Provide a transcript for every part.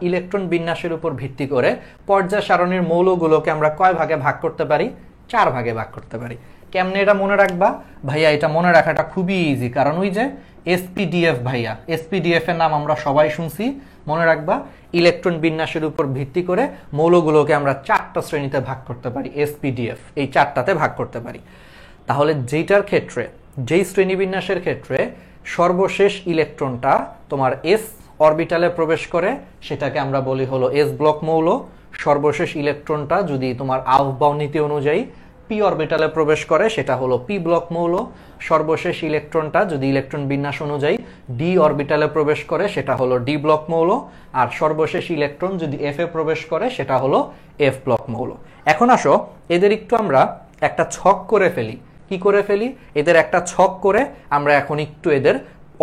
Electron বিন্যাসের উপর ভিত্তি করে পর্যায় সারণীর মৌলগুলোকে আমরা কয় ভাগে ভাগ করতে পারি? 4 ভাগে ভাগ করতে পারি। কেমনে এটা মনে রাখবা? ভাইয়া এটা মনে রাখাটা খুবই ইজি, কারণ ওই যে এসপিডিএফ ভাইয়া, এসপিডিএফ এর নাম আমরা সবাই শুনছি। মনে রাখবা ইলেকট্রন বিন্যাসের উপর ভিত্তি করে মৌলগুলোকে আমরা 4টা শ্রেণীতে ভাগ করতে পারি, এসপিডিএফ এই 4টাতে ভাগ করতে পারি। তাহলে যেটার ক্ষেত্রে, যেই শ্রেণীবিন্যাসের ক্ষেত্রে সর্বশেষ ইলেকট্রনটা তোমার এস অরবিটালে প্রবেশ করে সেটাকে আমরা বলি হলো এস ব্লক মৌল। সর্বশেষ ইলেকট্রনটা যদি তোমার আহ্বান নীতি অনুযায়ী পি অরবিটালে প্রবেশ করে সেটা হলো পি ব্লক মৌল। সর্বশেষ ইলেকট্রনটা যদি ইলেকট্রন বিন্যাস অনুযায়ী ডি অরবিটালে প্রবেশ করে সেটা হলো ডি ব্লক মৌল। আর সর্বশেষ ইলেকট্রন যদি এফ এ প্রবেশ করে সেটা হলো এফ ব্লক মৌল। এখন আসো এদের একটু আমরা একটা ছক করে ফেলি। কি করে ফেলি? এদের একটা ছক করে আমরা এখন একটু এদের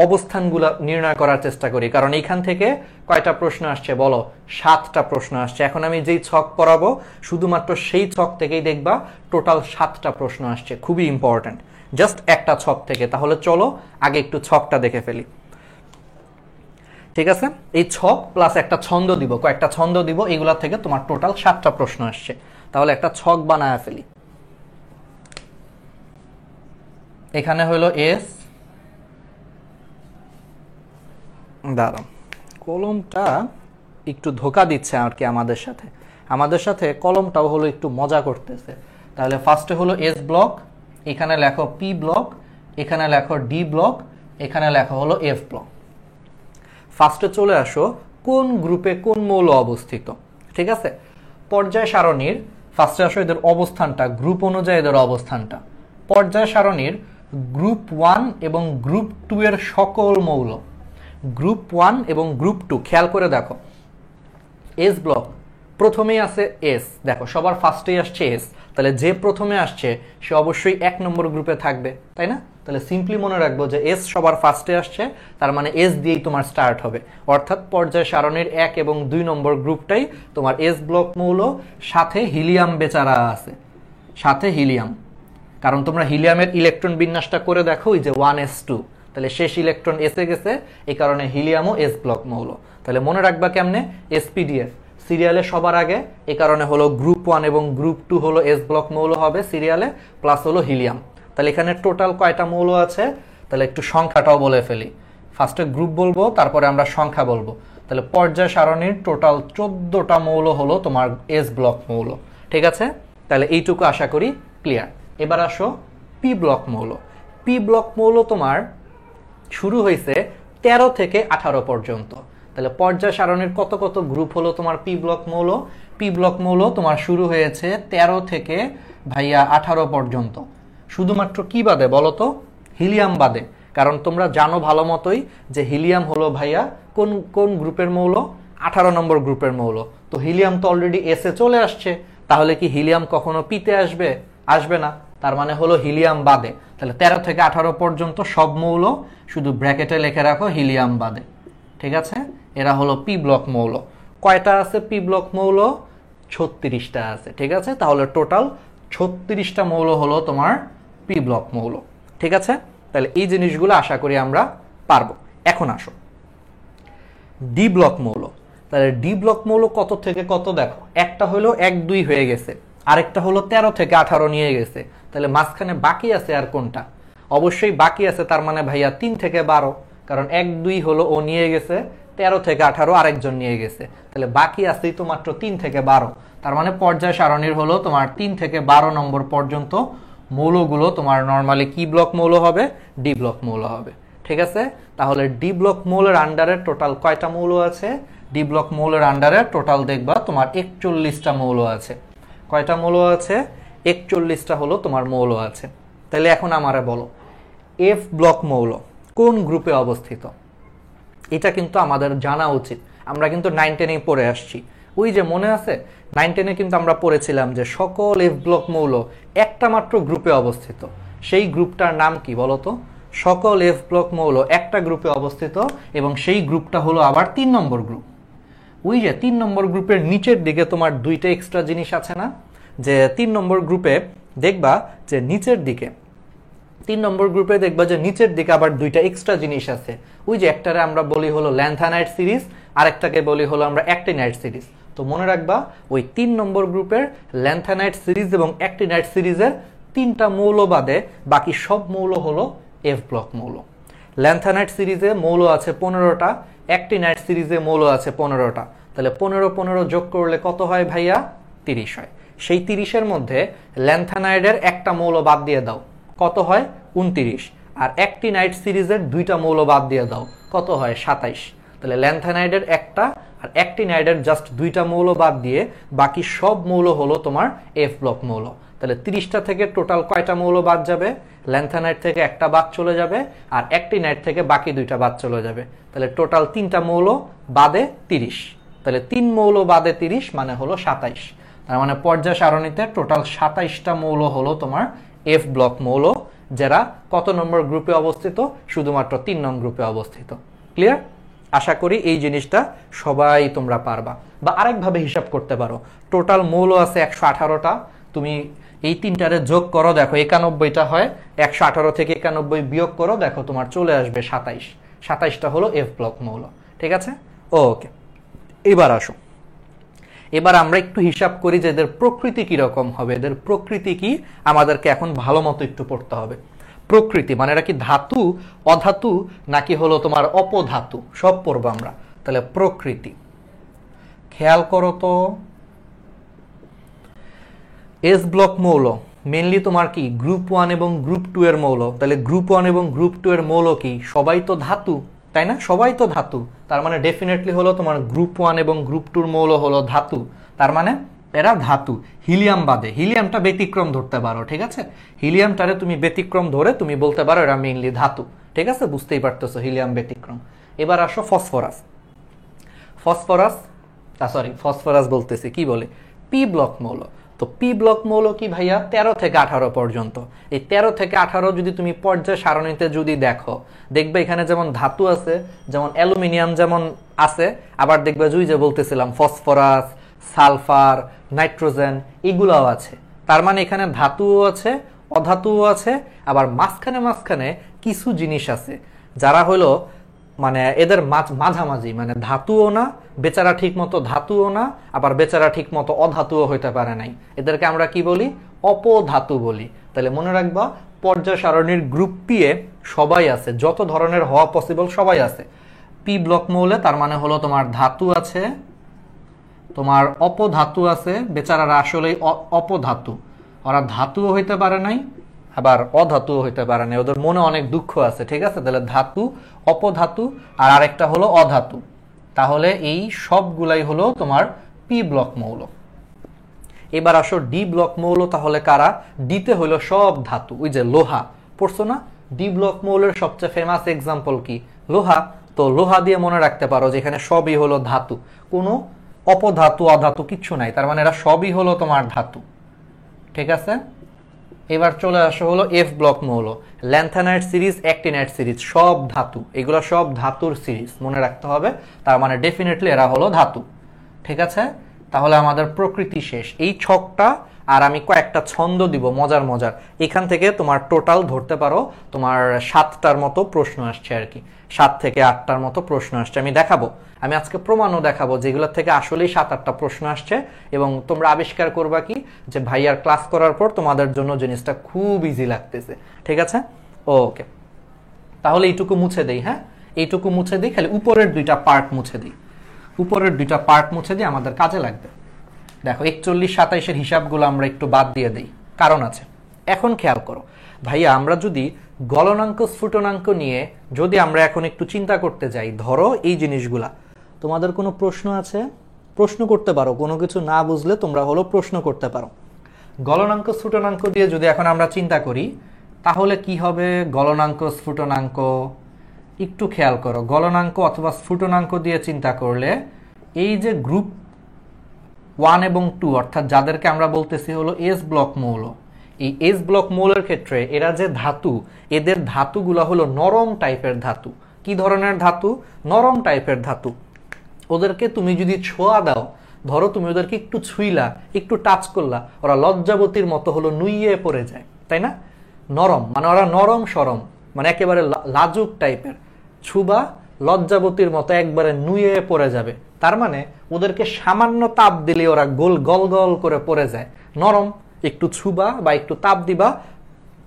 অবস্থানগুলো নির্ণয় করার চেষ্টা করি, কারণ এইখান থেকে কয়টা প্রশ্ন আসছে বলো? 7টা প্রশ্ন আসছে। এখন আমি যেই ছক পড়াবো শুধুমাত্র সেই ছক থেকেই দেখবা টোটাল 7টা প্রশ্ন আসছে, খুবই ইম্পর্টেন্ট, জাস্ট একটা ছক থেকে। তাহলে চলো আগে একটু ছকটা দেখে ফেলি, ঠিক আছে? এই ছক প্লাস একটা ছন্দ দিব, কয়েকটা ছন্দ দিব, এগুলা থেকে তোমার টোটাল 7টা প্রশ্ন আসছে। তাহলে একটা ছক বানায় ফেলি। এখানে হলো এস, দাঁড়াও কলমটা একটু ধোকা দিচ্ছে আর কি আমাদের সাথে কলমটাও হলো একটু মজা করতেছে। তাহলে ফার্স্টে হলো এস ব্লক, এখানে লেখো পি ব্লক, এখানে লেখো ডি ব্লক, এখানে লেখা হলো এফ ব্লক। ফার্স্টে চলে আসো কোন গ্রুপে কোন মৌল অবস্থিত, ঠিক আছে? পর্যায় সারণীর ফার্স্টে আসো এদের অবস্থানটা, গ্রুপ অনুযায়ী এদের অবস্থানটা। পর্যায় সারণীর গ্রুপ 1 এবং গ্রুপ 2 এর সকল মৌল, গ্রুপ 1 এবং গ্রুপ 2 খেয়াল করে দেখো। এস ব্লক প্রথমেই আছে এস, দেখো সবার ফার্স্টেই আসছে এস, তাহলে যে প্রথমে আসছে সে অবশ্যই 1 নম্বর গ্রুপে থাকবে, তাই না? তাহলে সিম্পলি মনে রাখবো যে এস সবার ফার্স্টে আসছে, তার মানে এস দিয়েই তোমার স্টার্ট হবে। অর্থাৎ পর্যায় সারণীর 1 এবং 2 নম্বর গ্রুপটাই তোমার এস ব্লক মৌল। সাথে হিলিয়াম বেচারা আছে, সাথে হিলিয়াম, কারণ তোমরা হিলিয়ামের ইলেকট্রন বিন্যাসটা করে দেখো, ওই যে 1s2, তাহলে শেষ ইলেকট্রন এসে গেছে, এই কারণে হিলিয়ামও এস ব্লক মৌল। তাহলে মনে রাখবা কেমনে? এসপিডিএফ সিরিয়ালে সবার আগে, এই কারণে হলো গ্রুপ 1 এবং গ্রুপ 2 হলো এস ব্লক মৌল হবে সিরিয়ালে, প্লাস হলো হিলিয়াম। তাহলে এখানে টোটাল কয়টা মৌল আছে? তাহলে একটু সংখ্যাটাও বলে ফেলি। ফার্স্টে গ্রুপ বলবো, তারপরে আমরা সংখ্যা বলবো। তাহলে পর্যায় সারণীর টোটাল 14টা মৌল হলো তোমার এস ব্লক মৌল, ঠিক আছে? তাহলে এইটুকু আশা করি ক্লিয়ার। এবার আসো পি ব্লক মৌল। পি ব্লক মৌল তোমার শুরু হয়েছে 13 থেকে 18 পর্যন্ত। তাহলে পর্যায় সারণীর কত কত গ্রুপ হলো তোমার পি ব্লক মৌল? পি ব্লক মৌল তোমার শুরু হয়েছে 13 থেকে ভাইয়া 18 পর্যন্ত। শুধুমাত্র কি বাদে বলো তো? হিলিয়াম বাদে, কারণ তোমরা জানো ভালো মতোই যে হিলিয়াম হলো ভাইয়া কোন কোন গ্রুপের মৌল? 18 নম্বর গ্রুপের মৌল। তো হিলিয়াম তো অলরেডি এসে চলে আসছে, তাহলে কি হিলিয়াম কখনো পিতে আসবে? আসবে না, তার মানে হলো হিলিয়াম বাদে। তাহলে 13 থেকে 18 পর্যন্ত সব মৌল, শুধু ব্র্যাকেটে লিখে রাখো হিলিয়াম বাদে, ঠিক আছে? এরা হলো পি ব্লক মৌল। কয়টা আছে পি ব্লক মৌল? 36টা আছে, ঠিক আছে? তাহলে টোটাল 36টা মৌল হলো তোমার পি ব্লক মৌল, ঠিক আছে? তাহলে এই জিনিসগুলো আশা করি আমরা পারবো। এখন আসো ডি ব্লক মৌল। তাহলে ডি ব্লক মৌল কত থেকে কত? দেখো একটা হলো 1 2 হয়ে গেছে, আরেকটা হলো 13 থেকে 18 নিয়ে গেছে। তাহলে মাঝখানে বাকি আছে আর কোনটা? অবশ্যই বাকি আছে, তার মানে ভাইয়া 3 থেকে 12, কারণ 1 2 হলো ও নিয়ে গেছে, 13 থেকে 18 আরেকজন নিয়ে গেছে। তাহলে বাকি আছেই তো মাত্র 3 থেকে 12, তার মানে পর্যায় সারণীর হলো তোমার 3 থেকে 12 নম্বর পর্যন্ত মৌলগুলো তোমার নর্মালি কি ব্লক মৌল হবে? ডি ব্লক মৌল হবে, ঠিক আছে? তাহলে ডি ব্লক মৌলের আন্ডারে টোটাল কয়টা মৌল আছে? ডি ব্লক মৌলের আন্ডারে টোটাল দেখবা তোমার 41টা মৌল আছে। কয়টা মৌল আছে? 41টা হলো তোমার মৌল আছে। তাহলে এখন আমারে বলো এফ ব্লক মৌল কোন গ্রুপে অবস্থিত? এটা কিন্তু আমাদের জানা উচিত, আমরা কিন্তু 9 10 পড়ে আসছি। ওই যে মনে আছে 9 10 কিন্তু আমরা পড়েছিলাম যে সকল এফ ব্লক মৌল একটা মাত্র গ্রুপে অবস্থিত। সেই গ্রুপটার নাম কি বলো তো? সকল এফ ব্লক মৌল একটা গ্রুপে অবস্থিত, এবং সেই গ্রুপটা হলো আবার 3 নম্বর গ্রুপ। ওই যে 3 নম্বর গ্রুপের নিচের দিকে তোমার 2টা এক্সট্রা জিনিস আছে না? যে 3 নম্বর গ্রুপে দেখবা যে নিচের দিকে 3 নম্বর গ্রুপে দেখবা যে নিচের দিকে আবার দুইটা এক্সট্রা জিনিস আছে। ওই যে একটারে আমরা বলি হলো ল্যান্থানাইড সিরিজ, আরেকটাকে বলি হলো আমরা অ্যাক্টিনাইড সিরিজ। তো মনে রাখবা ওই 3 নম্বর গ্রুপের ল্যান্থানাইড সিরিজ এবং অ্যাক্টিনাইড সিরিজের 3টা মৌল বাদে বাকি সব মৌল হলো এফ ব্লক মৌল। ল্যান্থানাইড সিরিজে মৌল আছে 15টা, অ্যাক্টিনাইড সিরিজে মৌল আছে 15টা। তাহলে 15 যোগ করলে কত হয় ভাইয়া? 30 হয়। সেই 30-এর মধ্যে ল্যান্থানাইডের একটা মৌল বাদ দিয়ে দাও, কত হয়? 29। আর অ্যাক্টিনাইড সিরিজের 2টা মৌল বাদ দিয়ে দাও, কত হয়? 27। তাহলে ল্যান্থানাইডের একটা আর অ্যাক্টিনাইডের জাস্ট 2টা মৌল বাদ দিয়ে বাকি সব মৌল হলো তোমার এফ ব্লক মৌল। তাহলে 30টা থেকে টোটাল কয়টা মৌল বাদ যাবে? ল্যান্থানাইড থেকে একটা বাদ চলে যাবে আর অ্যাক্টিনাইড থেকে বাকি 2টা বাদ চলে যাবে। তাহলে টোটাল 3টা মৌল বাদে 30। তাহলে 3 মৌল বাদে 30 মানে হলো 27। তার মানে পর্যায় সারণীতে টোটাল 27টা মৌল হলো তোমার এফ ব্লক মৌল, যারা কত নম্বর গ্রুপে অবস্থিত? শুধুমাত্র 3 নং গ্রুপে অবস্থিত। ক্লিয়ার? আশা করি এই জিনিসটা সবাই তোমরা পারবা। বা আরেকভাবে হিসাব করতে পারো, টোটাল মৌল আছে 118টা, তুমি এই 3টারে যোগ করো, দেখো 91টা হয়। 118 থেকে 91 বিয়োগ করো, দেখো তোমার চলে আসবে 27। 27টা হলো এফ ব্লক মৌল। ঠিক আছে? ওকে, এবার আসো, এবার আমরা একটু হিসাব করি যে এদের প্রকৃতি কিরকম হবে। এদের প্রকৃতি কি আমাদেরকে এখন ভালো মতো একটু পড়তে হবে। প্রকৃতি মানে এরা কি ধাতু, অধাতু, নাকি হলো তোমার অপধাতু, সব পড়বো আমরা। তাহলে প্রকৃতি খেয়াল করো তো, এস ব্লক মৌল মেনলি তোমার কি গ্রুপ 1 এবং গ্রুপ 2 এর মৌল। তাহলে গ্রুপ 1 এবং গ্রুপ 2 এর মৌল কি? সবাই তো ধাতু, তাই না? সবাই তো ধাতু। তার মানে ডেফিনেটলি হলো তোমার গ্রুপ 1 এবং গ্রুপ 2 এর মৌল হলো ধাতু। তার মানে এরা ধাতু, হিলিয়াম বাদে। হিলিয়ামটা ব্যতিক্রম ধরতে পারো, ঠিক আছে? হিলিয়ামটারে তুমি ব্যতিক্রম ধরে তুমি বলতে পারো এরা মেইনলি ধাতু। ঠিক আছে, বুঝতেই পারতেছো হিলিয়াম ব্যতিক্রম। এবার আসো ফসফরাস। ফসফরাস বলতেছি, কি বলে? পি ব্লক মৌল। তো পি ব্লক মৌল কি ভাইয়া? 13 থেকে 18 পর্যন্ত। এই 13 থেকে 18 যদি তুমি পর্যায় সারণীতে যদি দেখো, দেখবে এখানে যেমন ধাতু আছে, যেমন অ্যালুমিনিয়াম যেমন আছে, আবার দেখবে যে বলতেছিলাম ফসফরাস, সালফার, নাইট্রোজেন, এগুলাও আছে। তার মানে এখানে ধাতুও আছে, অধাতুও আছে, আবার মাঝখানে কিছু জিনিস আছে যারা হলো মানে এদের মাঝামাঝি, মানে ধাতুও না, বেচারা ঠিক মতো ধাতুও না, আবার বেচারা ঠিক মতো অধাতুও হইতে পারে নাই। এদেরকে আমরা কি বলি? অপধাতু বলি। তাহলে মনে রাখবা পর্যায় সারণীর গ্রুপ পি এ সবাই আছে, যত ধরনের হওয়া পসিবল সবাই আছে পি ব্লক মৌলে। তার মানে হলো তোমার ধাতু আছে, তোমার অপধাতু আছে, বেচারারা আসলে অপধাতু, ওরা ধাতুও হইতে পারে নাই আবার অধাতুও হইতে পারে নাই, ওদের মনে অনেক দুঃখ আছে। ঠিক আছে, তাহলে ধাতু, অপধাতু আর আরেকটা হলো অধাতু। তাহলে এই সবগুলাই হলো তোমার পি ব্লক মৌল। এবার আসো ডি ব্লক মৌল। তাহলে কারা? ডিতে হলো সব ধাতু। ওই যে লোহা পড়ছো না? ডি ব্লক মৌলের সবচেয়ে ফেমাস এক্সাম্পল কি? লোহা। তো লোহা দিয়ে মনে রাখতে পারো যেখানে সবই হলো ধাতু, কোনো অপধাতু অধাতু কিচ্ছু নাই। তার মানে এরা সবই হলো তোমার ধাতু। ঠিক আছে, এবার চলে আসো হলো এফ ব্লক মৌল। ল্যান্থানাইড সিরিজ, অ্যাক্টিনাইড সিরিজ সব ধাতু, এগুলো সব ধাতুর সিরিজ, মনে রাখতে হবে। তার মানে ডেফিনেটলি এরা হলো ধাতু। ঠিক আছে, তাহলে আমাদের প্রকৃতি শেষ। এই ছকটা আর আমি কয়েকটা ছন্দ দিব মজার মজার, এখান থেকে তোমার টোটাল ধরতে পারো তোমার 7টার মতো প্রশ্ন আসছে আর কি, 7 থেকে 8টার মতো প্রশ্ন আসছে। আমি দেখাবো, আমি আজকে প্রমাণও দেখাবো যেগুলোর থেকে আসলেই 7-8টা প্রশ্ন আসছে, এবং তোমরা আবিষ্কার করবা কি যে ভাইয়ার ক্লাস করার পর তোমাদের জন্য জিনিসটা খুব ইজি লাগতেছে। ঠিক আছে, ওকে, তাহলে এইটুকু মুছে দেই। হ্যাঁ, এইটুকু মুছে দিই, খালি উপরের 2টা পার্ট মুছে দিই, উপরের 2টা পার্ট মুছে দিয়ে আমাদের কাজে লাগবে। দেখো 41-27-এর হিসাবগুলো আমরা একটু বাদ দিয়ে দেই, কারণ আছে। এখন খেয়াল করো ভাইয়া, আমরা যদি গলনাঙ্ক স্ফুটনাঙ্ক নিয়ে যদি আমরা এখন একটু চিন্তা করতে যাই, ধরো এই জিনিসগুলা, তোমাদের কোনো প্রশ্ন আছে? প্রশ্ন করতে পারো, কোনো কিছু না বুঝলে তোমরা হলো প্রশ্ন করতে পারো। গলনাঙ্ক স্ফুটনাঙ্ক দিয়ে যদি এখন আমরা চিন্তা করি তাহলে কি হবে? গলনাঙ্ক স্ফুটনাঙ্ক একটু খেয়াল করো, গলনাঙ্ক অথবা স্ফুটনাঙ্ক দিয়ে চিন্তা করলে এই যে গ্রুপ 1 এবং 2 অর্থাৎ যাদেরকে আমরা বলতেছি হলো এস ব্লক মৌল, এই এস ব্লক মৌলের ক্ষেত্রে এরা যে ধাতু, এদের ধাতুগুলো হলো নরম টাইপের ধাতু। কি ধরনের ধাতু? নরম টাইপের ধাতু। ওদেরকে তুমি যদি ছোঁয়া দাও, ধরো তুমি ওদেরকে একটু ছুঁইলা, একটু টাচ করলা, ওরা লজ্জাবতীর মতো হলো নুইয়ে পড়ে যায়, তাই না? নরম মানে ওরা নরম সরম, মানে একেবারে লাজুক টাইপের, ছুবা লজ্জাবতীর মতো একবারে নুয়ে পড়ে যাবে। তার মানে ওদেরকে সামান্য তাপ দিলে ওরা গোল গল গল করে পড়ে যায়। নরম, একটু ছুবা বা একটু তাপ দিবা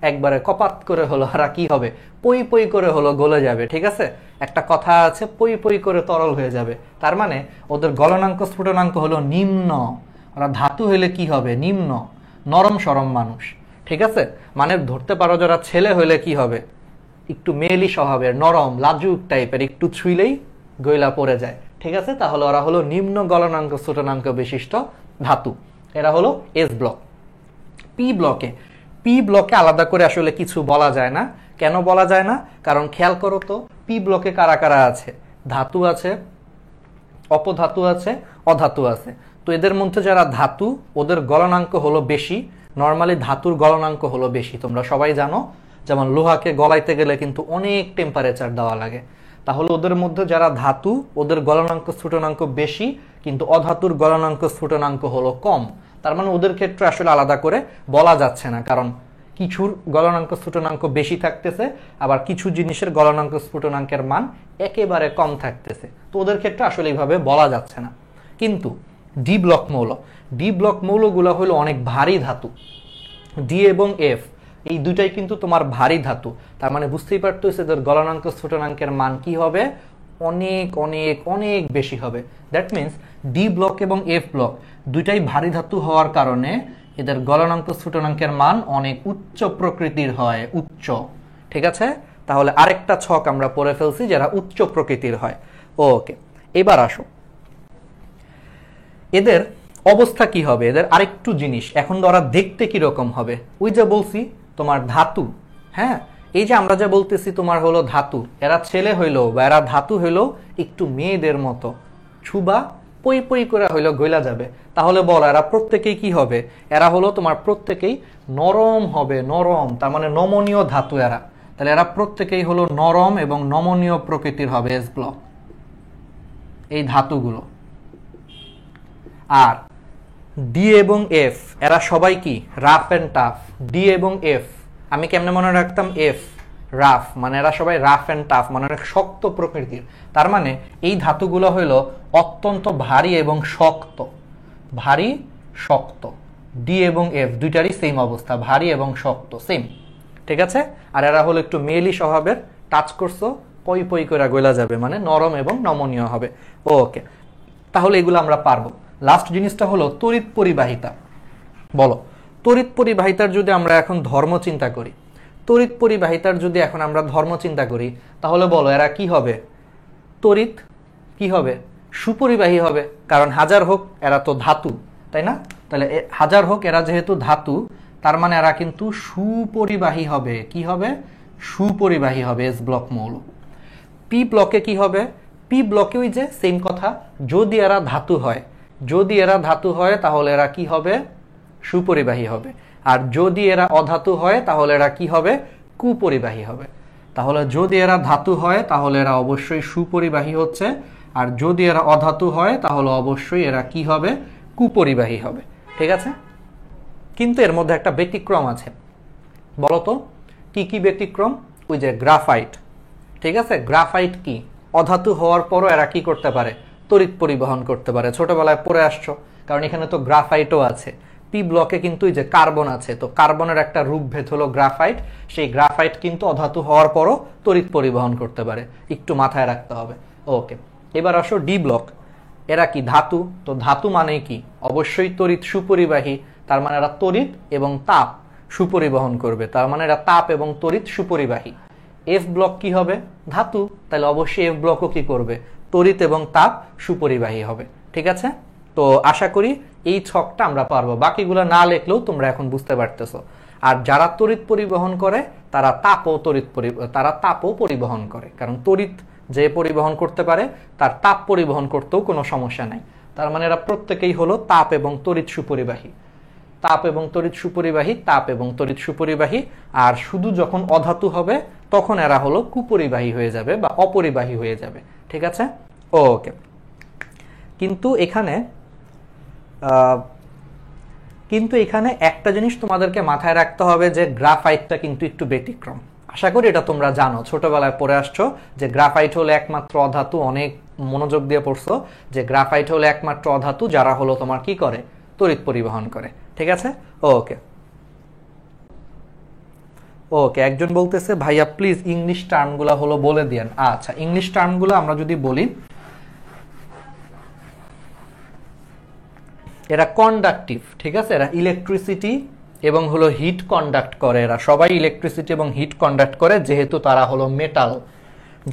একবারে কপাত করে হলো ওরা কি হবে, পই পই করে হলো গলে যাবে। ঠিক আছে, একটা কথা আছে, পই পই করে তরল হয়ে যাবে। তার মানে ওদের গলনাঙ্ক স্ফুটনাঙ্ক হলো নিম্ন। ওরা ধাতু হইলে কি হবে, নিম্ন, নরম সরম মানুষ। ঠিক আছে, মানে ধরতে পারো যারা ছেলে হইলে কি হবে, একটু মেয়েলি স্বভাবের, নরম লাজুক টাইপের, একটু ছুইলেই গইলা পড়ে যায়। ঠিক আছে, তাহলে ওরা হলো নিম্ন গলনাঙ্ক স্ফুটনাঙ্ক বিশিষ্ট ধাতু। এরা হলো এস ব্লক। পি ব্লকে আলাদা করে আসলে কিছু বলা যায় না। কেন বলা যায় না? কারণ খেয়াল করো তো, পি ব্লকে কারা কারা আছে, ধাতু আছে, অপধাতু আছে, অধাতু আছে। তো এদের মধ্যে যারা ধাতু ওদের গলনাঙ্ক হলো বেশি। নর্মালি ধাতুর গলনাঙ্ক হলো বেশি, তোমরা সবাই জানো। যেমন লোহাকে গলাইতে গেলে কিন্তু অনেক টেম্পারেচার দেওয়া লাগে। তাহলে ওদের মধ্যে যারা ধাতু ওদের গলনাঙ্ক স্ফুটনাঙ্ক বেশি, কিন্তু অধাতুর গলনাঙ্ক স্ফুটনাঙ্ক হলো কম। তার মানে ওদের ক্ষেত্রে আসলে আলাদা করে বলা যাচ্ছে না, কারণ কিছুর গলনাঙ্ক স্ফুটনাঙ্ক বেশি থাকতেছে, আবার কিছু জিনিসের গলনাঙ্ক স্ফুটনাঙ্কের মান একেবারে কম থাকতেছে। তো ওদের ক্ষেত্রে আসলে এইভাবে বলা যাচ্ছে না। কিন্তু ডি ব্লক মৌলগুলো হলো অনেক ভারী ধাতু। ডি এবং এফ এই দুটাই কিন্তু তোমার ভারী ধাতু। তার মানে বুঝতেই পারতেছে এদের গলনাঙ্ক স্ফুটনাঙ্কের মান কি হবে, অনেক অনেক অনেক বেশি হবে। দ্যাট মিনস ডি ব্লক এবং এফ ব্লক দুইটাই ভারী ধাতু হওয়ার কারণে এদের গলনাঙ্ক স্ফুটনাঙ্কের মান অনেক উচ্চ প্রকৃতির হয়, উচ্চ। ঠিক আছে, তাহলে আরেকটা ছক আমরা পড়ে ফেলছি যারা উচ্চ প্রকৃতির হয়। ওকে, এবার আসো এদের অবস্থা কি হবে, এদের আরেকটু জিনিস। এখন ওরা দেখতে কি রকম হবে, ওই যে বলছি তোমার ধাতু। হ্যাঁ, এই যে আমরা যা বলতেছি তোমার হলো ধাতু, এরা ছেলে হইলো বা এরা ধাতু হইলো একটু মেয়েদের মতো, ছুবা পই পই করে হইলো গইলা যাবে। তাহলে বলো এরা প্রত্যেকেই কি হবে, এরা হলো তোমার প্রত্যেকেই নরম হবে, নরম, তার মানে নমনীয় ধাতু এরা। তাহলে এরা প্রত্যেকেই হলো নরম এবং নমনীয় প্রকৃতির হবে এস ব্লক, এই ধাতুগুলো। আর ডি এবং এফ এরা সবাই কি রাফ এন্ড টাফ। ডি এবং এফ আমি কেমনে মনে রাখতাম, এফ রাফ, মানে এরা সবাই রাফ এন্ড টাফ, মানে অনেক শক্ত প্রকৃতির। তার মানে এই ধাতুগুলো হইল অত্যন্ত ভারী এবং শক্ত, ভারী শক্ত। ডি এবং এফ দুইটারই সেম অবস্থা, ভারী এবং শক্ত, সেম। ঠিক আছে, আর এরা হলো একটু মেয়েলি স্বভাবের, টাচ করছো পই পই করে গলা যাবে, মানে নরম এবং নমনীয় হবে। ওকে, তাহলে এগুলো আমরা পারবো। লাস্ট জিনিসটা হলো তড়িৎ পরিবাহিতা। বলো, তড়িৎ পরিবাহিতার যদি আমরা এখন ধর্ম চিন্তা করি, তড়িৎ পরিবাহিতার যদি এখন আমরা ধর্ম চিন্তা করি, তাহলে বলো এরা কি হবে, তড়িৎ কি হবে, সুপরিবাহী হবে। কারণ হাজার হোক এরা তো ধাতু, তাই না? তাহলে হাজার হোক এরা যেহেতু ধাতু, তার মানে এরা কিন্তু সুপরিবাহী হবে। কি হবে, সুপরিবাহী হবে এস ব্লক মৌল। পি ব্লকে কি হবে, পি ব্লকে ওই যে সেম কথা, যদি এরা ধাতু হয়, যদি এরা ধাতু হয় তাহলে এরা কি হবে, সুপরিবাহী হবে। আর যদি এরা অধাতু হয় তাহলে এরা কি হবে, কুপরিবাহী হবে। তাহলে যদি এরা ধাতু হয় তাহলে এরা অবশ্যই সুপরিবাহী হচ্ছে, আর যদি এরা অধাতু হয় তাহলে অবশ্যই এরা কি হবে, কুপরিবাহী হবে। ঠিক আছে, কিন্তু এর মধ্যে একটা ব্যতিক্রম আছে। বলতো কি কি ব্যতিক্রম? ওই যে গ্রাফাইট। ঠিক আছে, গ্রাফাইট কি, অধাতু হওয়ার পরও এরা কি করতে পারে, তড়িৎ পরিবহন করতে পারে। ছোটবেলায় পড়ে আসছো, কারণ এখানে তো গ্রাফাইটও আছে। পি ব্লকে কিন্তু এই যে কার্বন আছে, তো কার্বনের একটা রূপভেদ হলো গ্রাফাইট। সেই গ্রাফাইট কিন্তু অধাতু হওয়ার পরও তড়িৎ পরিবহন করতে পারে, একটু মাথায় রাখতে হবে। ওকে, এবার আসো ডি ব্লক। এরা কি ধাতু, তো ধাতু মানে কি, অবশ্যই তড়িৎ সুপরিবাহী। তার মানে এরা তড়িৎ এবং তাপ সুপরিবহন করবে, তার মানে এরা তাপ এবং তড়িৎ সুপরিবাহী। এফ ব্লক কি হবে, ধাতু, তাহলে অবশ্যই এফ ব্লকও কি করবে, তড়িৎ এবং তাপ সুপরিবাহী হবে। ঠিক আছে, তো আশা করি এই ছকটা আমরা পারবো। বাকিগুলো না লেখলেও তোমরা এখন বুঝতে পারতেছো। আর যারা তড়িৎ পরিবহন করে তারা তাপও পরিবহন করে, কারণ তড়িৎ যে পরিবহন করতে পারে তার তাপ পরিবহন করতেও কোনো সমস্যা নাই। তার মানে এরা প্রত্যেকেই হলো তাপ এবং তড়িৎ সুপরিবাহী, তাপ এবং তড়িৎ সুপরিবাহী, তাপ এবং তড়িৎ সুপরিবাহী। আর শুধু যখন অধাতু হবে তখন এরা হলো কুপরিবাহী হয়ে যাবে বা অপরিবাহী হয়ে যাবে। ঠিক আছে, ওকে। কিন্তু এখানে কিন্তু এখানে একটা জিনিস তোমাদেরকে মাথায় রাখতে হবে যে গ্রাফাইটটা কিন্তু একটু ব্যতিক্রম। আশা করি এটা তোমরা জানো, ছোটবেলায় পড়ে আসছো যে গ্রাফাইট হলো একমাত্র অধাতু, অনেক মনোযোগ দিয়ে পড়ছো যে গ্রাফাইট হলো একমাত্র অধাতু যারা হলো তোমার কি করে, তড়িৎ পরিবহন করে। ঠিক আছে, ওকে ওকে। একজন বলতেছে ভাইয়া প্লিজ ইংলিশ টার্মগুলো হলো বলে দেন। আচ্ছা, ইংলিশ টার্মগুলো আমরা যদি বলি, এরা কন্ডাকটিভ, ঠিক আছে, এরা ইলেকট্রিসিটি এবং হলো হিট কন্ডাক্ট করে, এরা সবাই ইলেকট্রিসিটি এবং হিট কন্ডাক্ট করে যেহেতু তারা হলো মেটাল।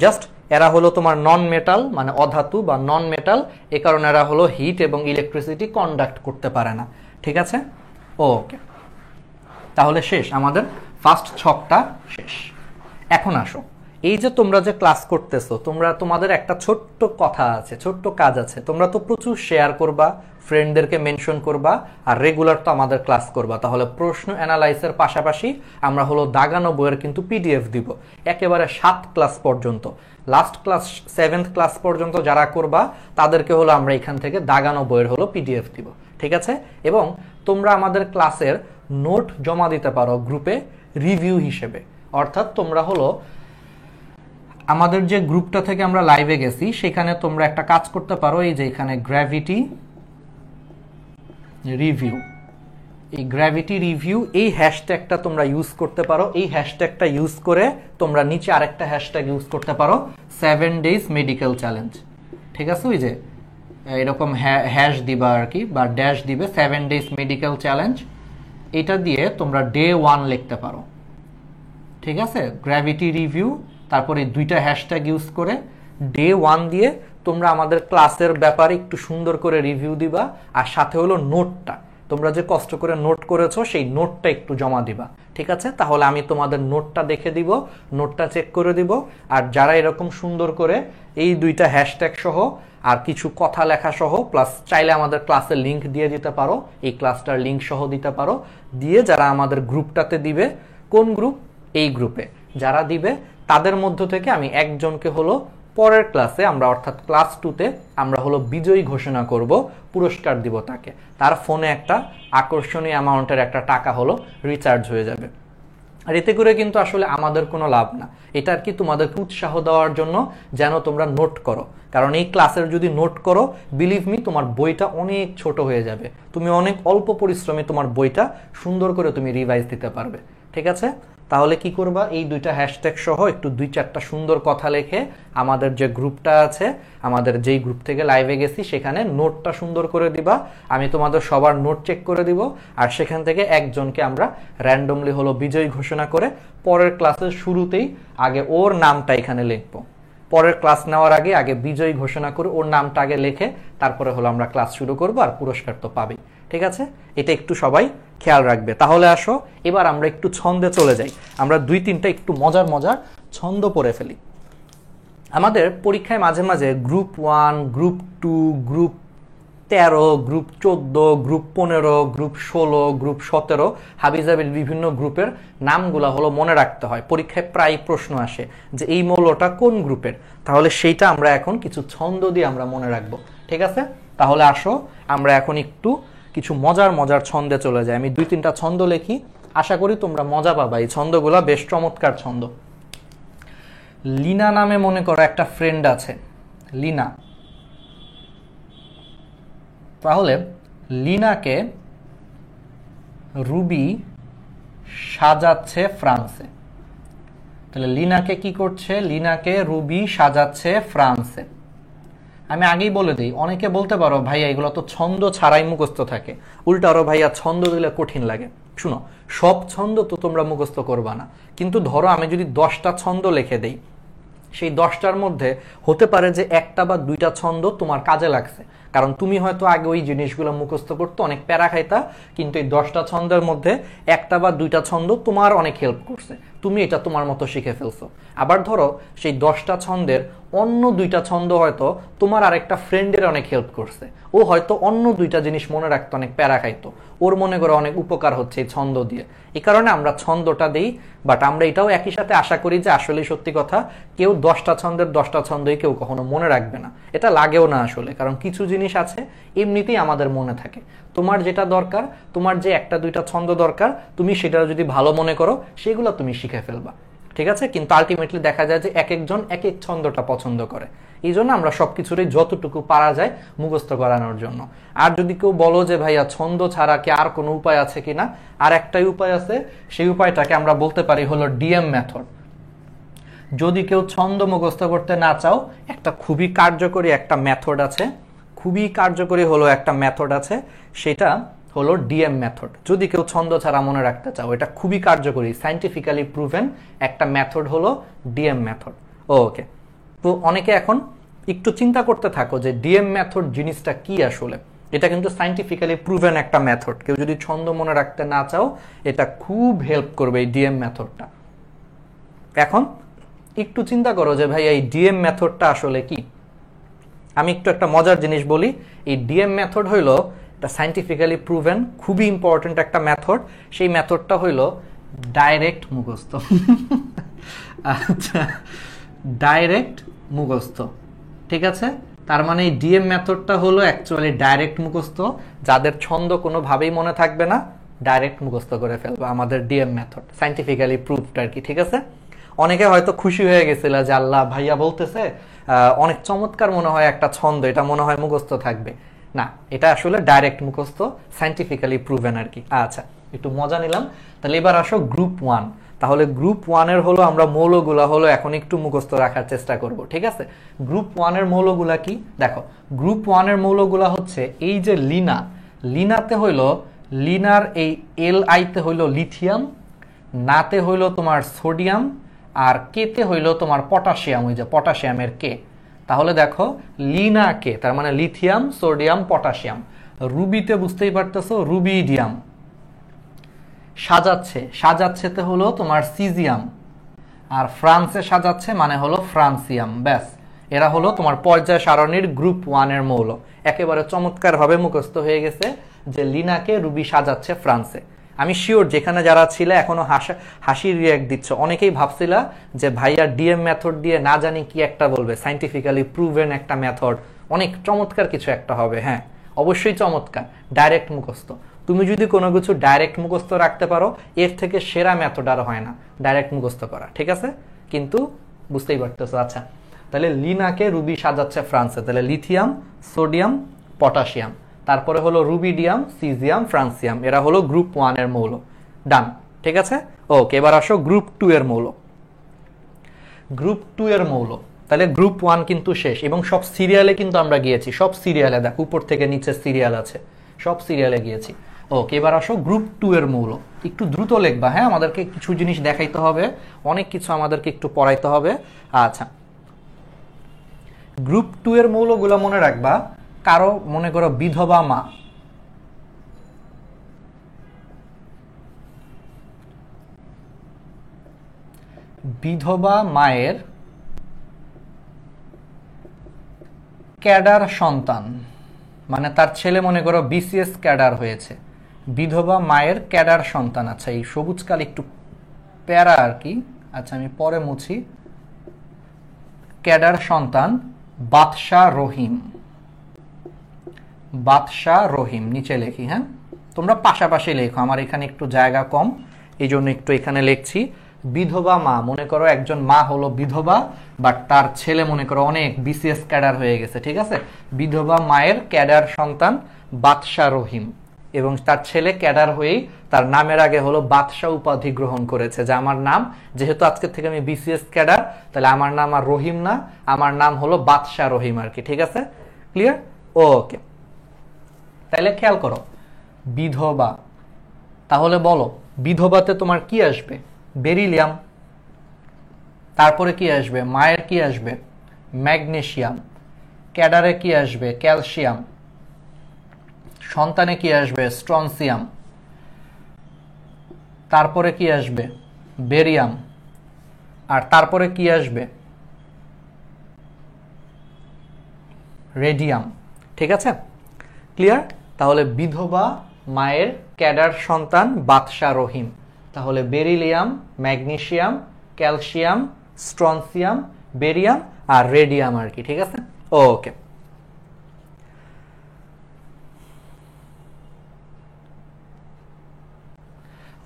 জাস্ট এরা হলো তোমার নন মেটাল মানে অধাতু বা নন মেটাল, এ কারণে এরা হলো হিট এবং ইলেকট্রিসিটি কন্ডাক্ট করতে পারে না। ঠিক আছে, ওকে, তাহলে শেষ আমাদের ফার্স্ট ছকটা শেষ। এখন আসো, এই যে তোমরা যে ক্লাস করতেছো, তোমাদের একটা ছোট্ট কথা আছে, ছোট্ট কাজ আছে। তোমরা তো প্রচুর শেয়ার করবা, ফ্রেন্ডদেরকে মেনশন করবা, আর রেগুলার তো আমাদের ক্লাস করবা। তাহলে প্রশ্ন অ্যানালাইসের পাশাপাশি আমরা হলো দাগানো বইয়ের কিন্তু পিডিএফ দিব একেবারে 7 ক্লাস পর্যন্ত। লাস্ট ক্লাস 7th ক্লাস পর্যন্ত যারা করবা তাদেরকে হলো আমরা এখান থেকে দাগানো বইয়ের হলো পিডিএফ দিব। ঠিক আছে, এবং তোমরা আমাদের ক্লাসের নোট জমা দিতে পারো গ্রুপে রিভিউ হিসেবে। অর্থাৎ তোমরা হলো আমাদের যে গ্রুপটা থেকে আমরা লাইভে গেছি সেখানে তোমরা একটা কাজ করতে পারো, এই যে এখানে গ্র্যাভিটি রিভিউ, এই গ্র্যাভিটি রিভিউ এই হ্যাশট্যাগটা তোমরা ইউজ করতে পারো। এই হ্যাশট্যাগটা ইউজ করে তোমরা নিচে আরেকটা হ্যাশট্যাগ ইউজ করতে পারো 7 days মেডিকেল চ্যালেঞ্জ। ঠিক আছে, ওই যে এরকম হ্যাশ দিবা আর কি, বা ড্যাশ দিবে 7 days মেডিকেল চ্যালেঞ্জ, এটা দিয়ে তোমরা ডে 1 লিখতে পারো। ঠিক আছে, গ্র্যাভিটি রিভিউ, তারপরে 2টা হ্যাশট্যাগ ইউজ করে ডে 1 দিয়ে তোমরা আমাদের ক্লাসের ব্যাপারে একটু সুন্দর করে রিভিউ দিবা, আর সাথে হলো নোটটা, তোমরা যে কষ্ট করে নোট করেছো সেই নোটটা একটু জমা দিবা। ঠিক আছে, তাহলে আমি তোমাদের নোটটা দেখে দিব, নোটটা চেক করে দিব। আর যারা এরকম সুন্দর করে এই 2টা হ্যাশট্যাগ সহ আর কিছু কথা লেখা সহ, প্লাস চাইলে আমাদের ক্লাসের লিঙ্ক দিয়ে দিতে পারো, এই ক্লাসটার লিঙ্ক সহ দিতে পারো, দিয়ে যারা আমাদের গ্রুপটাতে দিবে, কোন গ্রুপ, এই গ্রুপে যারা দিবে তাদের মধ্য থেকে আমি একজনকে হলো পরের ক্লাসে আমরা, অর্থাৎ ক্লাস 2তে আমরা হলো বিজয়ী ঘোষণা করব, পুরস্কার দিব তাকে, তার ফোনে একটা আকর্ষণীয় অ্যামাউন্টের একটা টাকা হলো রিচার্জ হয়ে যাবে। আর এতে করে কিন্তু আসলে আমাদের কোনো লাভ না, এটা আর কি তোমাদেরকে উৎসাহ দেওয়ার জন্য যেন তোমরা নোট করো। কারণ এই ক্লাসের যদি নোট করো, বিলিভ মি, তোমার বইটা অনেক ছোট হয়ে যাবে, তুমি অনেক অল্প পরিশ্রমে তোমার বইটা সুন্দর করে তুমি রিভাইজ দিতে পারবে। ঠিক আছে, তাহলে কি করবা, এই 2টা হ্যাশট্যাগ সহ একটু 2-4টা সুন্দর কথা লিখে আমাদের যে গ্রুপটা আছে, আমাদের যেই গ্রুপ থেকে লাইভে গেছি সেখানে নোটটা সুন্দর করে দিবা। আমি তোমাদের সবার নোট চেক করে দিব, আর সেখান থেকে একজনকে আমরা র্যান্ডমলি হলো বিজয়ী ঘোষণা করে পরের ক্লাসের শুরুতেই আগে ওর নামটা এখানে লিখবো। পরের ক্লাস নেওয়ার আগে আগে বিজয়ী ঘোষণা করে ওর নামটা আগে লিখে তারপরে হলো আমরা ক্লাস শুরু করব, আর পুরস্কার তো পাবেই। ঠিক আছে, এটা একটু সবাই খেয়াল রাখবে। তাহলে আসো এবার আমরা একটু ছন্দে চলে যাই, আমরা 2-3টা একটু মজার মজার ছন্দ পড়ে ফেলি। আমাদের পরীক্ষায় মাঝে মাঝে group 1, group 2, group 13, group 14, group 15, group 16, group 17 হাবিজাবির বিভিন্ন গ্রুপের নামগুলা হলো মনে রাখতে হয়। পরীক্ষায় প্রায় প্রশ্ন আসে যে এই মৌলটা কোন গ্রুপের, তাহলে সেইটা আমরা এখন কিছু ছন্দ দিয়ে আমরা মনে রাখবো। ঠিক আছে, তাহলে আসো আমরা এখন একটু কিছু মজার মজার ছন্দে চলে যায়। আমি 2-3টা ছন্দ লিখি, আশা করি তোমরা মজা পাবা। এই ছন্দগুলা বেশ চমৎকার ছন্দ। লিনা নামে মনে করো একটা ফ্রেন্ড আছে, লিনা। তাহলে লিনাকে রুবি সাজাচ্ছে ফ্রান্সে। তাহলে লিনাকে কি করছে, লিনাকে রুবি সাজাচ্ছে ফ্রান্সে। আমি আগেই বলে দিই, অনেকে বলতে পারো ভাইয়া এগুলো তো ছন্দ ছাড়াই মুখস্থ থাকে, উল্টা আরো ভাইয়া ছন্দ দিলে কঠিন লাগে। শুনো, সব ছন্দ তো তোমরা মুখস্থ করবা না, কিন্তু ধরো আমি যদি 10টা ছন্দ লিখে দেই, সেই 10টার মধ্যে হতে পারে যে 1টা বা 2টা ছন্দ তোমার কাজে লাগছে, কারণ তুমি হয়তো আগে ওই জিনিসগুলো মুখস্থ করতে অনেক প্যারা খাইতা, কিন্তু এই 10টা ছন্দের মধ্যে 1টা বা 2টা ছন্দ তোমার অনেক হেল্প করছে, তুমি এটা তোমার মতো শিখে ফেলছো। আবার ধরো সেই 10টা ছন্দের অন্য 2টা ছন্দ হয়তো তোমার আরেকটা ফ্রেন্ডের অনেক হেল্প করছে, ও হয়তো অন্য 2টা জিনিস মনে রাখতো, অনেক প্যারা খাইতো, ওর মনে করে অনেক উপকার হচ্ছে এই ছন্দ দিয়ে। এই কারণে আমরা ছন্দটা দিই, বাট আমরা এটাও একই সাথে আশা করি যে আসলে সত্যি কথা, কেউ 10টা ছন্দের 10টা ছন্দই কেউ কখনো মনে রাখবে না, এটা লাগেও না আসলে। কারণ কিছু জিনিস জিনিস আছে এমনিতেই আমাদের মনে থাকে। তোমার যেটা দরকার, তোমার যে একটা দুইটা ছন্দ দরকার, তুমি সেটা যদি ভালো মনে করো সেগুলো তুমি শিখে ফেলবা, ঠিক আছে। কিন্তু আলটিমেটলি দেখা যায় যে এক একজন এক এক ছন্দটা পছন্দ করে, এই জন্য আমরা সবকিছুরই যতটুকু পারা যায় মুখস্থ করানোর জন্য। আর যদি কেউ বলো যে ভাইয়া ছন্দ ছাড়া কি আর কোনো উপায় আছে কিনা, আর একটাই উপায় আছে, সেই উপায়টাকে আমরা বলতে পারি হলো ডিএম মেথড। যদি কেউ ছন্দ মুখস্থ করতে না চাও, একটা খুবই কার্যকরী একটা মেথড আছে, খুবই কার্যকরী হলো একটা মেথড আছে, সেটা হলো ডিএম মেথড। যদি কেউ ছন্দ ছাড়া মনে রাখতে চাও, এটা খুবই কার্যকরী, সাইন্টিফিক্যালি প্রুভেন একটা মেথড হলো ডিএম মেথড। ওকে, তো অনেকে এখন একটু চিন্তা করতে থাকো যে ডিএম মেথড জিনিসটা কি আসলে। এটা কিন্তু সাইন্টিফিক্যালি প্রুভেন একটা মেথড। কেউ যদি ছন্দ মনে রাখতে না চাও, এটা খুব হেল্প করবে এই ডিএম মেথডটা। এখন একটু চিন্তা করো যে ভাই এই ডিএম মেথডটা আসলে কি। আমি একটু একটা মজার জিনিস বলি, এই ডিএম মেথড হইলো এটা সাইন্টিফিক্যালি প্রুভেন, খুবই ইম্পর্টেন্ট একটা মেথড। সেই মেথডটা হইলো ডাইরেক্ট মুখস্থ। আচ্ছা, ডাইরেক্ট মুখস্থ, ঠিক আছে। তার মানে এই ডিএম মেথডটা হলো অ্যাকচুয়ালি ডাইরেক্ট মুখস্থ। যাদের ছন্দ কোনোভাবেই মনে থাকবে না, ডাইরেক্ট মুখস্থ করে ফেলবো, আমাদের ডিএম মেথড সাইন্টিফিক্যালি প্রুভড আর কি, ঠিক আছে। অনেকে হয়তো খুশি হয়ে গেছিল যে আল্লাহ ভাইয়া বলতেছে অনেক চমৎকার মনে হয় একটা ছন্দ, এটা মনে হয় মুখস্থ থাকবে। না, এটা আসলে ডাইরেক্ট মুখস্থ, সাইন্টিফিক্যালি প্রুভেন আর কি। আচ্ছা, একটু মজা নিলাম। তাহলে এবার আসো গ্রুপ 1। তাহলে গ্রুপ 1-এর হলো আমরা মৌলগুলা হলো এখন একটু মুখস্থ রাখার চেষ্টা করব, ঠিক আছে। গ্রুপ 1-এর মৌলগুলা কি দেখো। গ্রুপ 1-এর মৌলগুলা হচ্ছে এই যে লিনা, লিনাতে হইলো লিনার এই Li-তে হইলো লিথিয়াম, নাতে হইলো তোমার সোডিয়াম, আর কেতে হইলো তোমার পটাশিয়াম, ওই যে পটাশিয়ামের কে। তাহলে দেখো লিনা কে, তার মানে লিথিয়াম, সোডিয়াম, পটাশিয়াম। রুবিতে বুঝতেই পারতেছো রুবিডিয়াম। সাজাচ্ছে, সাজাচ্ছেতে হলো তোমার সিজিয়াম, আর ফ্রান্সে সাজাচ্ছে মানে হলো ফ্রান্সিয়াম। ব্যাস, এরা হলো তোমার পর্যায় সারণীর গ্রুপ 1-এর মৌল। একেবারে চমৎকারভাবে মুখস্থ হয়ে গেছে যে লিনাকে রুবি সাজাচ্ছে ফ্রান্সে। আমি শিওর যেখানে যারা ছিল এখনো হাসির রিয়াক্ট দিচ্ছ, অনেকেই ভাবছিলা যে ভাইয়া ডিএম মেথড দিয়ে না জানি কি একটা বলবে, সাইন্টিফিক্যালি প্রুভেন একটা মেথড, অনেক চমৎকার কিছু একটা হবে। হ্যাঁ, অবশ্যই চমৎকার, ডাইরেক্ট মুখস্থ। তুমি যদি কোনো কিছু ডাইরেক্ট মুখস্থ রাখতে পারো, এর থেকে সেরা মেথড আর হয় না ডাইরেক্ট মুখস্থ করা, ঠিক আছে। কিন্তু বুঝতেই পারতেছো। আচ্ছা, তাহলে লিনাকে রুবি সাজাচ্ছে ফ্রান্সে, তাহলে লিথিয়াম, সোডিয়াম, পটাশিয়াম, তারপরে হলো রুবিডিয়াম, সিজিয়াম, ফ্রান্সিয়াম, এরা হলো গ্রুপ 1-এর মৌল। ডান, ঠিক আছে। ওকে, এবার আসো গ্রুপ 2-এর মৌল। গ্রুপ 2-এর মৌল, তাহলে গ্রুপ 1 কিন্তু শেষ, এবং সব সিরিয়ালে কিন্তু আমরা গিয়েছি, সব সিরিয়ালে দেখ উপর থেকে নিচে সিরিয়াল আছে, সব সিরিয়ালে গিয়েছি। ওকে, এবার আসো গ্রুপ 2-এর মৌল। একটু দ্রুত লিখবা, হ্যাঁ, আমাদেরকে কিছু জিনিস দেখাইতে হবে, অনেক কিছু আমাদেরকে একটু পড়াইতে হবে। আচ্ছা, গ্রুপ 2-এর মৌলগুলো মনে রাখবা। কারো মনে করো বিধবা মা, বিধবা মায়ের ক্যাডার সন্তান, মানে তার ছেলে মনে করো বিসিএস ক্যাডার হয়েছে, বিধবা মায়ের ক্যাডার সন্তান। আচ্ছা, এই সবুজ কাল একটু প্যারা আর কি, আচ্ছা আমি পরে মুছি। ক্যাডার সন্তান বাদশাহ রহিম, বাদশাহ রহিম নিচে লেখি, হ্যাঁ তোমরা পাশাপাশি লেখো, আমার এখানে একটু জায়গা কম এই জন্য একটু এখানে লিখছি। বিধবা মা, মনে করো একজন মা হলো বিধবা, বাট তার ছেলে মনে করো অনেক বিসিএস ক্যাডার হয়ে গেছে, ঠিক আছে। বিধবা মায়ের ক্যাডার সন্তান বাদশাহ রহিম, এবং তার ছেলে ক্যাডার হয়েই তার নামের আগে হলো বাদশাহ উপাধি গ্রহণ করেছে, যে আমার নাম যেহেতু আজকে থেকে আমি বিসিএস ক্যাডার, তাহলে আমার নাম আর রহিম না, আমার নাম হলো বাদশাহ রহিম আর কি, ঠিক আছে, ক্লিয়ার। ওকে, তাহলে খেয়াল করো বিধবা, তাহলে বলো বিধবাতে তোমার কি আসবে? বেরিলিয়াম। তারপরে কি আসবে? মায়ের কি আসবে? ম্যাগনেসিয়াম। ক্যাডারে কি আসবে? ক্যালসিয়াম। সন্তানে কি আসবে? স্ট্রনসিয়াম। তারপরে কি আসবে? বেরিয়াম। আর তারপরে কি আসবে? রেডিয়াম, ঠিক আছে, ক্লিয়ার। তাহলে বিধবা মায়ের ক্যাডার সন্তান বাদশাহ রহিম, তাহলে beryllium, magnesium, calcium, strontium, barium আর রেডিয়াম আর কি, ঠিক আছে। ওকে,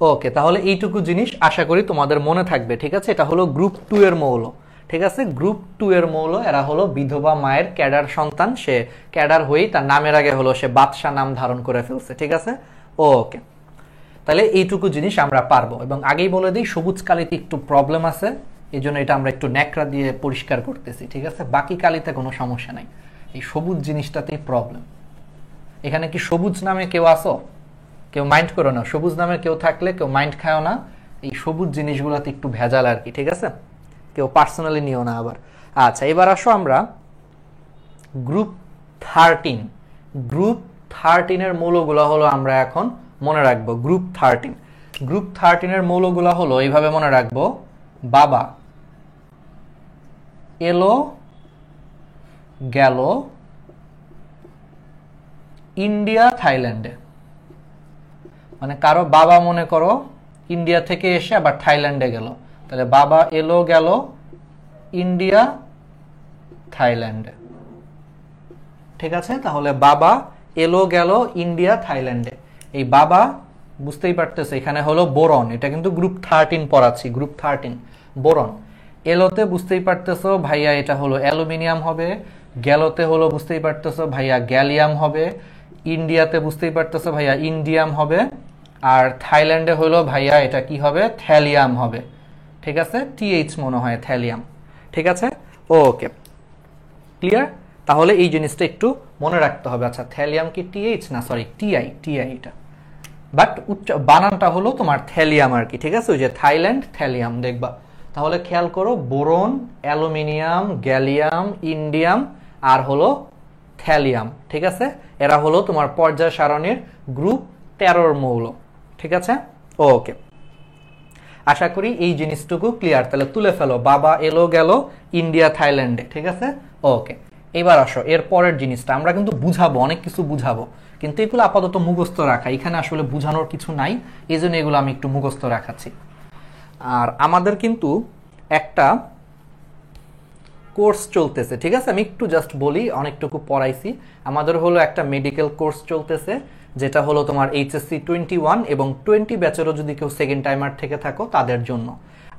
ওকে, তাহলে এইটুকু জিনিস আশা করি তোমাদের মনে থাকবে। ঠিক আছে, এটা হলো গ্রুপ 2 এর মৌল। ঠিক আছে, গ্রুপ 2 এর মৌল, এরা হলো বিধবা মায়ের ক্যাডার সন্তান। সে ক্যাডার হয়েই তার নামের আগে হলো সে বাদশা নাম ধারণ করে ফেলছে। ঠিক আছে, ওকে, তাহলে এইটুকু জিনিস আমরা পারবো। এবং আগেই বলে দিই, সবুজ কালিতে একটু প্রবলেম আছে, এই জন্য এটা আমরা একটু ন্যাকড়া দিয়ে পরিষ্কার করতেছি। ঠিক আছে, বাকি কালিতে কোনো সমস্যা নাই, এই সবুজ জিনিসটাতেই প্রবলেম। এখানে কি সবুজ নামে কেউ আসো? কেউ মাইন্ড করো না, সবুজ নামের কেউ থাকলে কেউ মাইন্ড খাও না, এই সবুজ জিনিসগুলোতে একটু ভেজাল আর কি। ঠিক আছে, কেউ পার্সোনালি নিও না আবার। আচ্ছা, এবার আসো আমরা গ্রুপ 13। গ্রুপ 13 এর মৌলগুলো হলো আমরা এখন মনে রাখবো। গ্রুপ 13 এর মৌলগুলো হলো এইভাবে মনে রাখবো: বাবা এলো গেল ইন্ডিয়া থাইল্যান্ডে। মানে কারো বাবা মনে করো ইন্ডিয়া থেকে এসে আবার থাইল্যান্ডে গেল, তাহলে বাবা এলো গেল ইন্ডিয়া থাইল্যান্ডে। ঠিক আছে, তাহলে বাবা এলো গেল ইন্ডিয়া থাইল্যান্ডে। এই বাবা বুঝতেই পারতেছে এখানে হলো বোরন, এটা কিন্তু গ্রুপ 13 পড়াচ্ছি, গ্রুপ 13 বোরন। এলোতে বুঝতেই পারতেছো ভাইয়া এটা হলো অ্যালুমিনিয়াম হবে, গেলোতে হলো বুঝতেই পারতেছো ভাইয়া গ্যালিয়াম হবে, ইন্ডিয়াতে বুঝতেই পারতেছো ভাইয়া ইন্ডিয়াম হবে, আর থাইল্যান্ডে হলো ভাইয়া এটা কি হবে? থ্যালিয়াম হবে। ঠিক আছে, টিএইচ মনে হয় থ্যালিয়াম। ঠিক আছে, ওকে, ক্লিয়ার? তাহলে এই জিনিসটা একটু মনে রাখতে হবে। আচ্ছা, থ্যালিয়াম কি টিএইচ না, সরি টিআই, এটা, বাট বানানটা হলো তোমার থ্যালিয়াম আর কি। ঠিক আছে, ওই যে থাইল্যান্ড থ্যালিয়াম দেখবা। তাহলে খেয়াল করো, বোরন, অ্যালুমিনিয়াম, গ্যালিয়াম, ইন্ডিয়াম আর হলো থ্যালিয়াম। ঠিক আছে, এরা হলো তোমার পর্যায় সারণীর গ্রুপ 13 মৌল। ঠিক আছে, ওকে, আশা করি এই জিনিসটুকু ক্লিয়ার। তাহলে তুলে ফেলো, বাবা এলো গেল ইন্ডিয়া থাইল্যান্ডে। ঠিক আছে, ওকে, এবার আসো এর পরের জিনিসটা। আমরা কিন্তু বুঝাবো, অনেক কিছু বুঝাবো, কিন্তু এগুলো আপাতত মুখস্থ রাখা, এখানে আসলে বুঝানোর কিছু নাই, এই জন্য এগুলো আমি একটু মুখস্থ রাখাচ্ছি। আর আমাদের কিন্তু একটা কোর্স চলতেছে। ঠিক আছে, আমি একটু জাস্ট বলি, অনেকটুকু পড়াইছি। আমাদের হলো একটা মেডিকেল কোর্স চলতেছে, যেটা হলো তোমার এইচএসসি 21 এবং 20 ব্যাচেরও যদি কেউ সেকেন্ড টাইমার থেকে থাকো তাদের জন্য।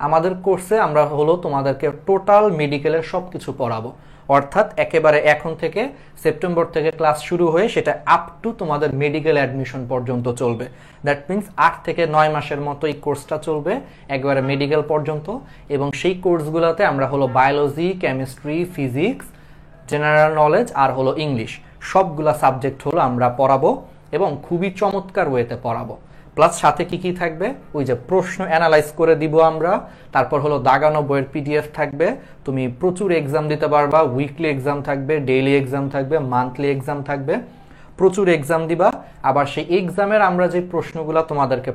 আমাদের কোর্সে আমরা হলো তোমাদেরকে টোটাল মেডিকেলের সব কিছু পড়াবো, অর্থাৎ একেবারে এখন থেকে সেপ্টেম্বর থেকে ক্লাস শুরু হয়ে সেটা আপ টু তোমাদের মেডিকেল অ্যাডমিশন পর্যন্ত চলবে। দ্যাট মিনস 8 থেকে 9 মাসের মতো এই কোর্সটা চলবে একেবারে মেডিকেল পর্যন্ত। এবং সেই কোর্সগুলোতে আমরা হলো biology, chemistry, physics, general knowledge আর হলো ইংলিশ, সবগুলা সাবজেক্ট হলো আমরা পড়াবো এবং খুবই চমৎকার ওয়েতে পড়াবো। প্লাস সাথে কি কি থাকবে, ওই যে প্রশ্ন অ্যানালাইজ করে দিব আমরা, তারপর হলো দাগানো বইয়ের পিডিএফ থাকবে, তুমি প্রচুর এক্সাম দিতে পারবা, উইকলি এক্সাম থাকবে, ডেইলি এক্সাম থাকবে, মান্থলি এক্সাম থাকবে, প্রচুর এক্সাম দিবা। আবার সেই এক্সামের আমরা যে প্রশ্নগুলো তোমাদেরকে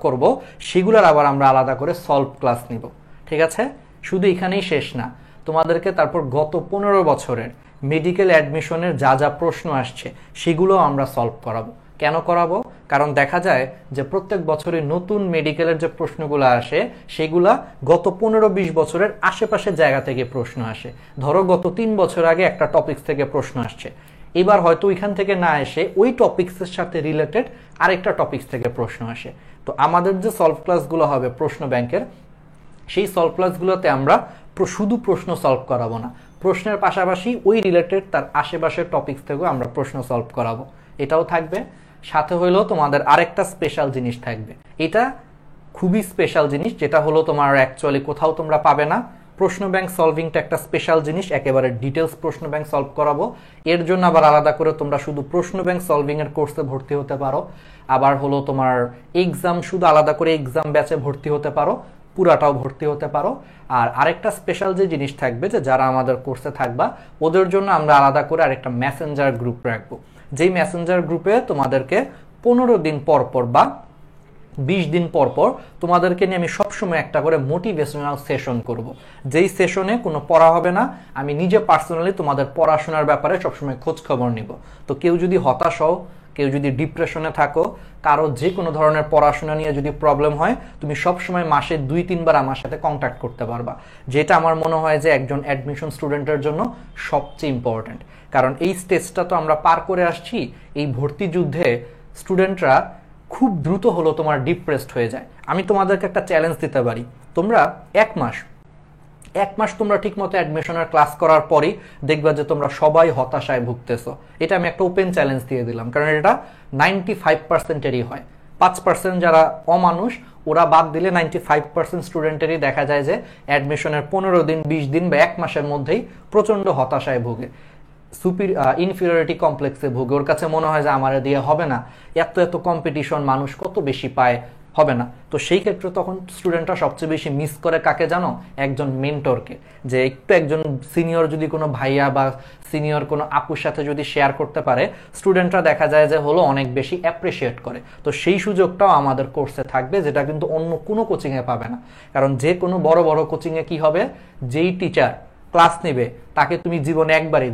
করব সেগুলোর আবার আমরা আলাদা করে সলভ ক্লাস নিব। ঠিক আছে, শুধু এখানেই শেষ না, তোমাদেরকে তারপর গত 15 বছরের মেডিকেল অ্যাডমিশনের যা যা প্রশ্ন আসছে সেগুলো আমরা সলভ করাবো। কেন করাবো? কারণ দেখা যায় যে প্রত্যেক বছরে নতুন মেডিকেলের যে প্রশ্নগুলো আসে সেগুলা গত 15-20 বছরের আশেপাশের জায়গা থেকে প্রশ্ন আসে। ধরো গত 3 বছর আগে একটা টপিক্স থেকে প্রশ্ন আসছে, এবার হয়তো ওইখান থেকে না এসে ওই টপিক্সের সাথে রিলেটেড আরেকটা টপিক্স থেকে প্রশ্ন আসে। তো আমাদের যে সলভ ক্লাসগুলো হবে প্রশ্ন ব্যাংকের, সেই সলভ ক্লাসগুলোতে আমরা শুধু প্রশ্ন সলভ করাবো না, প্রশ্নের পাশাপাশি ওই রিলেটেড তার আশেপাশের টপিক্স থেকেও আমরা প্রশ্ন সলভ করাবো, এটাও থাকবে। সাথে হইলেও তোমাদের আরেকটা স্পেশাল জিনিস থাকবে, এটা খুবই স্পেশাল জিনিস, যেটা হলো তোমার অ্যাকচুয়ালি কোথাও তোমরা পাবে না। প্রশ্ন ব্যাংক সলভিংটা একটা স্পেশাল জিনিস, একেবারে ডিটেলস প্রশ্ন ব্যাংক সলভ করাবো। এর জন্য আবার আলাদা করে তোমরা শুধু প্রশ্ন ব্যাংক সলভিং এর কোর্সে ভর্তি হতে পারো, আবার হলো তোমার এক্সাম শুধু আলাদা করে এক্সাম ব্যাচে ভর্তি হতে পারো, পুরাটাও ভর্তি হতে পারো। আর আরেকটা স্পেশাল যে জিনিস থাকবে, যে যারা আমাদের কোর্সে থাকবা ওদের জন্য আমরা আলাদা করে আরেকটা মেসেঞ্জার গ্রুপ রাখবো, যেই মেসেঞ্জার গ্রুপে তোমাদেরকে 15 দিন পর পর বা 20 দিন পর পর তোমাদেরকে নিয়ে আমি সবসময় একটা করে মোটিভেশনাল সেশন করব, যেই সেশনে কোনো পড়া হবে না, আমি নিজে পার্সোনালি তোমাদের পড়াশোনার ব্যাপারে সবসময় খোঁজ খবর নিব। তো কেউ যদি হতাশ হও, কেউ যদি ডিপ্রেশনে থাকো, কারো যে কোনো ধরনের পড়াশোনা নিয়ে যদি প্রবলেম হয়, তুমি সবসময় মাসে 2-3 বার আমার সাথে কন্ট্যাক্ট করতে পারবা, যেটা আমার মনে হয় যে একজন অ্যাডমিশন স্টুডেন্টের জন্য সবচেয়ে ইম্পর্টেন্ট। কারণ এই স্টেজটা তো আমরা পার করে আসছি, এই ভর্তি যুদ্ধে স্টুডেন্টরা খুব দ্রুত হলো তোমার ডিপ্রেসড হয়ে যায়। আমি তোমাদেরকে একটা চ্যালেঞ্জ দিতে পারি, তোমরা এক মাস তোমরা ঠিকমতো অ্যাডমিশনের ক্লাস করার পরই দেখবা যে তোমরা সবাই হতাশায় ভুগতেছো। এটা আমি একটা ওপেন চ্যালেঞ্জ দিয়ে দিলাম, কারণ এটা 95%-এরই হয়। 5% যারা অমানুষ ওরা বাদ দিলে 95% স্টুডেন্টেরই দেখা যায় যে অ্যাডমিশনের 15 দিন 20 দিন বা 1 মাসের মধ্যেই প্রচণ্ড হতাশায় ভোগে, ইনফিরিয়রিটি কমপ্লেক্সে ভোগে। ওর কাছে মনে হয় যে আমার দিয়ে হবে না, এত কম্পিটিশন, মানুষ কত বেশি পায়, হবে না। তো সেই ক্ষেত্রে তখন স্টুডেন্টরা সবচেয়ে বেশি মিস করে কাকে জানো? একজন মেন্টরকে। যে একজন সিনিয়র যদি কোনো ভাইয়া বা সিনিয়র কোনো আপুর সাথে যদি শেয়ার করতে পারে, স্টুডেন্টরা দেখা যায় যে হলো অনেক বেশি অ্যাপ্রিসিয়েট করে। তো সেই সুযোগটাও আমাদের কোর্সে থাকবে, যেটা কিন্তু অন্য কোনো কোচিংয়ে পাবে না। কারণ যে কোনো বড় বড় কোচিংয়ে কি হবে, যেই টিচার ক্লাস নেবে তাকে তুমি জীবনে একবারই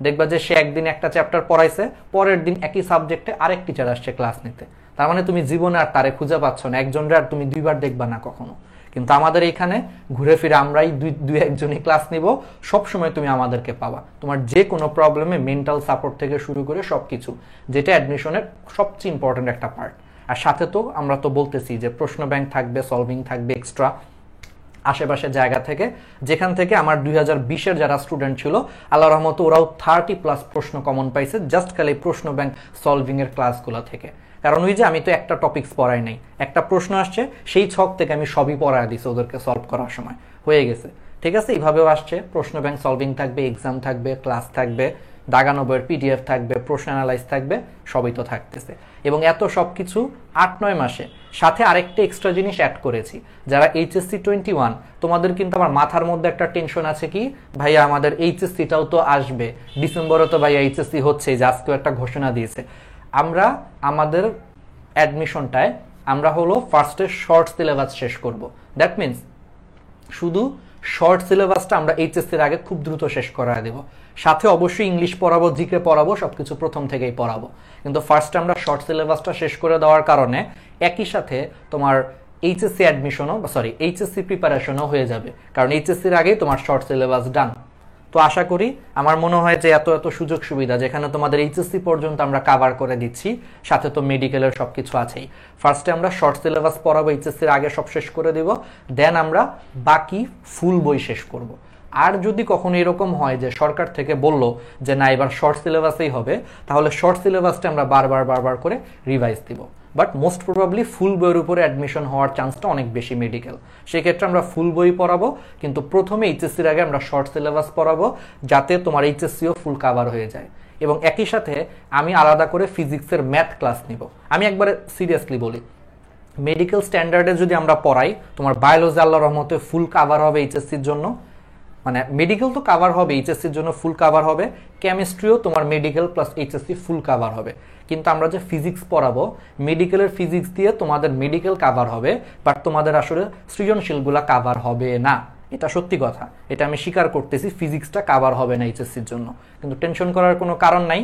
দেখবা যে সে একদিন একটা চ্যাপ্টার পড়াইছে, পরের দিন একই সাবজেক্টে আরেক টিচার আসছে ক্লাস নিতে। তার মানে তুমি জীবনে আর তারে খুঁজে পাচ্ছ না, একজনরে আর তুমি দুইবার দেখবা না কখনো। কিন্তু আমাদের এইখানে ঘুরে ফিরে আমরাই দুই একজনই ক্লাস নিব, সবসময় তুমি আমাদেরকে পাবা। তোমার যে কোনো প্রবলেমে মেন্টাল সাপোর্ট থেকে শুরু করে সবকিছু, যেটা অ্যাডমিশনের সবচেয়ে ইম্পর্টেন্ট একটা পার্ট। আর সাথে তো আমরা তো বলতেছি যে প্রশ্ন ব্যাংক থাকবে, সলভিং থাকবে এক্সট্রা আশেপাশের জায়গা থেকে, যেখান থেকে আমার 2020-এর যারা স্টুডেন্ট ছিল আল্লাহর রহমতে ওরাও 30+ প্রশ্ন কমন পাইছে, জাস্ট খালি প্রশ্ন ব্যাংক সলভিং এর ক্লাসগুলো থেকে। কারণ ওই যে আমি তো একটা টপিকস পড়াই নাই, একটা প্রশ্ন আসছে সেই ছক থেকে আমি সবই পড়ায় দিছি ওদেরকে সলভ করার সময়, হয়ে গেছে। ঠিক আছে, এইভাবেও আসছে। প্রশ্ন ব্যাংক সলভিং থাকবে, এক্সাম থাকবে, ক্লাস থাকবে, দাগানো বইয়ের পিডিএফ থাকবে, প্রশ্ন অ্যানালাইজ থাকবে, সবই তো থাকতেছে। এবং এত সব কিছু 8-9 মাসে। সাথে আরেকটা এক্সট্রা জিনিস অ্যাড করেছি, যারা এইচএসসি 21, তোমাদের কিন্তু আমার মাথার মধ্যে একটা টেনশন আছে কি ভাইয়া আমাদের এইচএসসিটাও তো আসবে, ডিসেম্বরে তো ভাইয়া এইচএসসি হচ্ছে, যে আজকেও একটা ঘোষণা দিয়েছে। আমরা আমাদের অ্যাডমিশনটায় আমরা হলো ফার্স্টে শর্ট সিলেবাস শেষ করব। দ্যাট মিনস শুধু শর্ট সিলেবাসটা আমরা এইচএসসির আগে খুব দ্রুত শেষ করায় দেব। সাথে অবশ্যই ইংলিশ পড়াবো, জিকে পড়াবো, সবকিছু প্রথম থেকেই পড়াবো। কিন্তু ফার্স্টে আমরা শর্ট সিলেবাসটা শেষ করে দেওয়ার কারণে একই সাথে তোমার এইচএসসি অ্যাডমিশনও এইচএসসি প্রিপারেশনও হয়ে যাবে, কারণ এইচএসসির আগেই তোমার শর্ট সিলেবাস ডান। তো আশা করি, আমার মনে হয় যে এত সুযোগ সুবিধা যেখানে তোমাদের এইচএসসি পর্যন্ত আমরা কাভার করে দিচ্ছি, সাথে তো মেডিকেলের সবকিছু আছেই। ফার্স্টে আমরা শর্ট সিলেবাস পড়াবো, এইচএসসির আগে সব শেষ করে দিব, দেন আমরা বাকি ফুল বই শেষ করব। আর যদি কখনো এরকম হয় যে সরকার থেকে বলল যে না এবার শর্ট সিলেবাসেই হবে, তাহলে শর্ট সিলেবাসটা আমরা বারবার করে রিভাইজ দিব। বাট মোস্ট প্রবাবলি ফুল বইয়ের উপরে অ্যাডমিশন হওয়ার চান্সটা অনেক বেশি মেডিকেল, সেক্ষেত্রে আমরা ফুল বই পড়াবো। কিন্তু প্রথমে এইচএসসির আগে আমরা শর্ট সিলেবাস পড়াবো, যাতে তোমার এইচএসসিও ফুল কাভার হয়ে যায়। এবং একই সাথে আমি আলাদা করে ফিজিক্সের ম্যাথ ক্লাস নিব। আমি একবারে সিরিয়াসলি বলি, মেডিকেল স্ট্যান্ডার্ডে যদি আমরা পড়াই, তোমার বায়োলজি আল্লাহর রহমতে ফুল কাভার হবে এইচএসসির জন্য, মানে মেডিকেল তো কাভার হবে, এইচএসসির জন্য ফুল কাভার হবে, কেমিস্ট্রিও তোমার মেডিকেল প্লাস এইচএসসি ফুল কাভার হবে। কিন্তু আমরা যে ফিজিক্স পড়াবো, মেডিকেলের ফিজিক্স দিয়ে তোমাদের মেডিকেল কাভার হবে, বাট তোমাদের আসলে সৃজনশীলগুলা কাভার হবে না। এটা সত্যি কথা, এটা আমি স্বীকার করতেছি, ফিজিক্সটা কাভার হবে না এইচএসসির জন্য। কিন্তু টেনশন করার কোনো কারণ নাই,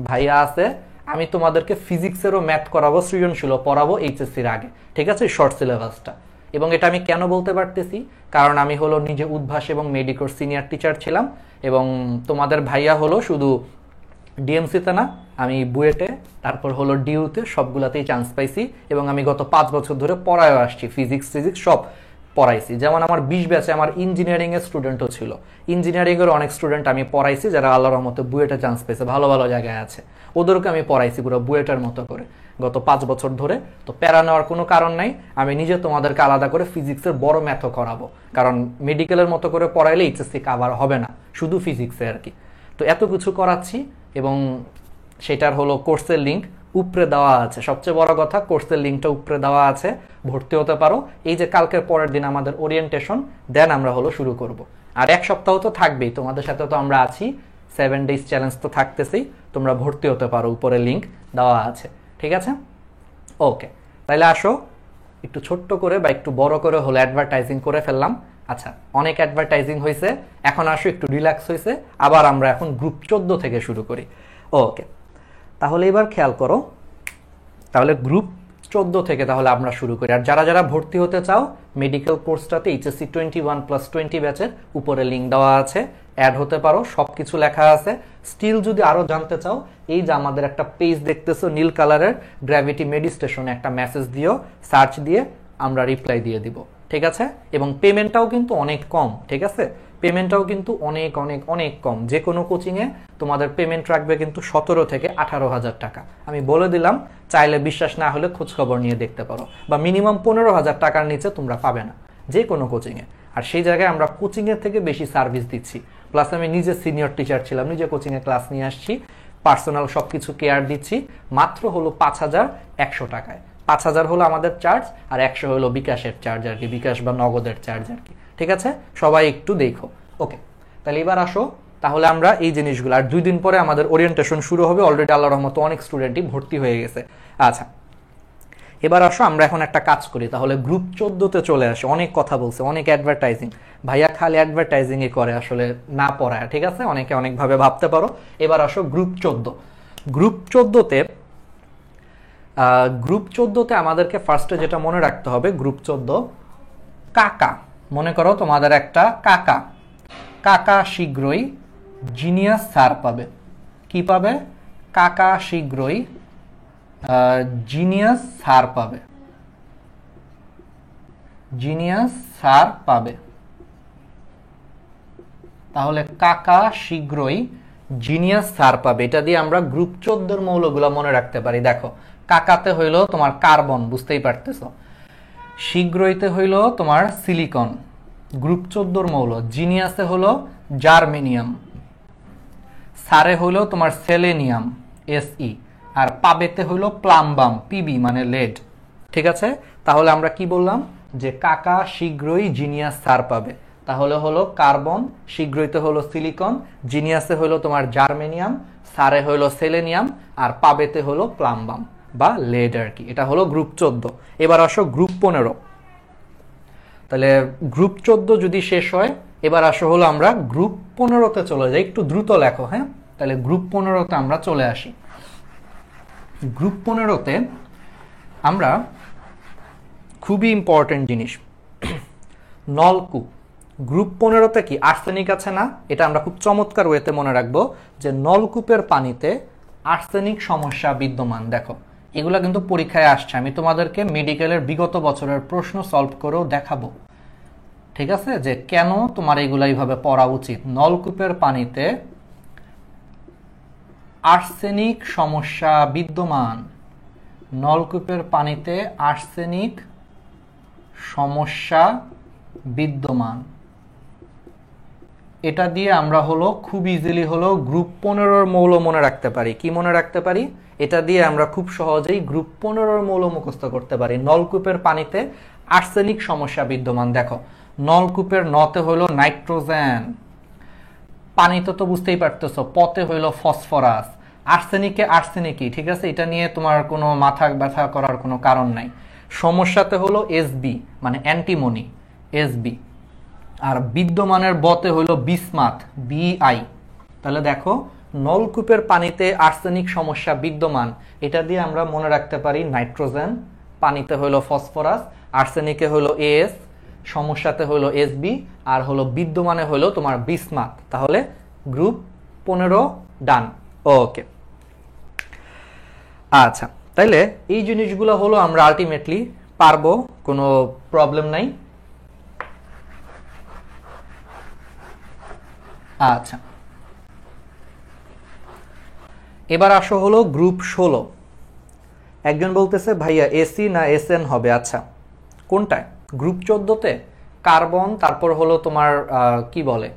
ভাইয়া আছে, আমি তোমাদেরকে ফিজিক্সেরও ম্যাথ করাবো, সৃজনশীলও পড়াবো এইচএসসির আগে, ঠিক আছে, শর্ট সিলেবাসটা। এবং এটা আমি কেন বলতে পারতেছি, কারণ আমি হলো নিজে উদ্ভাস এবং মেডিকোর সিনিয়র টিচার ছিলাম, এবং তোমাদের ভাইয়া হলো শুধু ডিএমসিতে না, আমি বুয়েটে, তারপর হলো ডিউতে, সবগুলাতেই চান্স পাইছি। এবং আমি গত 5 বছর ধরে পড়ায়ও আসছি, ফিজিক্স সব পড়াইছি। যেমন আমার 20 ব্যাচে আমার ইঞ্জিনিয়ারিংয়ের স্টুডেন্টও ছিল, ইঞ্জিনিয়ারিংয়ের অনেক স্টুডেন্ট আমি পড়াইছি যারা আল্লাহর রহমতে বুয়েটে চান্স পেয়েছে, ভালো ভালো জায়গায় আছে, ওদেরকে আমি পড়াইছি পুরো বুয়েটের মতো করে গত 5 বছর ধরে। তো প্যারা নেওয়ার কোনো কারণ নাই, আমি নিজে তোমাদেরকে আলাদা করে ফিজিক্সের বড় ম্যাথও করাবো, কারণ মেডিকেলের মতো করে পড়াইলে এইচএসসি কাভার হবে না, শুধু ফিজিক্সে আর কি। তো এত কিছু করাচ্ছি, এবং সেটার হলো কোর্সের লিঙ্ক উপরে দেওয়া আছে। সবচেয়ে বড় কথা, কোর্সের লিঙ্কটা উপরে দেওয়া আছে, ভর্তি হতে পারো। এই যে কালকের পরের দিন আমাদের ওরিয়েন্টেশন, দেন আমরা হলো শুরু করব। আর 1 সপ্তাহ তো থাকবেই, তোমাদের সাথে তো আমরা আছি, 7 ডেজ চ্যালেঞ্জ তো থাকতেছেই, তোমরা ভর্তি হতে পারো, উপরে লিঙ্ক দেওয়া আছে, ঠিক আছে? ওকে, তাহলে আসো একটু ছোট্ট করে বা একটু বড় করে হলো অ্যাডভার্টাইজিং করে ফেললাম। আচ্ছা, অনেক অ্যাডভার্টাইজিং হয়েছে, এখন আসো একটু রিল্যাক্স হয়েছে, আবার আমরা এখন গ্রুপ 14 থেকে শুরু করি। ওকে, তাহলে এবার খেয়াল করো, তাহলে গ্রুপ 14 থেকে তাহলে আমরা শুরু করি। আর যারা যারা ভর্তি হতে চাও মেডিকেল কোর্সটাতে, এইচএসসি 21+20 ব্যাচের উপরে লিঙ্ক দেওয়া আছে, অ্যাড হতে পারো, সবকিছু লেখা আছে। স্টিল যদি আরো জানতে চাও, এই যে আমাদের একটা পেজ দেখতেছো নীল কালারের, গ্র্যাভিটি মেডিটেশনে একটা মেসেজ দিও, সার্চ দিয়ে আমরা রিপ্লাই দিয়ে দিব, ঠিক আছে? এবং পেমেন্টটাও কিন্তু অনেক কম, ঠিক আছে? পেমেন্টটাও কিন্তু অনেক অনেক অনেক কম। যে কোনো কোচিংয়ে তোমাদের পেমেন্ট রাখবে কিন্তু 17 থেকে 18,000 টাকা। আমি বলে দিলাম, চাইলে বিশ্বাস না হলে খোঁজখবর নিয়ে দেখতে পারো, বা মিনিমাম 15,000 টাকার নিচে তোমরা পাবে না যে কোনো কোচিংয়ে। আর সেই জায়গায় আমরা কোচিংয়ের থেকে বেশি সার্ভিস দিচ্ছি। প্লাস আমি নিজে সিনিয়র টিচার ছিলাম, নিজে কোচিংয়ে ক্লাস নিয়ে আসছি, পার্সোনাল সব কিছু কেয়ার দিচ্ছি। মাত্র হলো 5,100 টাকায়। 5,000 হলো আমাদের চার্জ, আর 100 হলো বিকাশের চার্জ আর কি, বিকাশ বা নগদের চার্জ আর কি, ঠিক আছে? সবাই একটু দেখো। ওকে, তাহলে এবার আসো, তাহলে আমরা এই জিনিসগুলো, আর 2 দিন পরে আমাদের ওরিয়েন্টেশন শুরু হবে। অলরেডি আল্লাহর রহমতে অনেক স্টুডেন্টই ভর্তি হয়ে গেছে। আচ্ছা, এবার আসো আমরা এখন একটা কাজ করি, তাহলে গ্রুপ 14তে চলে আসে। অনেক কথা বলছে, অনেক অ্যাডভার্টাইজিং, ভাইয়া খালি অ্যাডভার্টাইজিংই করে, আসলে না পড়ায়, ঠিক আছে? অনেকে অনেকভাবে ভাবতে পারো। এবার আসো গ্রুপ 14। গ্রুপ 14তে আমাদেরকে ফার্স্টে যেটা মনে রাখতে হবে, গ্রুপ 14 কাকা। মনে করো তোমাদের একটা কাকা, কাকা শীঘ্রই জিনিয়াস স্যার পাবে। কি পাবে? কাকা শীঘ্রই জিনিয়াস স্যার পাবে, জিনিয়াস স্যার পাবে। তাহলে কাকা শীঘ্রই জিনিয়াস স্যার পাবে, এটা দিয়ে আমরা গ্রুপ 14 মৌলগুলো মনে রাখতে পারি। দেখো, কাকাতে হইল তোমার কার্বন, বুঝতেই পারতেছো। শীঘ্রইতে হইল তোমার সিলিকন, গ্রুপ 14 মৌল। জিনিয়াসে হলো জার্মেনিয়াম, সারে হইলো তোমার সেলেনিয়াম, Se, আর পাবেতে হইলো প্লাম্বাম, পিবি মানে লেড, ঠিক আছে? তাহলে আমরা কি বললাম, যে কাকা শীঘ্রই জিনিয়াস স্যার পাবে। তাহলে হলো কার্বন, শীঘ্রইতে হলো সিলিকন, জিনিয়াসে হলো তোমার জার্মেনিয়াম, সারে হলো সেলেনিয়াম, আর পাবেতে হলো প্লাম্বাম বা লেড আর কি। এটা হলো গ্রুপ 14। এবার আসো গ্রুপ 15। তাহলে গ্রুপ 14 যদি শেষ হয়, এবার আসো হলো আমরা গ্রুপ 15তে চলে যাই। একটু দ্রুত লেখো, হ্যাঁ? তাহলে গ্রুপ 15তে আমরা চলে আসি। গ্রুপ 15তে আমরা খুবই ইম্পর্টেন্ট জিনিস, নলকূপ। গ্রুপ 15তে কি আর্সেনিক আছে না? এটা আমরা খুব চমৎকার ওয়েতে মনে রাখবো, যে নলকূপের পানিতে আর্সেনিক সমস্যা বিদ্যমান। দেখো, এগুলা কিন্তু পরীক্ষায় আসছে, আমি তোমাদেরকে মেডিকেলের বিগত বছরের প্রশ্ন সলভ করেও দেখাবো, ঠিক আছে? যে কেন তোমার এগুলা এইভাবে পড়া উচিত। নলকূপের পানিতে আর্সেনিক সমস্যা বিদ্যমান, নলকূপের পানিতে আর্সেনিক সমস্যা বিদ্যমান। এটা দিয়ে আমরা হলো খুব ইজিলি হলো গ্রুপ 15 মৌল মনে রাখতে পারি। কি মনে রাখতে পারি? এটা দিয়ে আমরা খুব সহজেই গ্রুপ 15 মৌল মুখস্থ করতে পারি। নলকূপের পানিতে আর্সেনিক সমস্যা বিদ্যমান। দেখো, নলকূপের নতে হলো নাইট্রোজেন, পানিতে তো বুঝতেই পারতেছো, পতে হইলো ফসফরাস, আর্সেনিকে আর্সেনিকই, ঠিক আছে? এটা নিয়ে তোমার কোনো মাথা ব্যথা করার কোনো কারণ নাই। সমস্যাতে হলো Sb মানে অ্যান্টিমনি, Sb, আর বিদ্যমানের বতে হইলো বিসমাথ, Bi। তাহলে দেখো, নলকূপের পানিতে আর্সেনিক সমস্যা বিদ্যমান, এটা দিয়ে আমরা মনে রাখতে পারি নাইট্রোজেন, পানিতে হইলো ফসফরাস, আর্সেনিকে হইলো As, সমস্যাতে হইলো Sb, আর হলো বিদ্যমানে হইলো তোমার বিসমাথ। তাহলে গ্রুপ 15 ডান। ওকে, আচ্ছা, তাইলে এই জিনিসগুলো হলো আমরা আলটিমেটলি পারবো, কোনো প্রবলেম নাই। আচ্ছা, এবার আসো হলো গ্রুপ 16। একজন বলতেছে ভাইয়া এসি না এসএন হবে? আচ্ছা, কোনটায়? গ্রুপ 14তে কার্বন, তারপর হলো তোমার কি বলে,